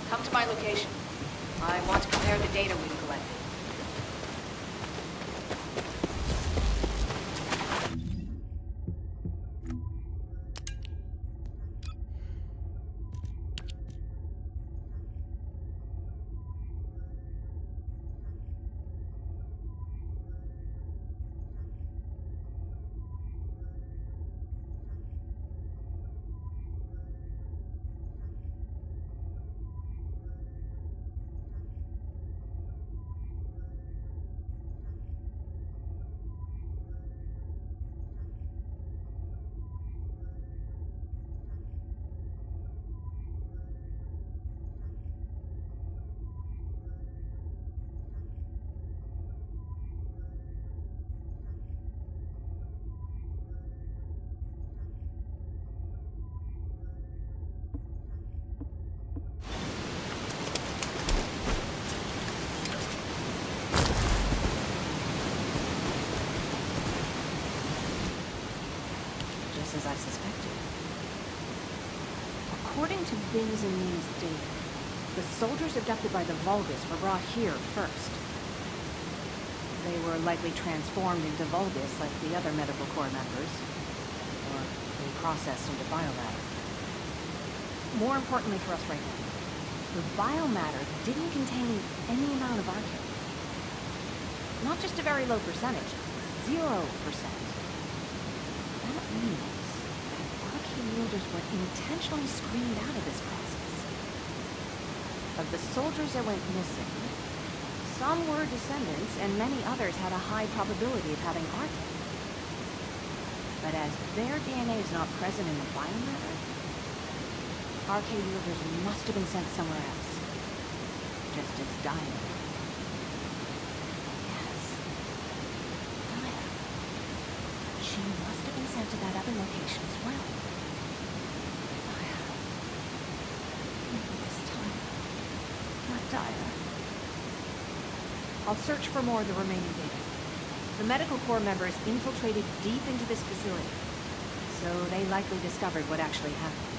Come to my location. I want to compare the data we've collected. As I suspected. According to Binns and Means' data, the soldiers abducted by the Vulgus were brought here first. They were likely transformed into Vulgus like the other Medical Corps members, or reprocessed into biomatter. More importantly for us right now, the biomatter didn't contain any amount of arcane. Not just a very low percentage, 0%. That means wielders were intentionally screened out of this process. Of the soldiers that went missing, some were descendants and many others had a high probability of having arcane. But as their DNA is not present in the biomatter, arcane wielders must have been sent somewhere else. Just as Dia. Yes. Dia. She must have been sent to that other location as well. Dire. I'll search for more of the remaining data. The Medical Corps members infiltrated deep into this facility, so they likely discovered what actually happened.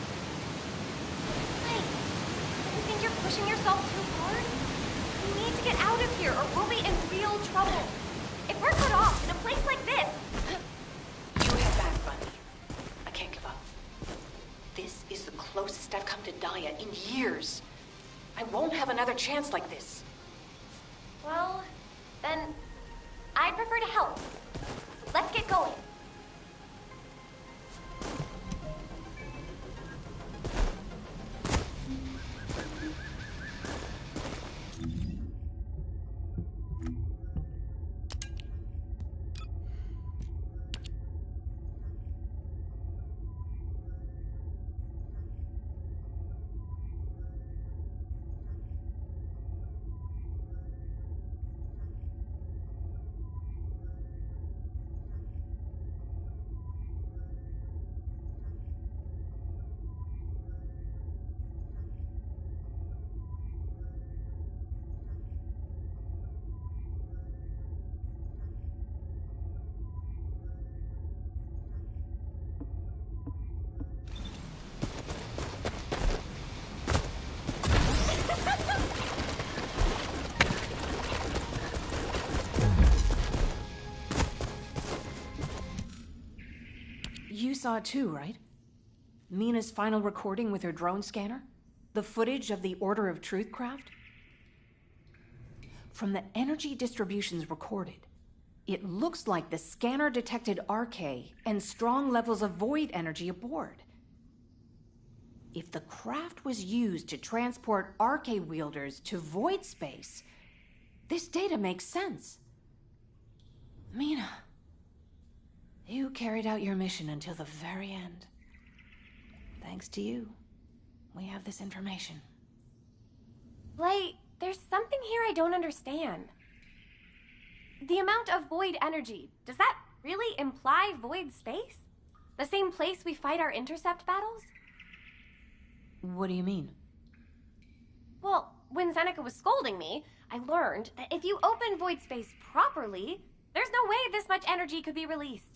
Wait, do you think you're pushing yourself too hard? We need to get out of here or we'll be in real trouble. If we're cut off in a place like this... You head back, Bunny. I can't give up. This is the closest I've come to Dia in years. I won't have another chance like this. Well, then I'd prefer to help. So let's get going. You saw it too, right? Mina's final recording with her drone scanner? The footage of the Order of Truth craft? From the energy distributions recorded, it looks like the scanner detected RK and strong levels of void energy aboard. If the craft was used to transport RK wielders to void space, this data makes sense. Mina, you carried out your mission until the very end. Thanks to you, we have this information. Blake, there's something here I don't understand. The amount of void energy, does that really imply void space? The same place we fight our intercept battles? What do you mean? Well, when Seneca was scolding me, I learned that if you open void space properly, there's no way this much energy could be released.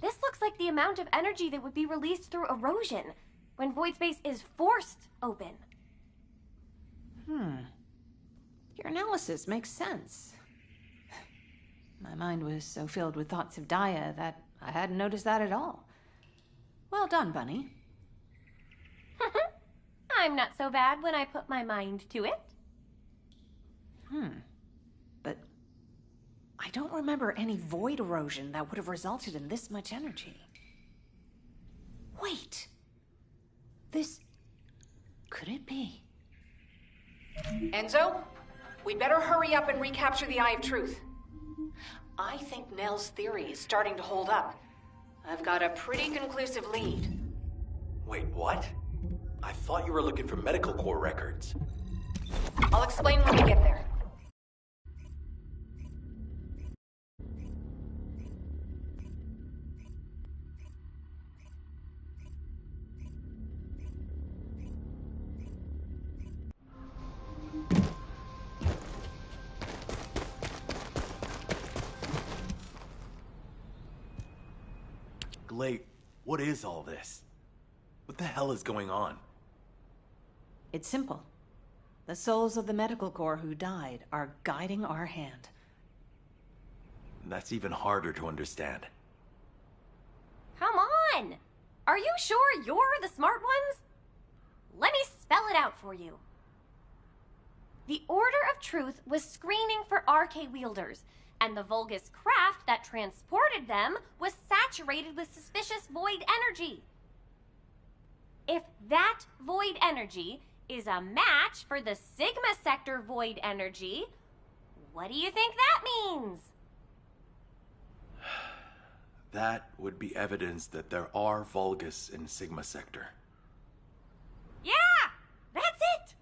This looks like the amount of energy that would be released through erosion when void space is forced open. Your analysis makes sense. My mind was so filled with thoughts of Daya that I hadn't noticed that at all. Well done, Bunny. I'm not so bad when I put my mind to it. But I don't remember any void erosion that would have resulted in this much energy. Wait. This... could it be? Enzo, we'd better hurry up and recapture the Eye of Truth. I think Nell's theory is starting to hold up. I've got a pretty conclusive lead. Wait, what? I thought you were looking for medical corps records. I'll explain when we get there. Glade, what is all this? What the hell is going on? It's simple. The souls of the medical corps who died are guiding our hand. That's even harder to understand. Come on! Are you sure you're the smart ones? Let me spell it out for you. The Order of Truth was screening for RK wielders, and the Vulgus craft that transported them was saturated with suspicious void energy. If that void energy is a match for the Sigma Sector void energy, what do you think that means? That would be evidence that there are Vulgus in Sigma Sector. Yeah! That's it!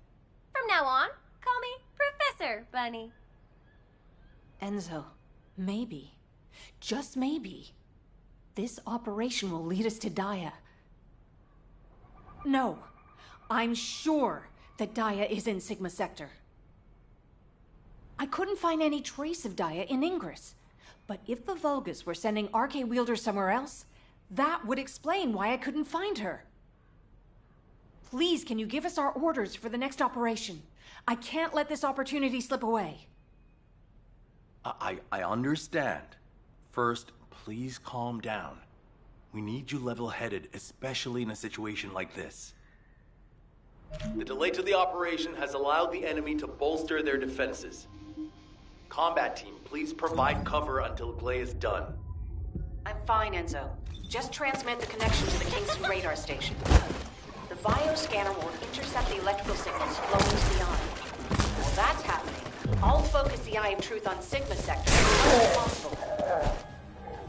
From now on, call me Professor Bunny. Enzo, maybe, just maybe, this operation will lead us to Daya. No, I'm sure that Daya is in Sigma Sector. I couldn't find any trace of Daya in Ingress, but if the Vulgus were sending RK wielders somewhere else, that would explain why I couldn't find her. Please, can you give us our orders for the next operation? I can't let this opportunity slip away. I understand. First, please calm down. We need you level-headed, especially in a situation like this. The delay to the operation has allowed the enemy to bolster their defenses. Combat team, please provide cover until Glay is done. I'm fine, Enzo. Just transmit the connection to the Kingston radar station. The bioscanner will intercept the electrical signals flowing to the eye. While that's happening, I'll focus the Eye of Truth on Sigma Sector as much as possible.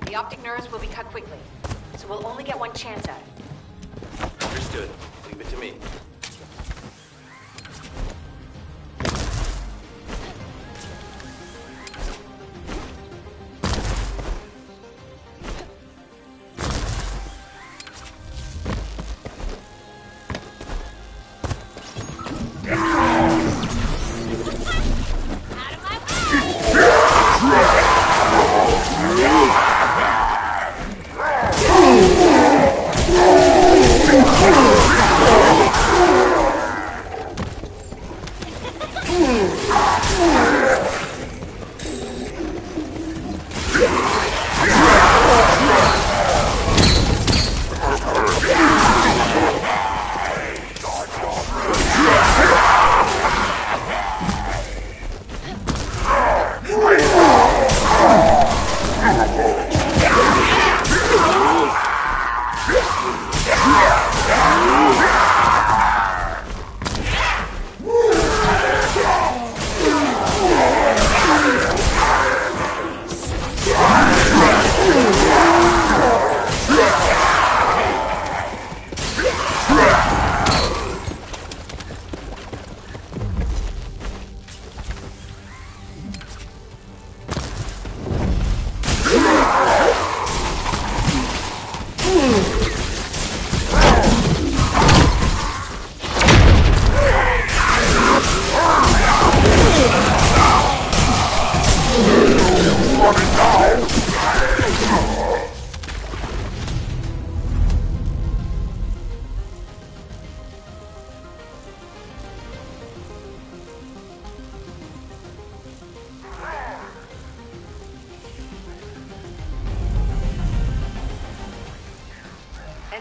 The optic nerves will be cut quickly, so we'll only get one chance at it. Understood. Leave it to me.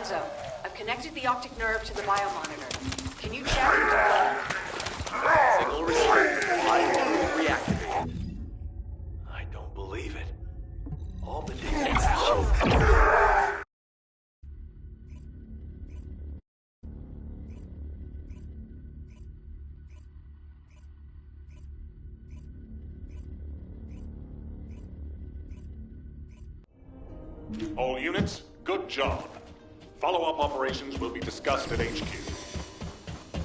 Enzo, I've connected the optic nerve to the biomonitor. Can you check? Signal restored. Biomonitor reactivated. I don't believe it. All the data shows. All units, good job. Follow-up operations will be discussed at HQ.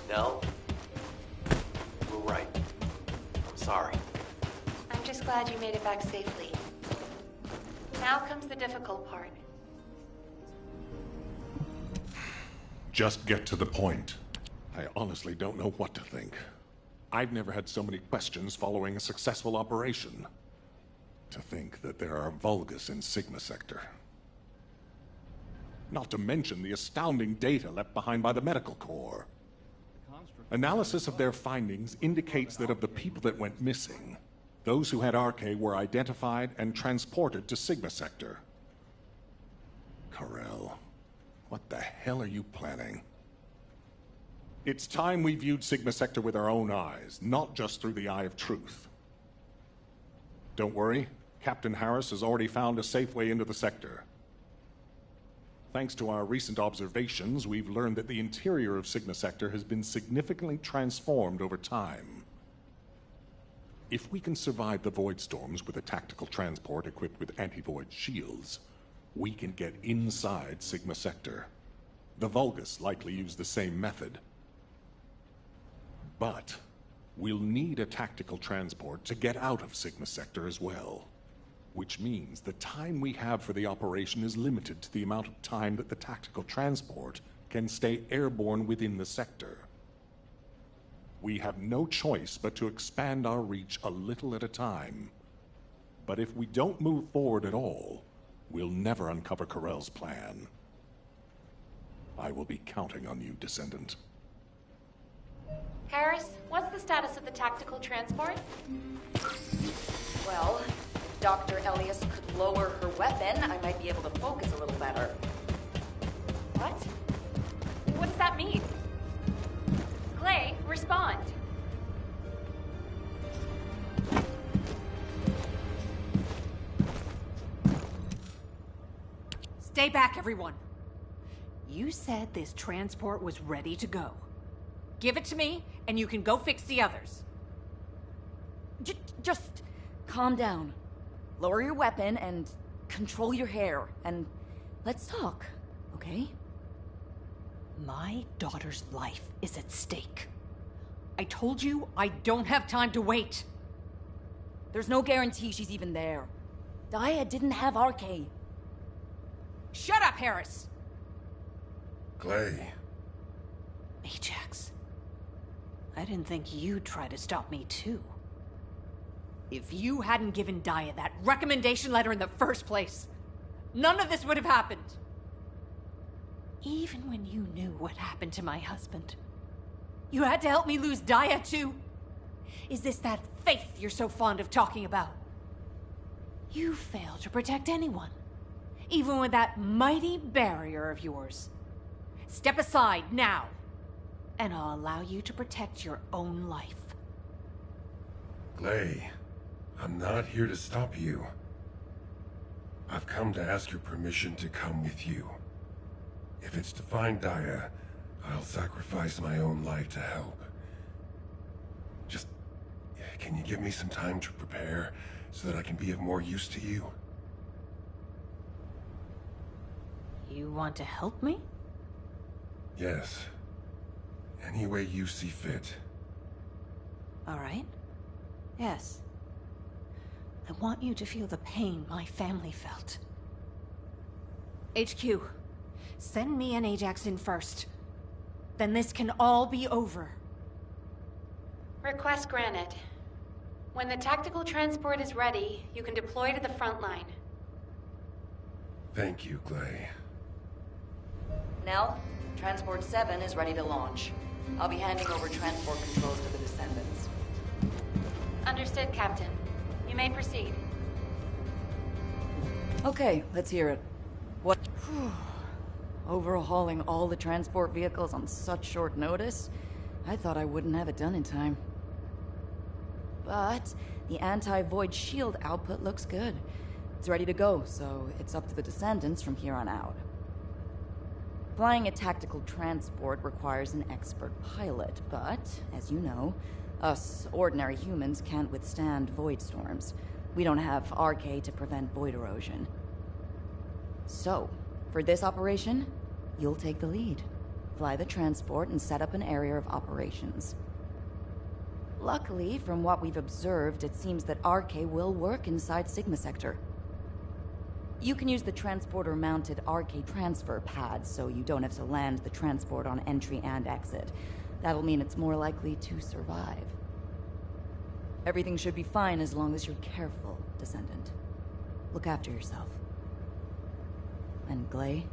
No? We're right. I'm sorry. I'm just glad you made it back safely. Now comes the difficult part. Just get to the point. I honestly don't know what to think. I've never had so many questions following a successful operation. To think that there are Vulgus in Sigma Sector. Not to mention the astounding data left behind by the Medical Corps. Analysis of their findings indicates that of the people that went missing, those who had RK were identified and transported to Sigma Sector. Corel, what the hell are you planning? It's time we viewed Sigma Sector with our own eyes, not just through the eye of truth. Don't worry, Captain Harris has already found a safe way into the sector. Thanks to our recent observations, we've learned that the interior of Sigma Sector has been significantly transformed over time. If we can survive the void storms with a tactical transport equipped with anti-void shields, we can get inside Sigma Sector. The Vulgus likely use the same method. But we'll need a tactical transport to get out of Sigma Sector as well. Which means the time we have for the operation is limited to the amount of time that the tactical transport can stay airborne within the sector. We have no choice but to expand our reach a little at a time. But if we don't move forward at all, we'll never uncover Corel's plan. I will be counting on you, Descendant. Harris, what's the status of the tactical transport? Well, if Dr. Elias could lower her weapon, I might be able to focus a little better. What? What does that mean? Clay, respond. Stay back, everyone. You said this transport was ready to go. Give it to me, and you can go fix the others. Just calm down. Lower your weapon and control your hair, and let's talk, okay? My daughter's life is at stake. I told you I don't have time to wait. There's no guarantee she's even there. Daya didn't have RK. Shut up, Harris! Clay. Ajax. I didn't think you'd try to stop me, too. If you hadn't given Daya that recommendation letter in the first place, none of this would have happened. Even when you knew what happened to my husband, you had to help me lose Daya, too. Is this that faith you're so fond of talking about? You fail to protect anyone, even with that mighty barrier of yours. Step aside now, and I'll allow you to protect your own life. Clay, I'm not here to stop you. I've come to ask your permission to come with you. If it's to find Daya, I'll sacrifice my own life to help. Just, can you give me some time to prepare so that I can be of more use to you? You want to help me? Yes. Any way you see fit. All right. Yes. I want you to feel the pain my family felt. HQ, send me and Ajax in first. Then this can all be over. Request granted. When the tactical transport is ready, you can deploy to the front line. Thank you, Clay. Nell, Transport 7 is ready to launch. I'll be handing over transport controls to the Descendants. Understood, Captain. You may proceed. Okay, let's hear it. What? Overhauling all the transport vehicles on such short notice? I thought I wouldn't have it done in time. But the anti-void shield output looks good. It's ready to go, so it's up to the Descendants from here on out. Flying a tactical transport requires an expert pilot, but, as you know, us ordinary humans can't withstand void storms. We don't have RK to prevent void erosion. So, for this operation, you'll take the lead. Fly the transport and set up an area of operations. Luckily, from what we've observed, it seems that RK will work inside Sigma Sector. You can use the transporter-mounted RK transfer pad, so you don't have to land the transport on entry and exit. That'll mean it's more likely to survive. Everything should be fine as long as you're careful, Descendant. Look after yourself. And Glay,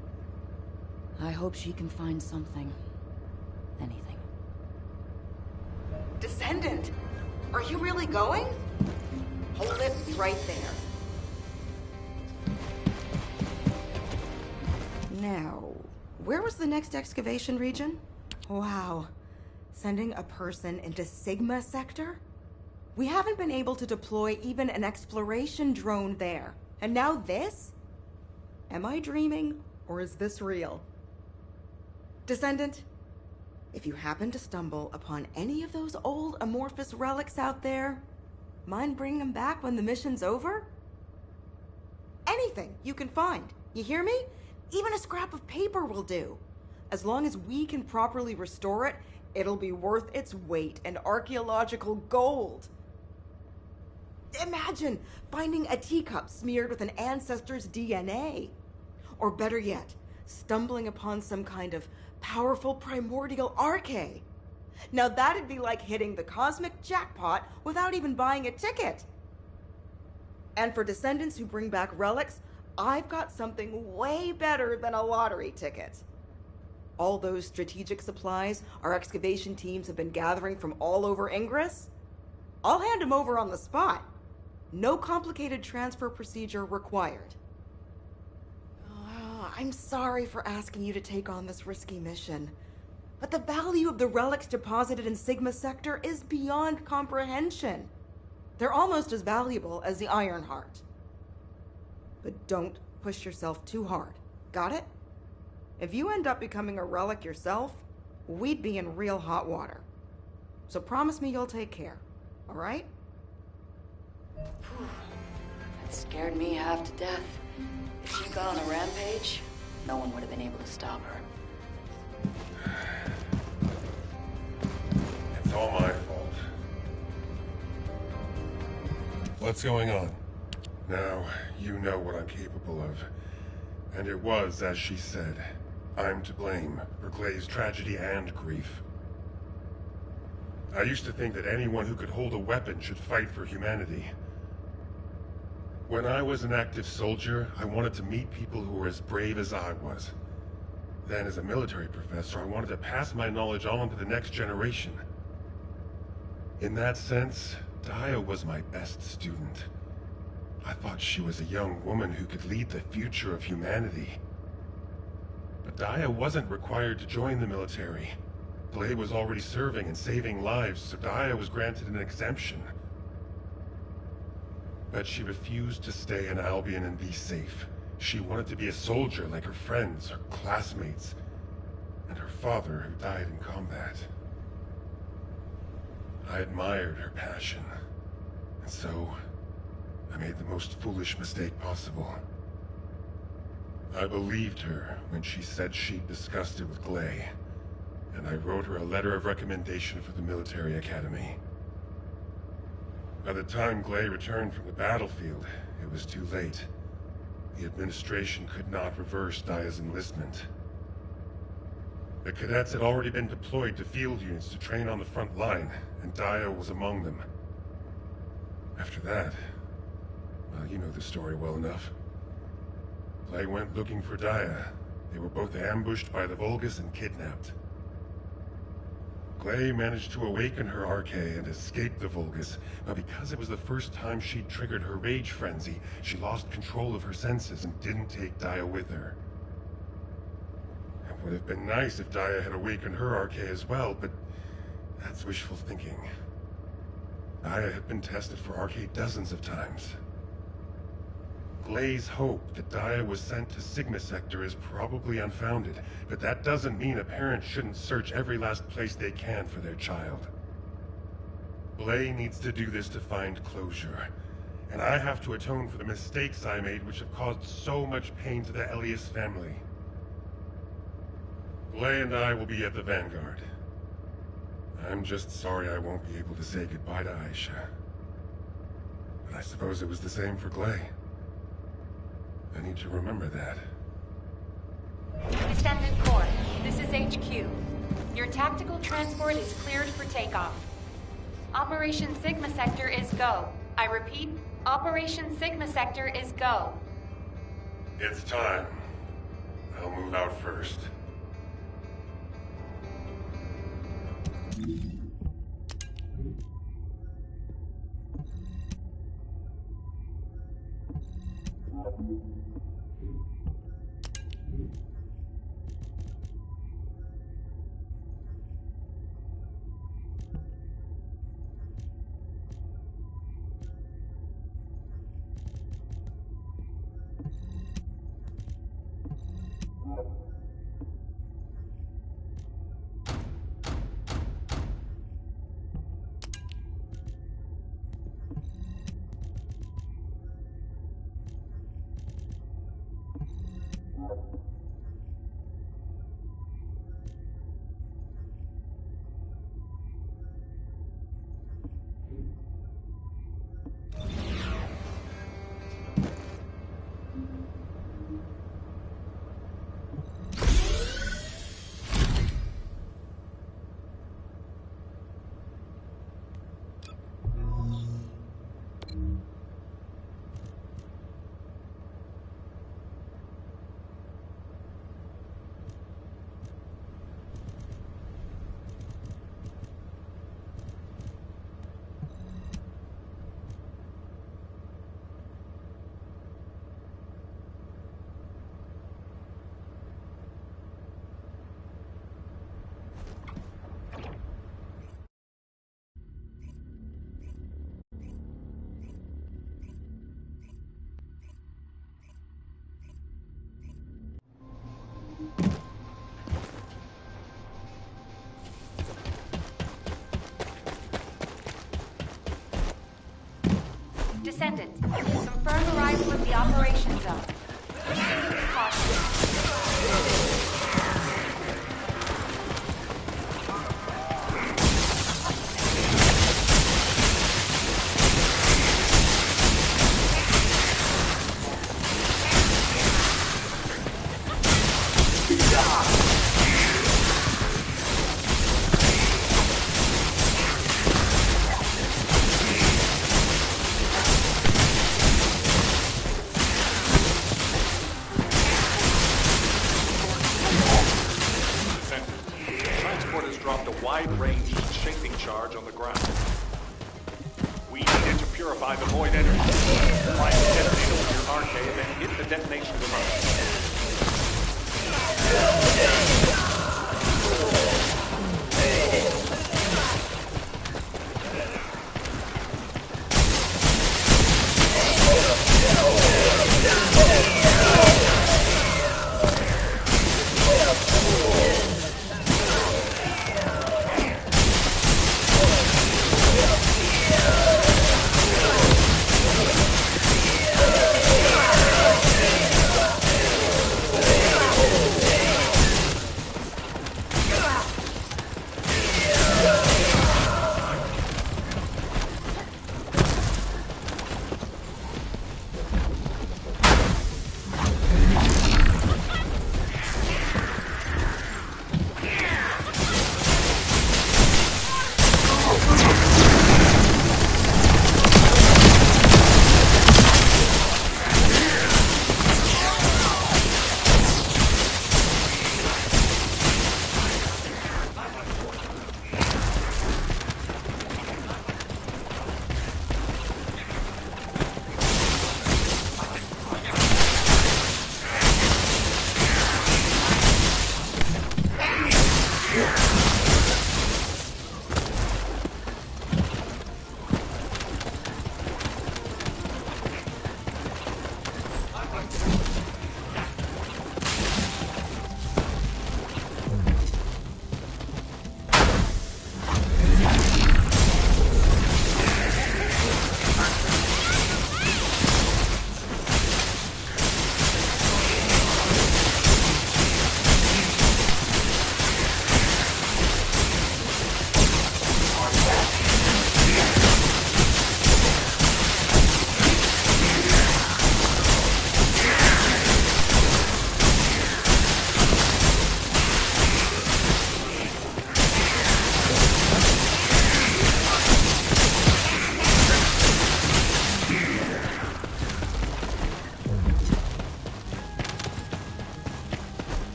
I hope she can find something. Anything. Descendant! Are you really going? Hold it right there. Now, where was the next excavation region? Wow. Sending a person into Sigma Sector? We haven't been able to deploy even an exploration drone there. And now this? Am I dreaming, or is this real? Descendant, if you happen to stumble upon any of those old amorphous relics out there, mind bringing them back when the mission's over? Anything you can find, you hear me? Even a scrap of paper will do. As long as we can properly restore it, it'll be worth its weight in archaeological gold. Imagine finding a teacup smeared with an ancestor's DNA. Or better yet, stumbling upon some kind of powerful primordial RK. Now that'd be like hitting the cosmic jackpot without even buying a ticket. And for Descendants who bring back relics, I've got something way better than a lottery ticket. All those strategic supplies our excavation teams have been gathering from all over Ingress, I'll hand them over on the spot. No complicated transfer procedure required. I'm sorry for asking you to take on this risky mission, but the value of the relics deposited in Sigma Sector is beyond comprehension. They're almost as valuable as the Iron Heart. But don't push yourself too hard. Got it? If you end up becoming a relic yourself, we'd be in real hot water. So promise me you'll take care, all right? That scared me half to death. If she'd gone on a rampage, no one would have been able to stop her. It's all my fault. What's going on? Now, you know what I'm capable of. And it was, as she said, I'm to blame for Clay's tragedy and grief. I used to think that anyone who could hold a weapon should fight for humanity. When I was an active soldier, I wanted to meet people who were as brave as I was. Then as a military professor, I wanted to pass my knowledge on to the next generation. In that sense, Daya was my best student. I thought she was a young woman who could lead the future of humanity. But Daya wasn't required to join the military. Glay was already serving and saving lives, so Daya was granted an exemption. But she refused to stay in Albion and be safe. She wanted to be a soldier like her friends, her classmates, and her father who died in combat. I admired her passion, and so I made the most foolish mistake possible. I believed her when she said she'd discussed it with Glay, and I wrote her a letter of recommendation for the military academy. By the time Glay returned from the battlefield, it was too late. The administration could not reverse Daya's enlistment. The cadets had already been deployed to field units to train on the front line, and Daya was among them. After that, well, you know the story well enough. Glay went looking for Daya. They were both ambushed by the Vulgus and kidnapped. Glay managed to awaken her RK and escape the Vulgus, but because it was the first time she'd triggered her rage frenzy, she lost control of her senses and didn't take Daya with her. Would have been nice if Daya had awakened her Arche as well, but that's wishful thinking. Daya had been tested for Arche dozens of times. Glay's hope that Daya was sent to Sigma Sector is probably unfounded, but that doesn't mean a parent shouldn't search every last place they can for their child. Glay needs to do this to find closure, and I have to atone for the mistakes I made which have caused so much pain to the Elias family. Glay and I will be at the Vanguard. I'm just sorry I won't be able to say goodbye to Aisha. But I suppose it was the same for Glay. I need to remember that. Descendant Corps, this is HQ. Your tactical transport is cleared for takeoff. Operation Sigma Sector is go. I repeat, Operation Sigma Sector is go. It's time. I'll move out first. Descendant, confirm arrival of the operation zone. Proceed with caution. wide-range shaping charge on the ground. We needed to purify the void energy. Find the detonator with your arcade, then hit the detonation device.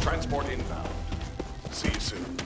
Transport inbound. See you soon.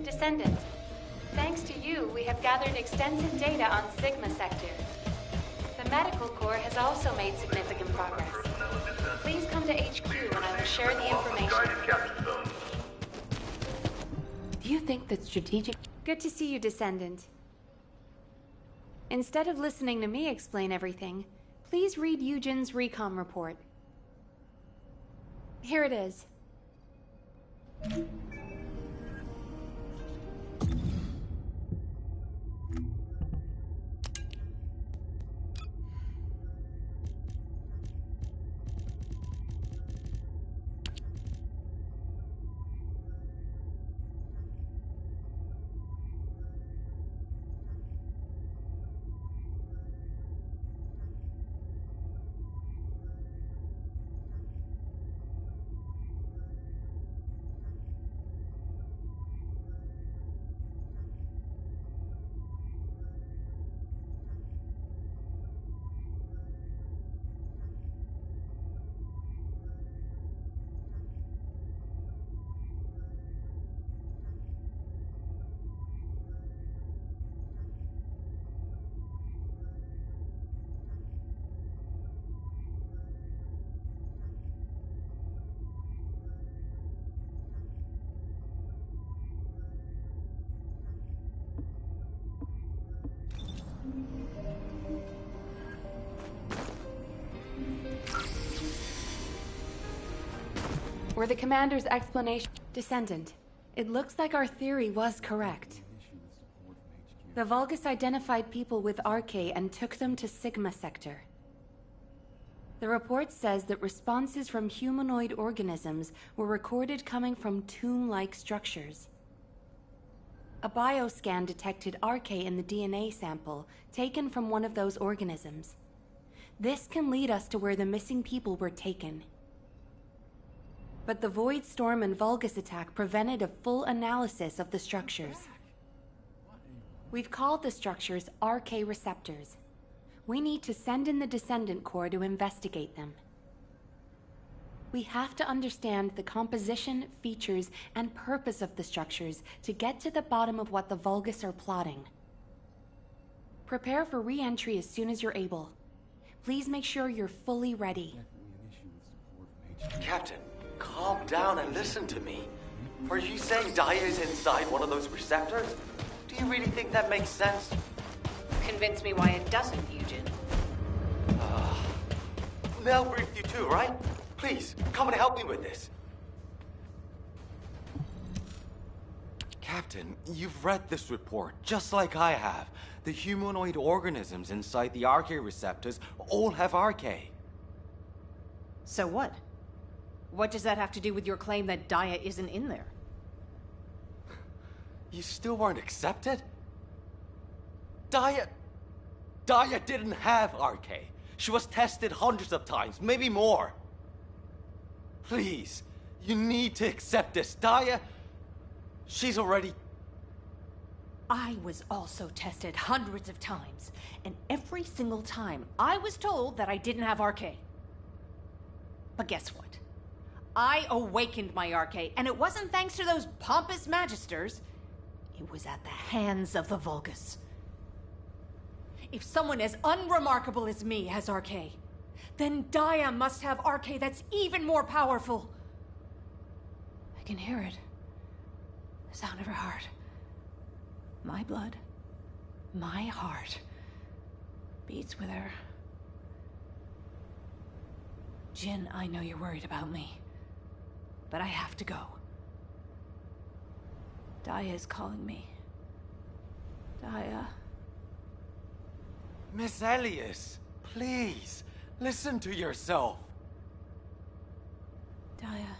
Descendants, thanks to you, we have gathered extensive data on Sigma Sector. The Medical Corps has also made significant progress. Please come to HQ and I will share the information. Do you think that strategic... Good to see you, Descendant. Instead of listening to me explain everything, please read Eugen's recon report. Here it is. Were the commander's explanation... Descendant, it looks like our theory was correct. The Vulgus identified people with RK and took them to Sigma Sector. The report says that responses from humanoid organisms were recorded coming from tomb-like structures. A bioscan detected RK in the DNA sample taken from one of those organisms. This can lead us to where the missing people were taken. But the Void Storm and Vulgus attack prevented a full analysis of the structures. We've called the structures RK receptors. We need to send in the Descendant Corps to investigate them. We have to understand the composition, features, and purpose of the structures to get to the bottom of what the Vulgus are plotting. Prepare for re-entry as soon as you're able. Please make sure you're fully ready. Captain, calm down and listen to me. Are you saying Daya is inside one of those receptors? Do you really think that makes sense? Convince me why it doesn't, Eugen. Mel briefed you too, right? Please, come and help me with this. Captain, you've read this report, just like I have. The humanoid organisms inside the RK receptors all have RK. So what? What does that have to do with your claim that Daya isn't in there? You still weren't accepted? Daya didn't have RK. She was tested hundreds of times, maybe more. Please, you need to accept this. Daya, she's already... I was also tested hundreds of times, and every single time I was told that I didn't have RK. But guess what? I awakened my RK, and it wasn't thanks to those pompous magisters. It was at the hands of the Vulgus. If someone as unremarkable as me has RK, then Dia must have RK that's even more powerful. I can hear it. The sound of her heart. My blood, my heart, beats with her. Jin, I know you're worried about me, but I have to go. Dia is calling me. Dia. Miss Elias, please, listen to yourself. Dia.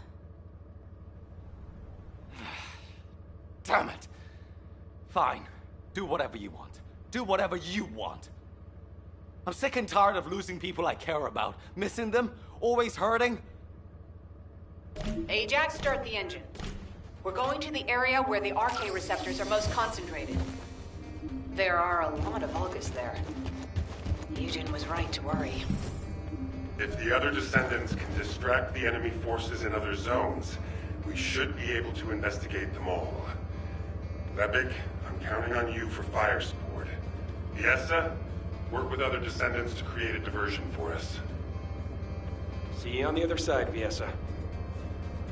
Damn it. Fine. Do whatever you want. Do whatever you want. I'm sick and tired of losing people I care about, missing them, always hurting. Ajax, start the engine. We're going to the area where the RK receptors are most concentrated. There are a lot of Vulgus there. Eugen was right to worry. If the other descendants can distract the enemy forces in other zones, we should be able to investigate them all. Lebig, I'm counting on you for fire support. Viessa, work with other descendants to create a diversion for us. See you on the other side, Viessa.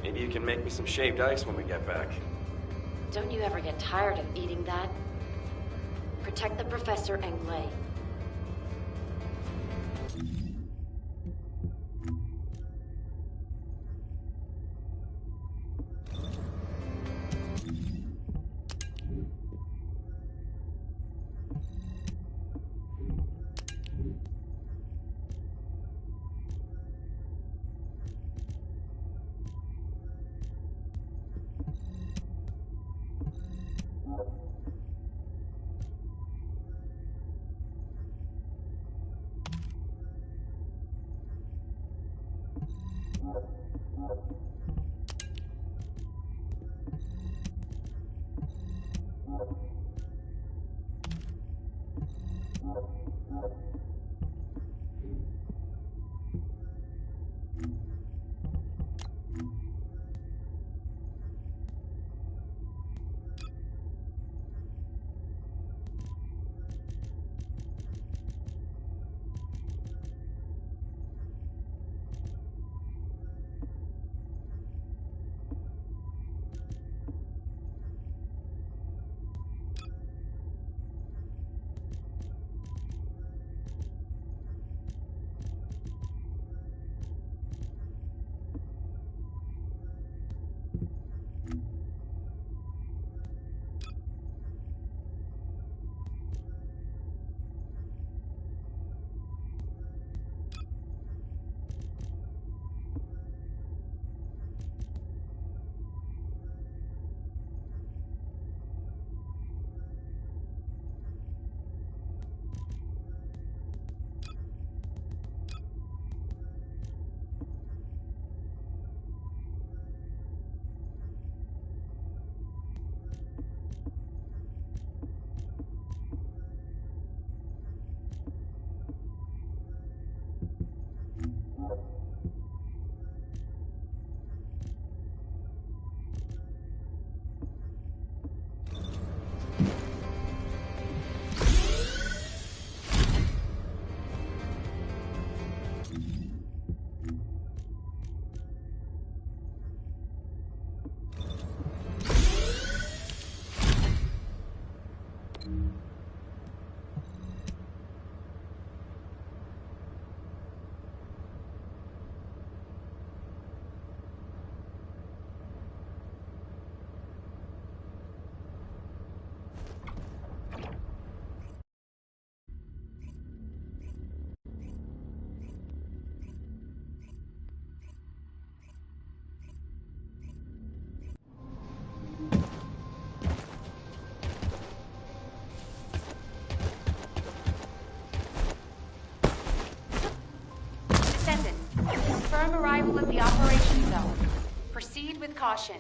Maybe you can make me some shaved ice when we get back. Don't you ever get tired of eating that? Protect the Professor and Glay. Confirm arrival at the operation zone. Proceed with caution.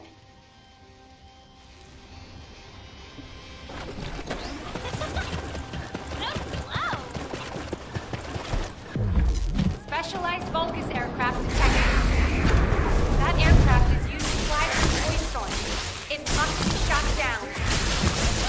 Specialized Vulgus aircraft detected. That aircraft is using flags and void storms. It must be shot down.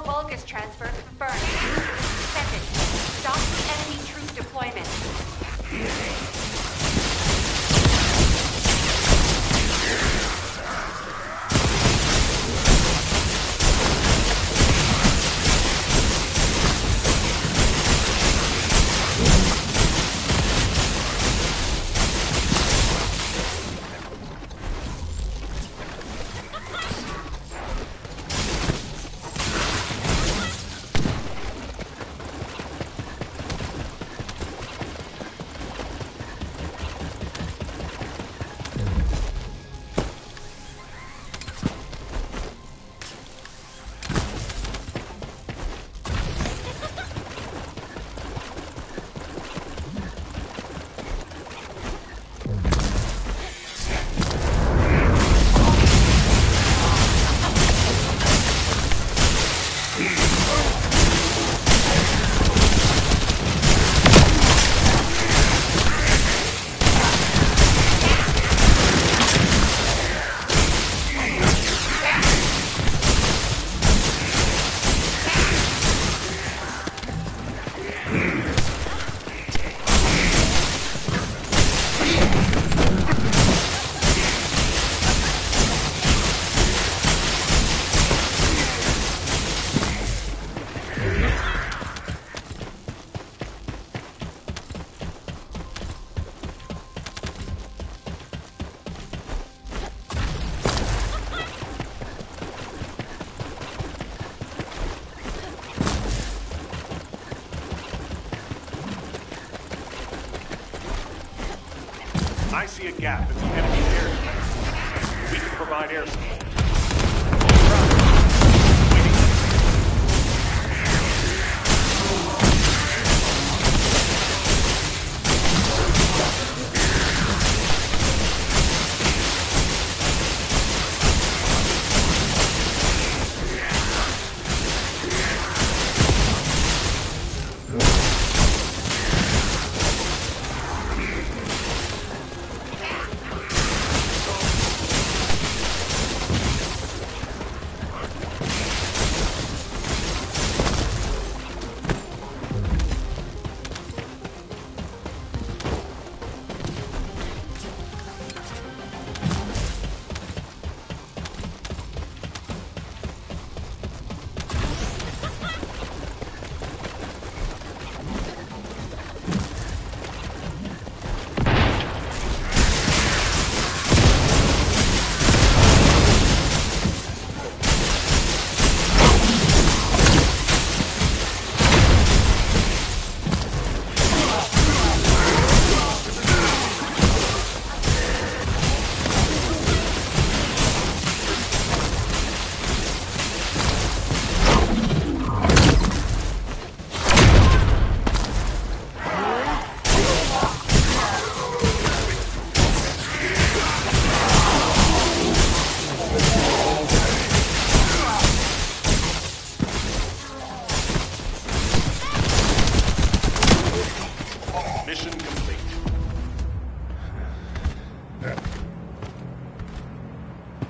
Vulgus transfer confirmed. Send it. Stop the enemy troop deployment. I see a gap in the enemy's air defense. We can provide air support.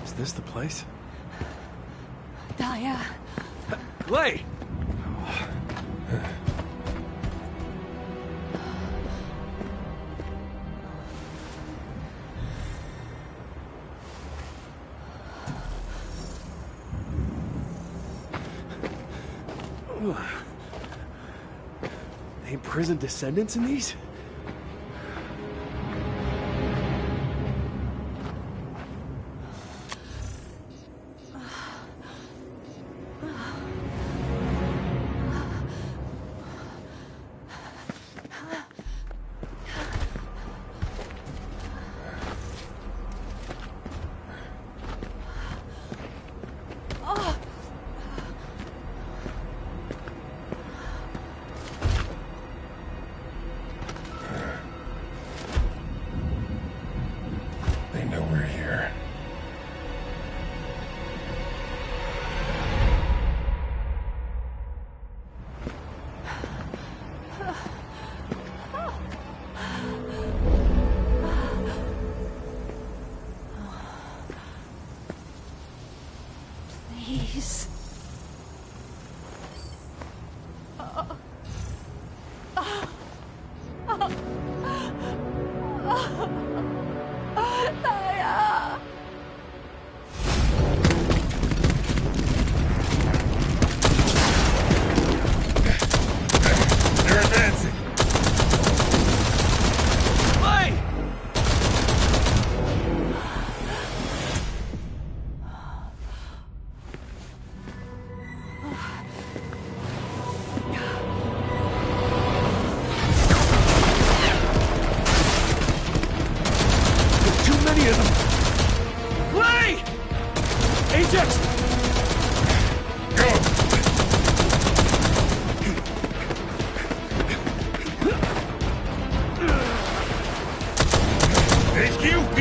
Is this the place? Daya. Clay! Ain't prison descendants in these?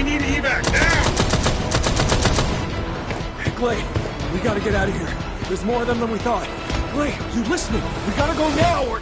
We need evac now! Clay, we gotta get out of here. There's more of them than we thought. Clay, you listening? We gotta go now or...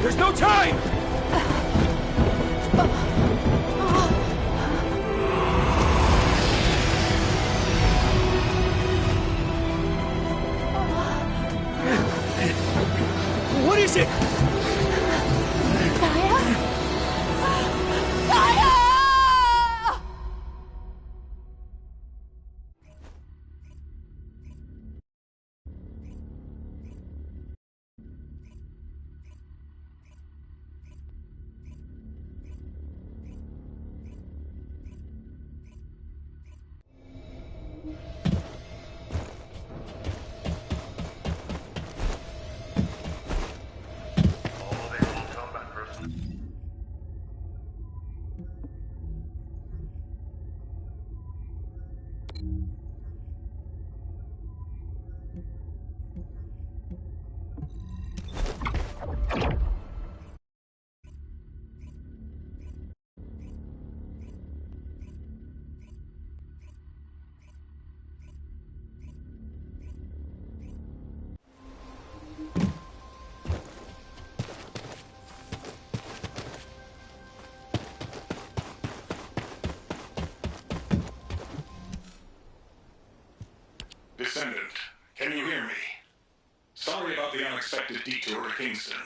There's no time! What is it? Descendant, can you hear me? Sorry about the unexpected detour to Kingston.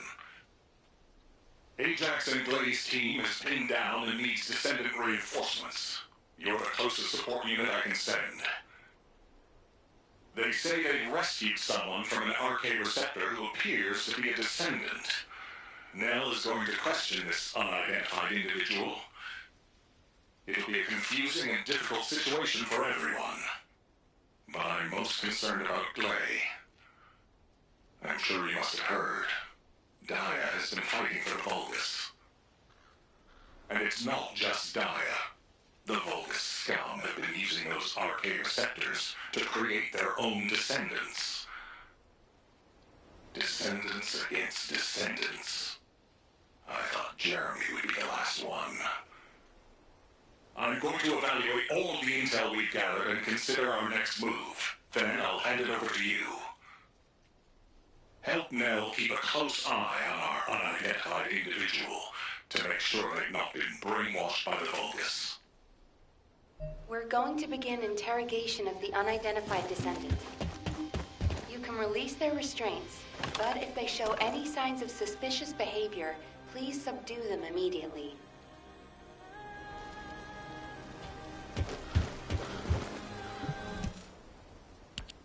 Ajax and Glade's team is pinned down and needs Descendant reinforcements. You're the closest support unit I can send. They say they rescued someone from an RK receptor who appears to be a descendant. Nell is going to question this unidentified individual. It'll be a confusing and difficult situation for everyone. But I'm most concerned about Glay. I'm sure you must have heard. Daya has been fighting for the Vulgus. And it's not just Daya. The Vulgus scum have been using those RK receptors to create their own descendants. Descendants against descendants. I thought Jeremy would be the last one. I'm going to evaluate all of the intel we've gathered and consider our next move. Then I'll hand it over to you. Help Nell keep a close eye on our unidentified individual to make sure they've not been brainwashed by the Vulgus. We're going to begin interrogation of the unidentified descendant. You can release their restraints, but if they show any signs of suspicious behavior, please subdue them immediately.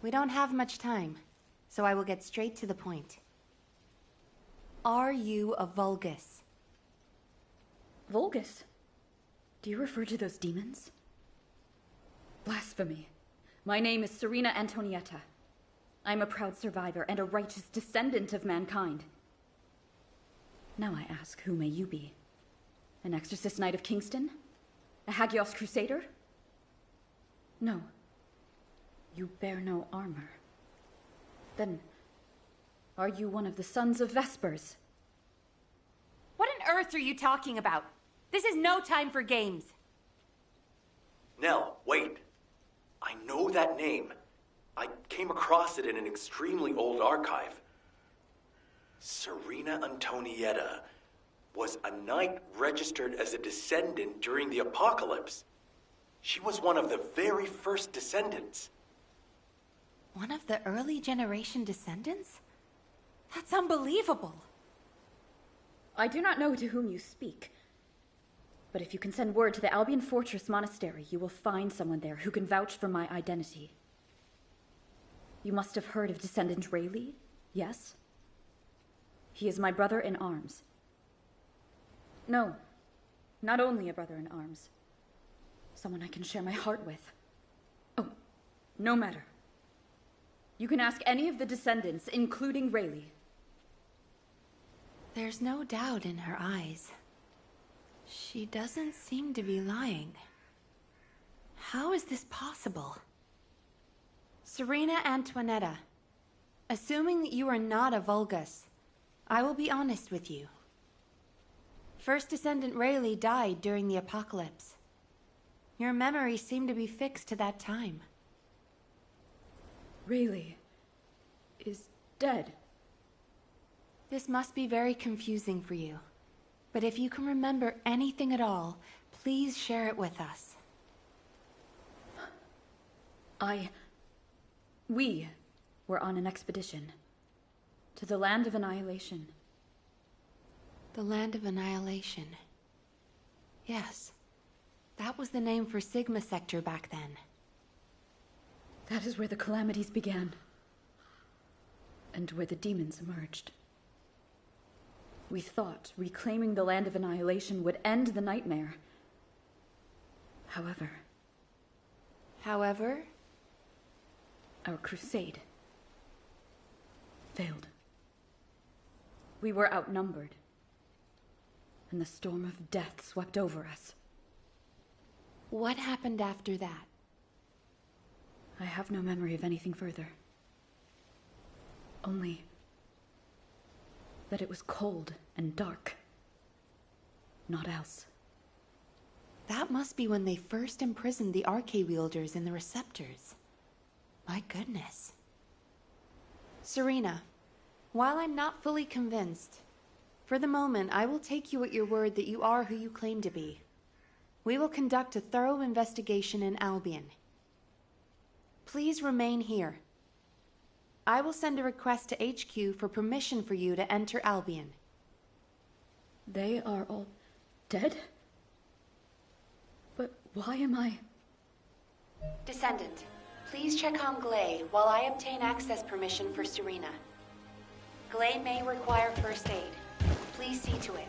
We don't have much time, so I will get straight to the point. Are you a Vulgus? Vulgus? Do you refer to those demons? Blasphemy. My name is Serena Antonietta. I'm a proud survivor and a righteous descendant of mankind. Now I ask, who may you be? An exorcist knight of Kingston? A Hagios crusader? No. You bear no armor. Then, are you one of the sons of Vespers? What on earth are you talking about? This is no time for games. Nell, wait. I know that name. I came across it in an extremely old archive. Serena Antonietta was a knight registered as a descendant during the apocalypse. She was one of the very first descendants. One of the early generation descendants? That's unbelievable. I do not know to whom you speak. But if you can send word to the Albion Fortress Monastery, you will find someone there who can vouch for my identity. You must have heard of Descendant Rayleigh, yes? He is my brother in arms. No, not only a brother in arms. Someone I can share my heart with. Oh, no matter. You can ask any of the descendants, including Rayleigh. There's no doubt in her eyes. She doesn't seem to be lying. How is this possible? Serena Antoinetta, assuming that you are not a Vulgus, I will be honest with you. First Descendant Rayleigh died during the apocalypse. Your memories seem to be fixed to that time. Rayleigh is dead. This must be very confusing for you. But if you can remember anything at all, please share it with us. We were on an expedition to the Land of Annihilation. The Land of Annihilation. Yes. That was the name for Sigma Sector back then. That is where the calamities began. And where the demons emerged. We thought reclaiming the Land of Annihilation would end the nightmare. However? Our crusade failed. We were outnumbered, and the storm of death swept over us. What happened after that? I have no memory of anything further. Only that it was cold and dark. Not else. That must be when they first imprisoned the Arche-wielders in the receptors. My goodness. Serena, while I'm not fully convinced, for the moment I will take you at your word that you are who you claim to be. We will conduct a thorough investigation in Albion. Please remain here. I will send a request to HQ for permission for you to enter Albion. They are all dead? But why am I... Descendant, Please check on Glay while I obtain access permission for Serena. Glay may require first aid. Please see to it.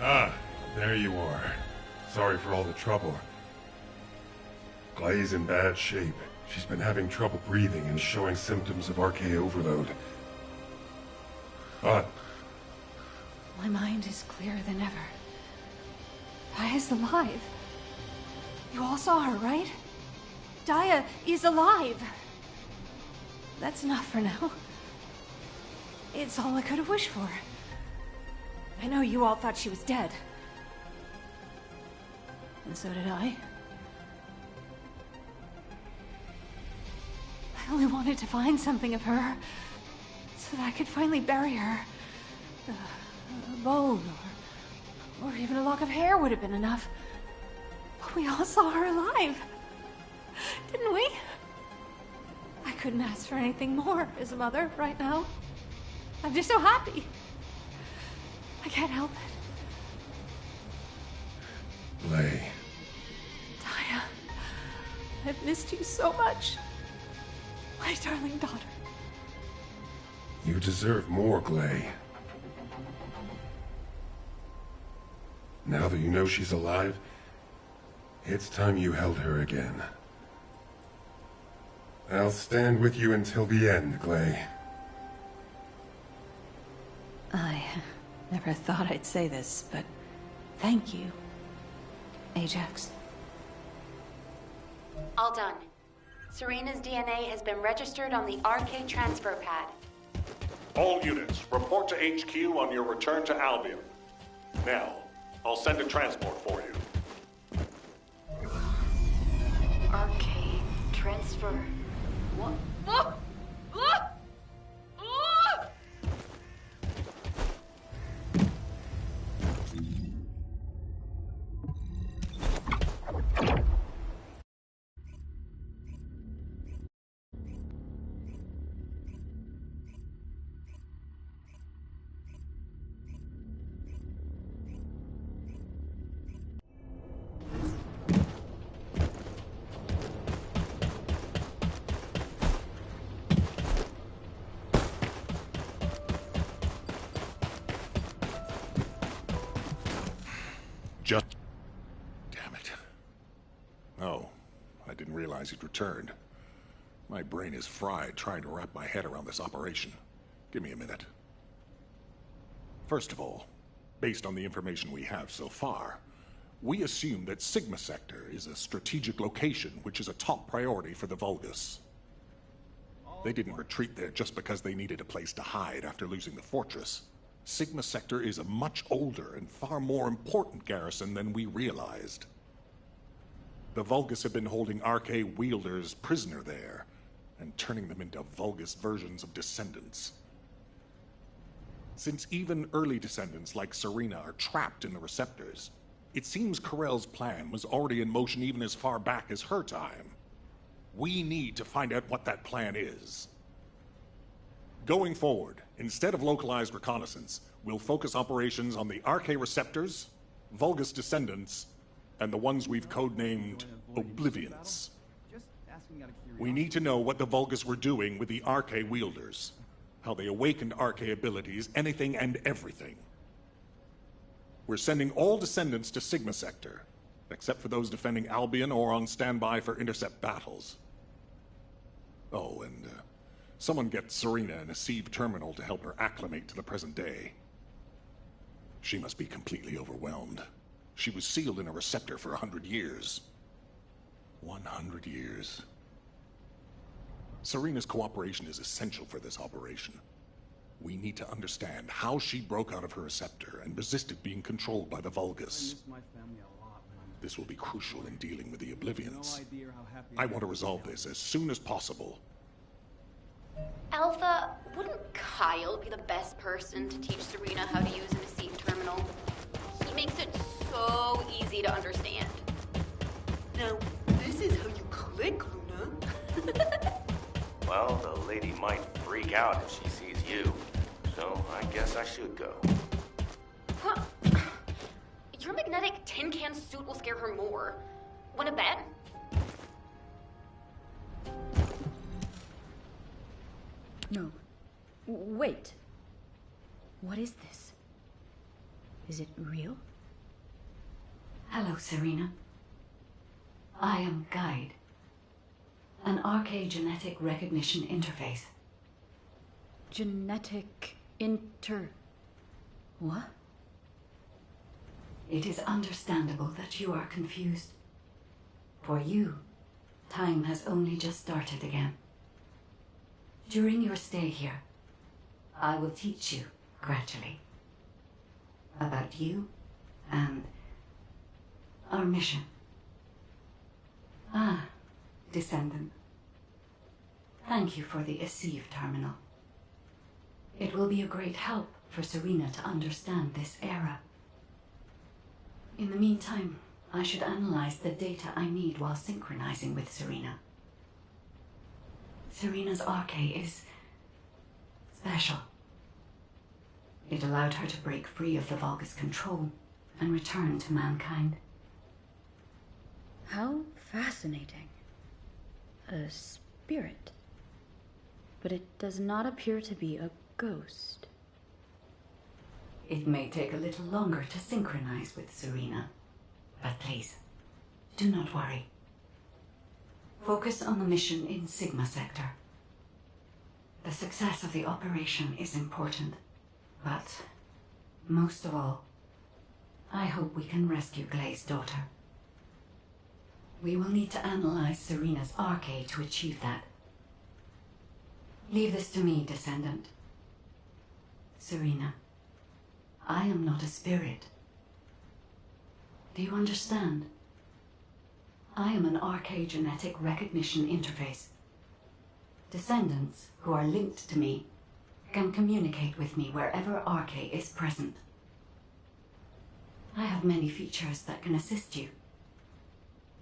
Ah, there you are. Sorry for all the trouble. Glay's in bad shape. She's been having trouble breathing and showing symptoms of RK overload. But My mind is clearer than ever. Daya's alive. You all saw her, right? Daya is alive. That's enough for now. It's all I could have wished for. I know you all thought she was dead. And so did I. I only wanted to find something of her, so that I could finally bury her. A bone, or even a lock of hair would have been enough. But we all saw her alive, didn't we? I couldn't ask for anything more as a mother right now. I'm just so happy. I can't help it. Glay. Daya, I've missed you so much. My darling daughter. You deserve more, Glay. Now that you know she's alive, it's time you held her again. I'll stand with you until the end, Glay. I never thought I'd say this, but thank you, Ajax. All done. Serena's DNA has been registered on the RK transfer pad. All units, report to HQ on your return to Albion. Now, I'll send a transport for you. Arcade transfer. What? What? What? Damn it. Oh, I didn't realize he'd returned. My brain is fried trying to wrap my head around this operation. Give me a minute. First of all, based on the information we have so far, we assume that Sigma Sector is a strategic location which is a top priority for the Vulgus. They didn't retreat there just because they needed a place to hide after losing the fortress. Sigma Sector is a much older and far more important garrison than we realized. The Vulgus have been holding RK wielders prisoner there, and turning them into Vulgus versions of descendants. Since even early descendants like Serena are trapped in the receptors, it seems Corell's plan was already in motion even as far back as her time. We need to find out what that plan is. Going forward, instead of localized reconnaissance, we'll focus operations on the RK receptors, Vulgus descendants, and the ones we've codenamed Oblivions. We need to know what the Vulgus were doing with the RK wielders, how they awakened RK abilities, anything and everything. We're sending all descendants to Sigma Sector, except for those defending Albion or on standby for intercept battles. Oh, and someone get Serena in a sieve terminal to help her acclimate to the present day. She must be completely overwhelmed. She was sealed in a receptor for 100 years. 100 years. Serena's cooperation is essential for this operation. We need to understand how she broke out of her receptor and resisted being controlled by the Vulgus. This will be crucial in dealing with the Oblivions. I want to resolve this as soon as possible. Alpha, wouldn't Kyle be the best person to teach Serena how to use an receive terminal? He makes it so easy to understand. Now, this is how you click, Luna. Well, the lady might freak out if she sees you, so I guess I should go. magnetic tin can suit will scare her more. Wanna bet? No. Wait. What is this? Is it real? Hello, Serena. I am Guide, an RK genetic recognition interface. What? It is understandable that you are confused. For you, time has only just started again. During your stay here, I will teach you, gradually, about you and our mission. Ah, Descendant. Thank you for the Eceive terminal. It will be a great help for Serena to understand this era. In the meantime, I should analyze the data I need while synchronizing with Serena. Serena's RK is special. It allowed her to break free of the Vulgus control and return to mankind. How fascinating. A spirit. But it does not appear to be a ghost. It may take a little longer to synchronize with Serena, but please, do not worry. Focus on the mission in Sigma Sector. The success of the operation is important, but most of all, I hope we can rescue Glay's daughter. We will need to analyze Serena's RK to achieve that. Leave this to me, Descendant. Serena, I am not a spirit. Do you understand? I am an RK genetic recognition interface. Descendants who are linked to me can communicate with me wherever RK is present. I have many features that can assist you.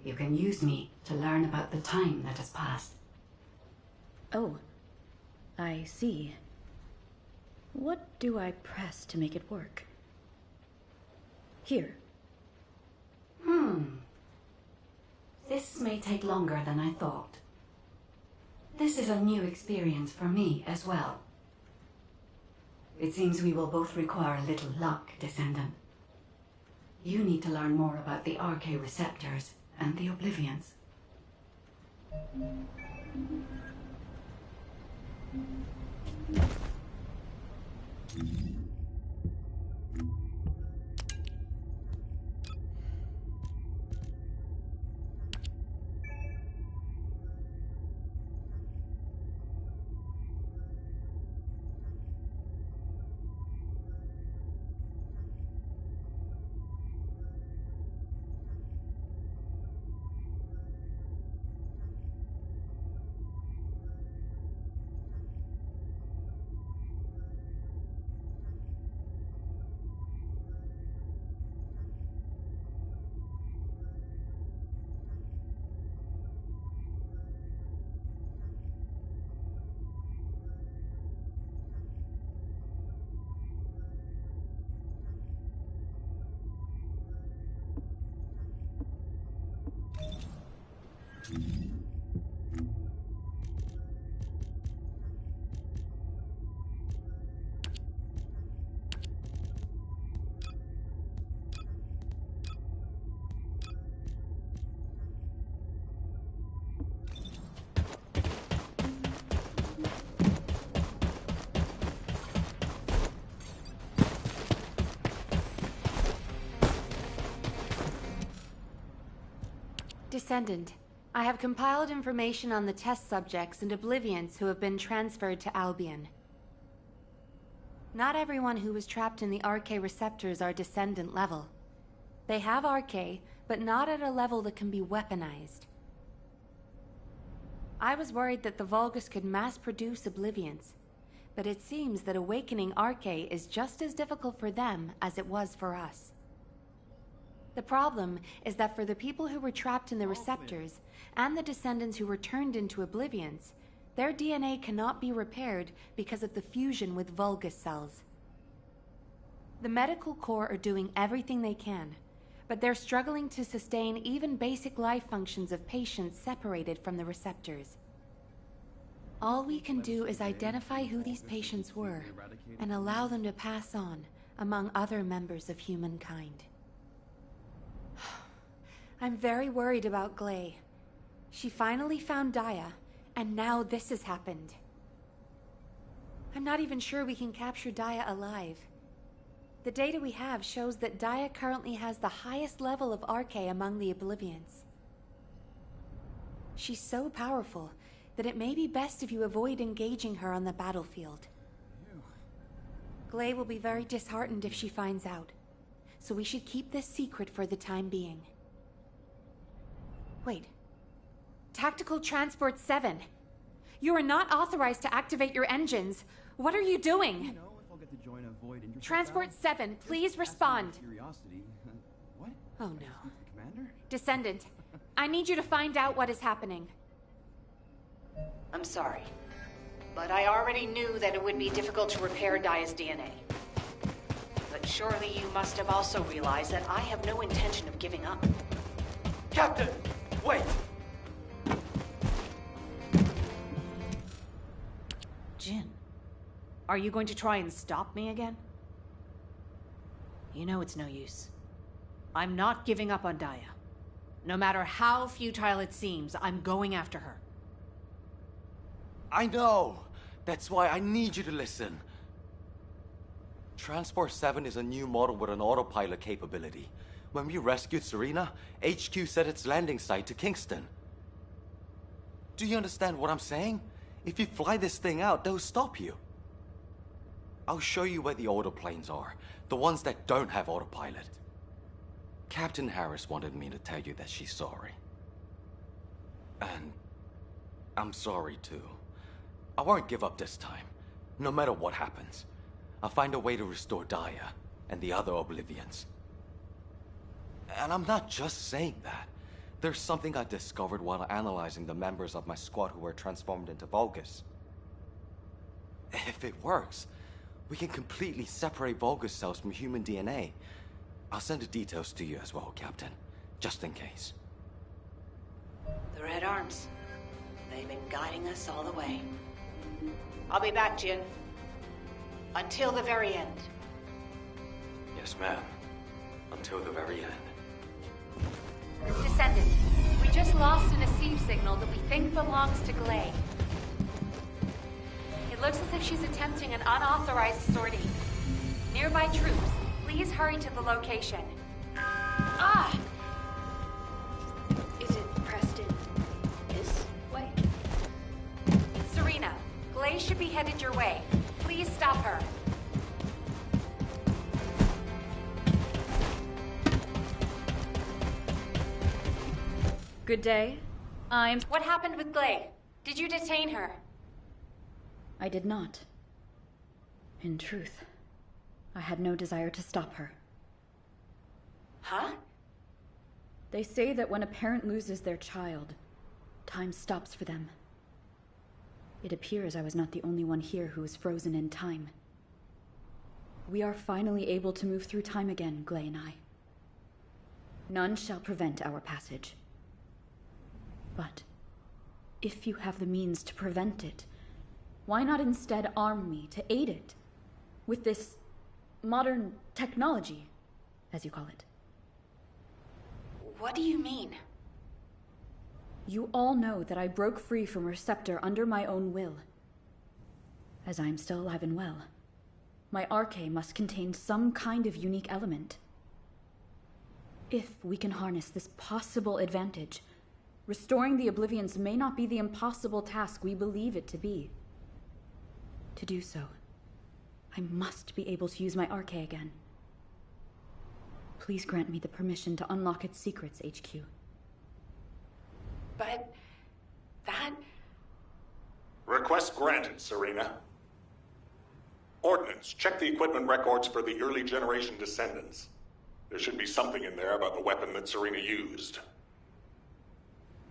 You can use me to learn about the time that has passed. Oh, I see. What do I press to make it work? Here. This may take longer than I thought. This is a new experience for me as well. It seems we will both require a little luck, Descendant. You need to learn more about the RK receptors and the Oblivions. Descendant, I have compiled information on the test subjects and Oblivions who have been transferred to Albion. Not everyone who was trapped in the RK receptors are Descendant level. They have RK, but not at a level that can be weaponized. I was worried that the Vulgus could mass-produce Oblivions, but it seems that awakening RK is just as difficult for them as it was for us. The problem is that for the people who were trapped in the receptors, and the Descendants who were turned into Oblivions, their DNA cannot be repaired because of the fusion with Vulgus cells. The Medical Corps are doing everything they can, but they're struggling to sustain even basic life functions of patients separated from the receptors. All we can do is identify who these patients were and allow them to pass on among other members of humankind. I'm very worried about Glay. She finally found Daya, and now this has happened. I'm not even sure we can capture Daya alive. The data we have shows that Daya currently has the highest level of RK among the Oblivions. She's so powerful that it may be best if you avoid engaging her on the battlefield. Glay will be very disheartened if she finds out, so we should keep this secret for the time being. Wait. Tactical Transport 7. You are not authorized to activate your engines. What are you doing? Transport 7, please respond. What? Oh no. Commander? Descendant, I need you to find out what is happening. I'm sorry, but I already knew that it would be difficult to repair Daya's DNA. But surely you must have also realized that I have no intention of giving up. Captain! Wait! Jin, are you going to try and stop me again? You know it's no use. I'm not giving up on Daya. No matter how futile it seems, I'm going after her. I know! That's why I need you to listen. Transport 7 is a new model with an autopilot capability. When we rescued Serena, HQ set its landing site to Kingston. Do you understand what I'm saying? If you fly this thing out, they'll stop you. I'll show you where the autoplanes are, the ones that don't have autopilot. Captain Harris wanted me to tell you that she's sorry. And I'm sorry too. I won't give up this time, no matter what happens. I'll find a way to restore Daya and the other Oblivions. And I'm not just saying that. There's something I discovered while analyzing the members of my squad who were transformed into Vulgus. If it works, we can completely separate Vulgus cells from human DNA. I'll send the details to you as well, Captain, just in case. The Red Arms. They've been guiding us all the way. I'll be back, Jin. Until the very end. Yes, ma'am. Until the very end. Descendant, we just lost an receive signal that we think belongs to Glay. It looks as if she's attempting an unauthorized sortie. Nearby troops, please hurry to the location. Ah! Is it Preston? This way? Serena, Glay should be headed your way. Please stop her. Good day. What happened with Glay? Did you detain her? I did not. In truth, I had no desire to stop her. Huh? They say that when a parent loses their child, time stops for them. It appears I was not the only one here who was frozen in time. We are finally able to move through time again, Glay and I. None shall prevent our passage. But if you have the means to prevent it, why not instead arm me to aid it with this modern technology, as you call it? What do you mean? You all know that I broke free from Receptor under my own will. As I am still alive and well, my arche must contain some kind of unique element. If we can harness this possible advantage, restoring the Oblivions may not be the impossible task we believe it to be. To do so, I must be able to use my arche again. Please grant me the permission to unlock its secrets, HQ. But... that... Request granted, Serena. Ordnance, check the equipment records for the early generation descendants. There should be something in there about the weapon that Serena used.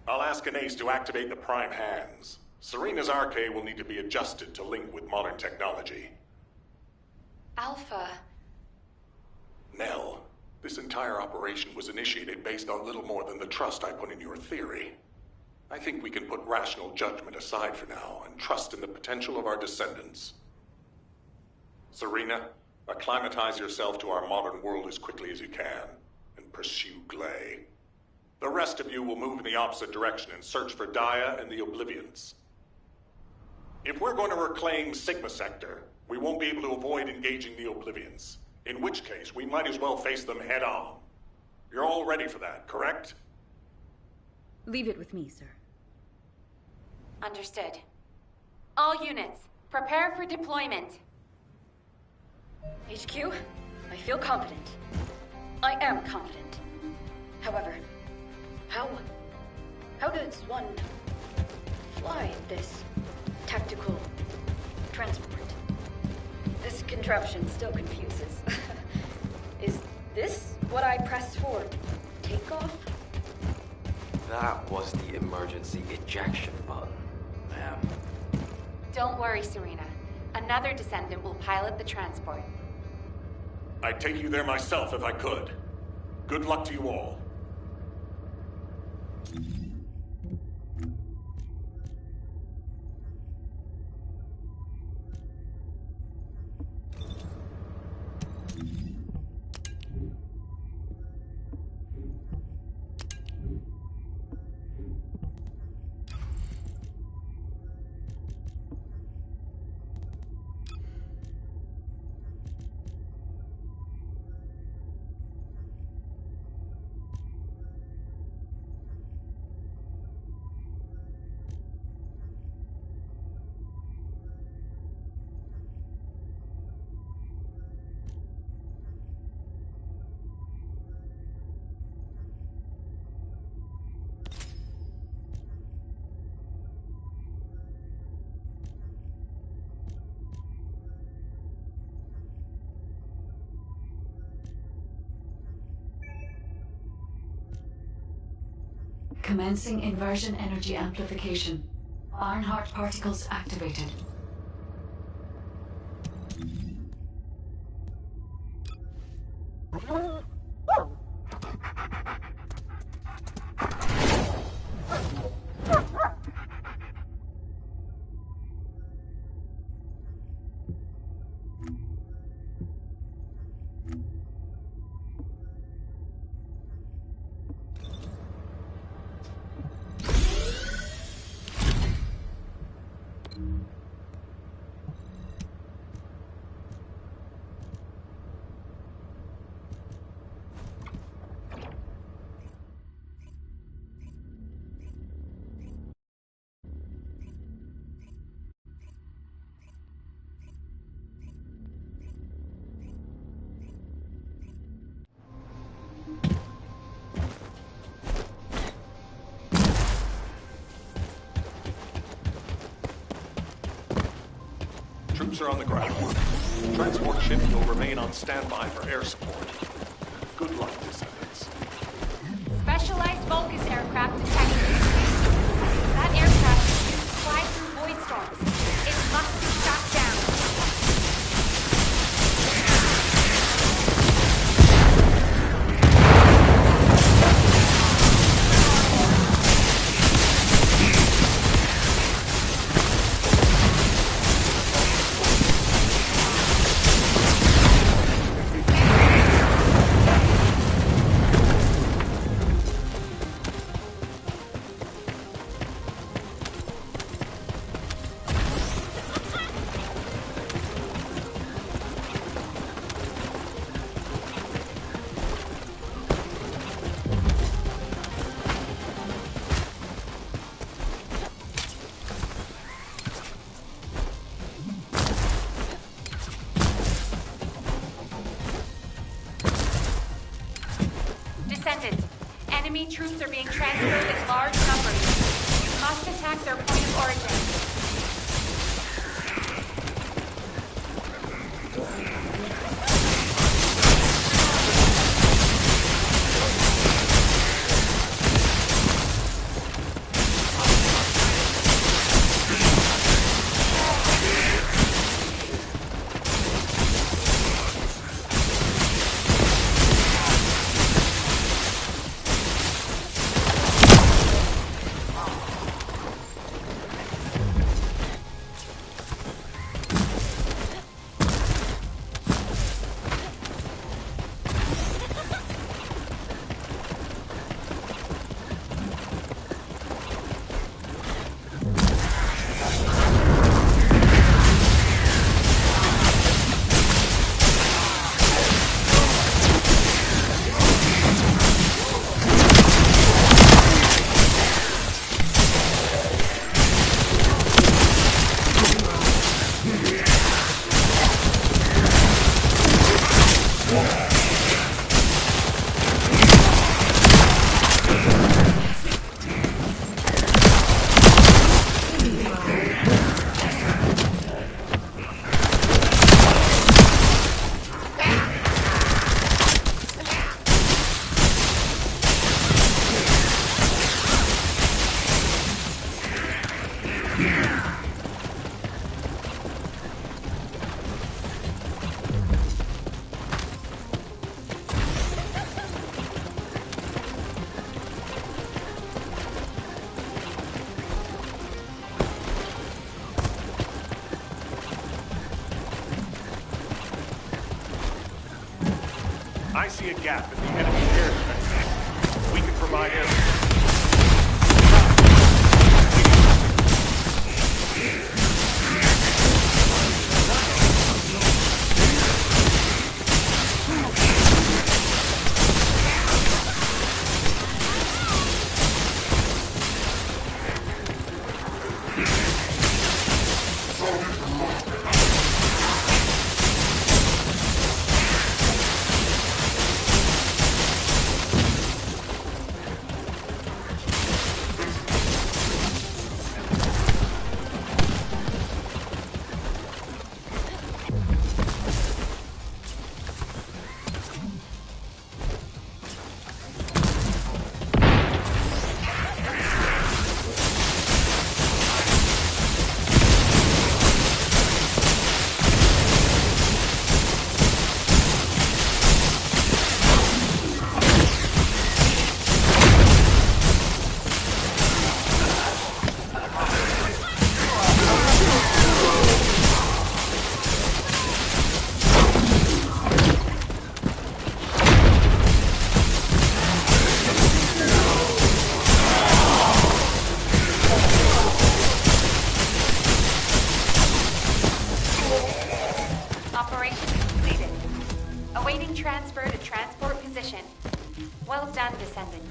I'll ask Anais to activate the prime hands. Serena's arche will need to be adjusted to link with modern technology. Alpha... Nell, This entire operation was initiated based on little more than the trust I put in your theory. I think we can put rational judgment aside for now and trust in the potential of our descendants. Serena, acclimatize yourself to our modern world as quickly as you can, and pursue Glay. The rest of you will move in the opposite direction and search for Daya and the Oblivions. If we're going to reclaim Sigma Sector, we won't be able to avoid engaging the Oblivions. In which case, we might as well face them head-on. You're all ready for that, correct? Leave it with me, sir. Understood. All units, prepare for deployment. HQ, I feel confident. I am confident. However, how does one fly this tactical transport? This contraption still confuses. Is this what I press for takeoff? That was the emergency ejection button, ma'am. Don't worry, Serena. Another descendant will pilot the transport. I'd take you there myself if I could. Good luck to you all. Commencing inversion energy amplification. Ironheart particles activated. Troops are on the ground. Transport ship will remain on standby for air support. Good luck, descendants. Specialized Vulgus aircraft detected. That aircraft is used to fly through void storms. It must be shot down. Enemy troops are being transferred in large numbers. You must attack their point of origin. I see a gap in the enemy air defense. We can provide air. Well done, Descendant.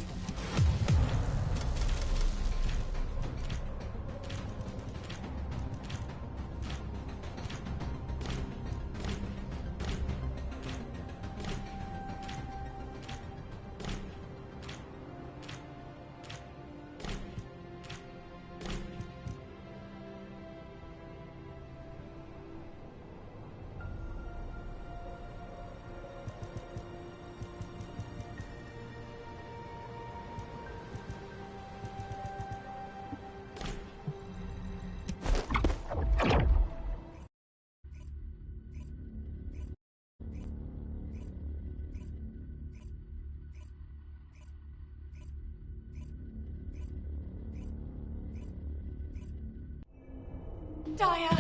Daya!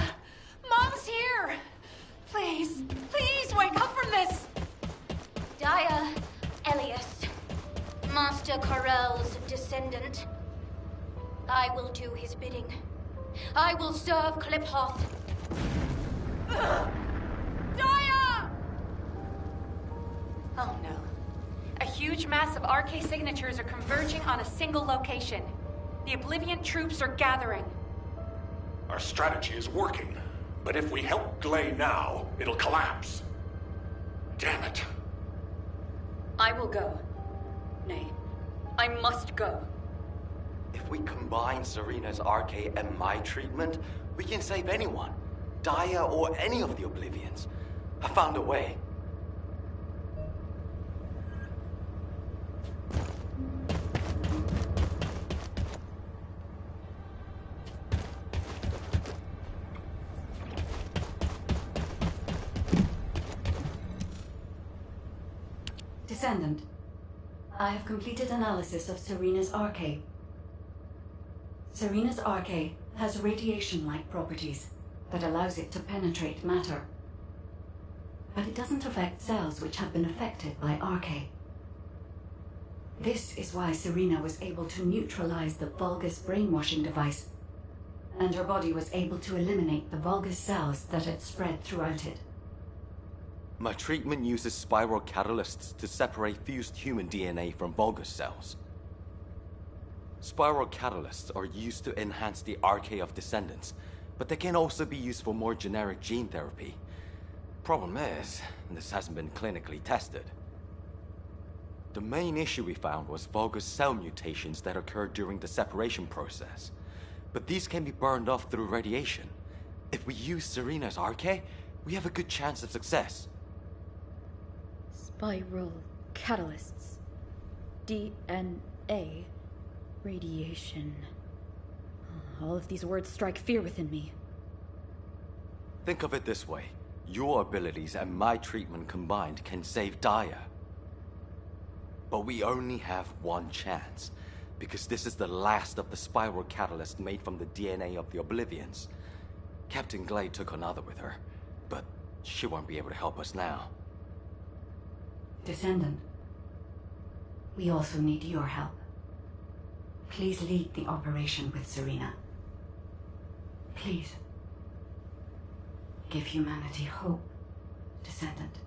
Mom's here! Please, please wake up from this! Daya, Elias, Master Corell's descendant. I will do his bidding. I will serve Kliphoth. Daya! Oh no. A huge mass of RK signatures are converging on a single location. The Oblivion troops are gathering. Our strategy is working, but if we help Glay now, it'll collapse. Damn it. I will go. Nay, I must go. If we combine Serena's RK and my treatment, we can save anyone. Daya or any of the Oblivions. I found a way. Descendant, I have completed analysis of Serena's RK. Serena's RK has radiation-like properties that allows it to penetrate matter. But it doesn't affect cells which have been affected by RK. This is why Serena was able to neutralize the Vulgus brainwashing device, and her body was able to eliminate the Vulgus cells that had spread throughout it. My treatment uses spiral catalysts to separate fused human DNA from Vulgus cells. Spiral catalysts are used to enhance the RK of descendants, but they can also be used for more generic gene therapy. Problem is, this hasn't been clinically tested. The main issue we found was Vulgus cell mutations that occurred during the separation process. But these can be burned off through radiation. If we use Serena's RK, we have a good chance of success. Spiral catalysts. DNA. Radiation. All of these words strike fear within me. Think of it this way. Your abilities and my treatment combined can save Daya. But we only have one chance, because this is the last of the spiral catalyst made from the DNA of the Oblivions. Captain Glade took another with her, but she won't be able to help us now. Descendant, we also need your help. Please lead the operation with Serena. Please. Give humanity hope, Descendant.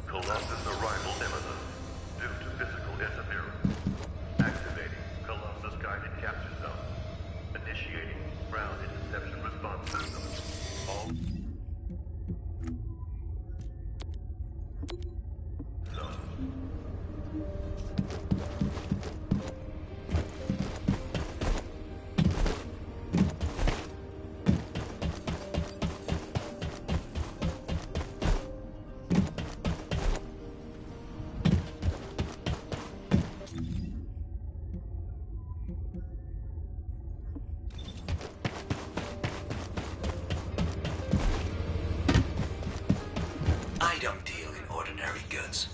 Colossus arrival imminent. Due to physical interference. Activating Colossus guided capture zone. Initiating ground interception response system. All zones. I don't deal in ordinary goods.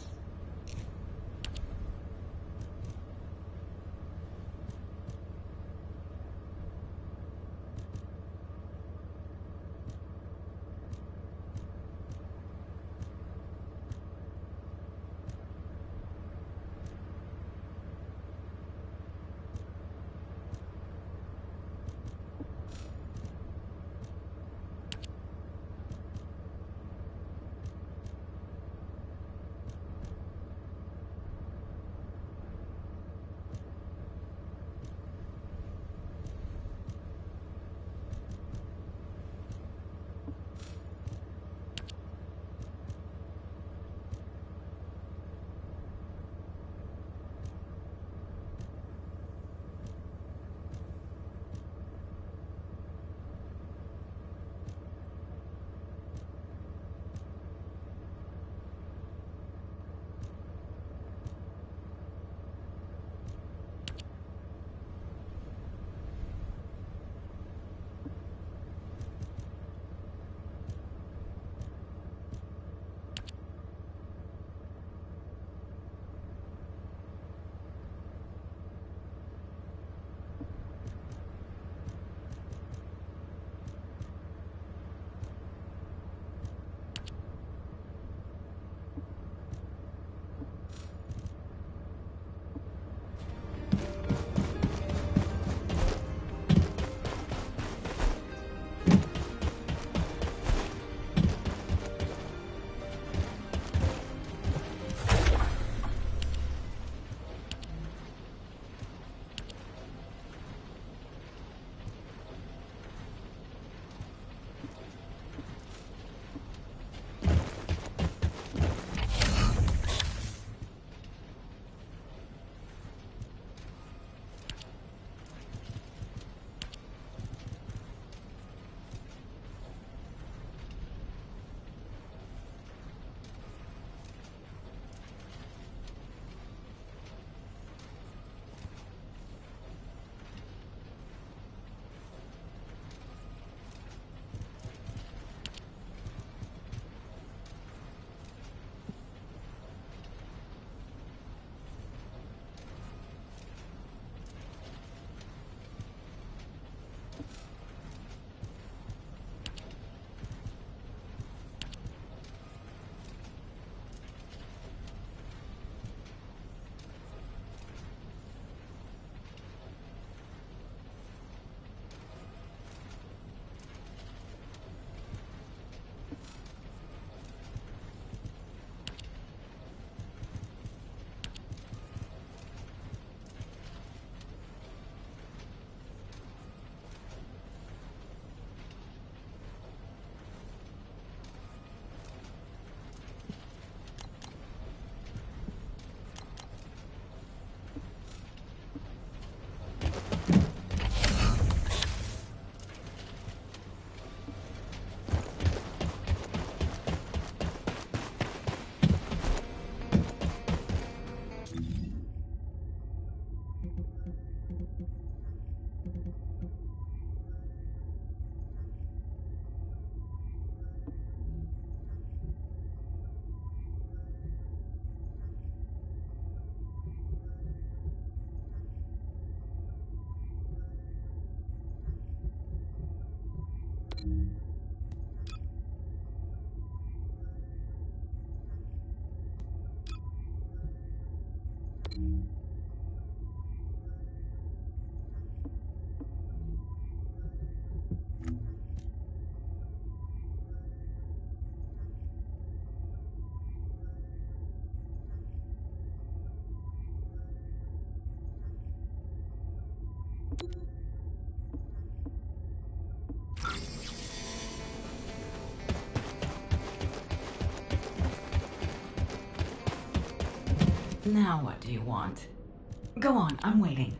Now what do you want? Go on, I'm waiting.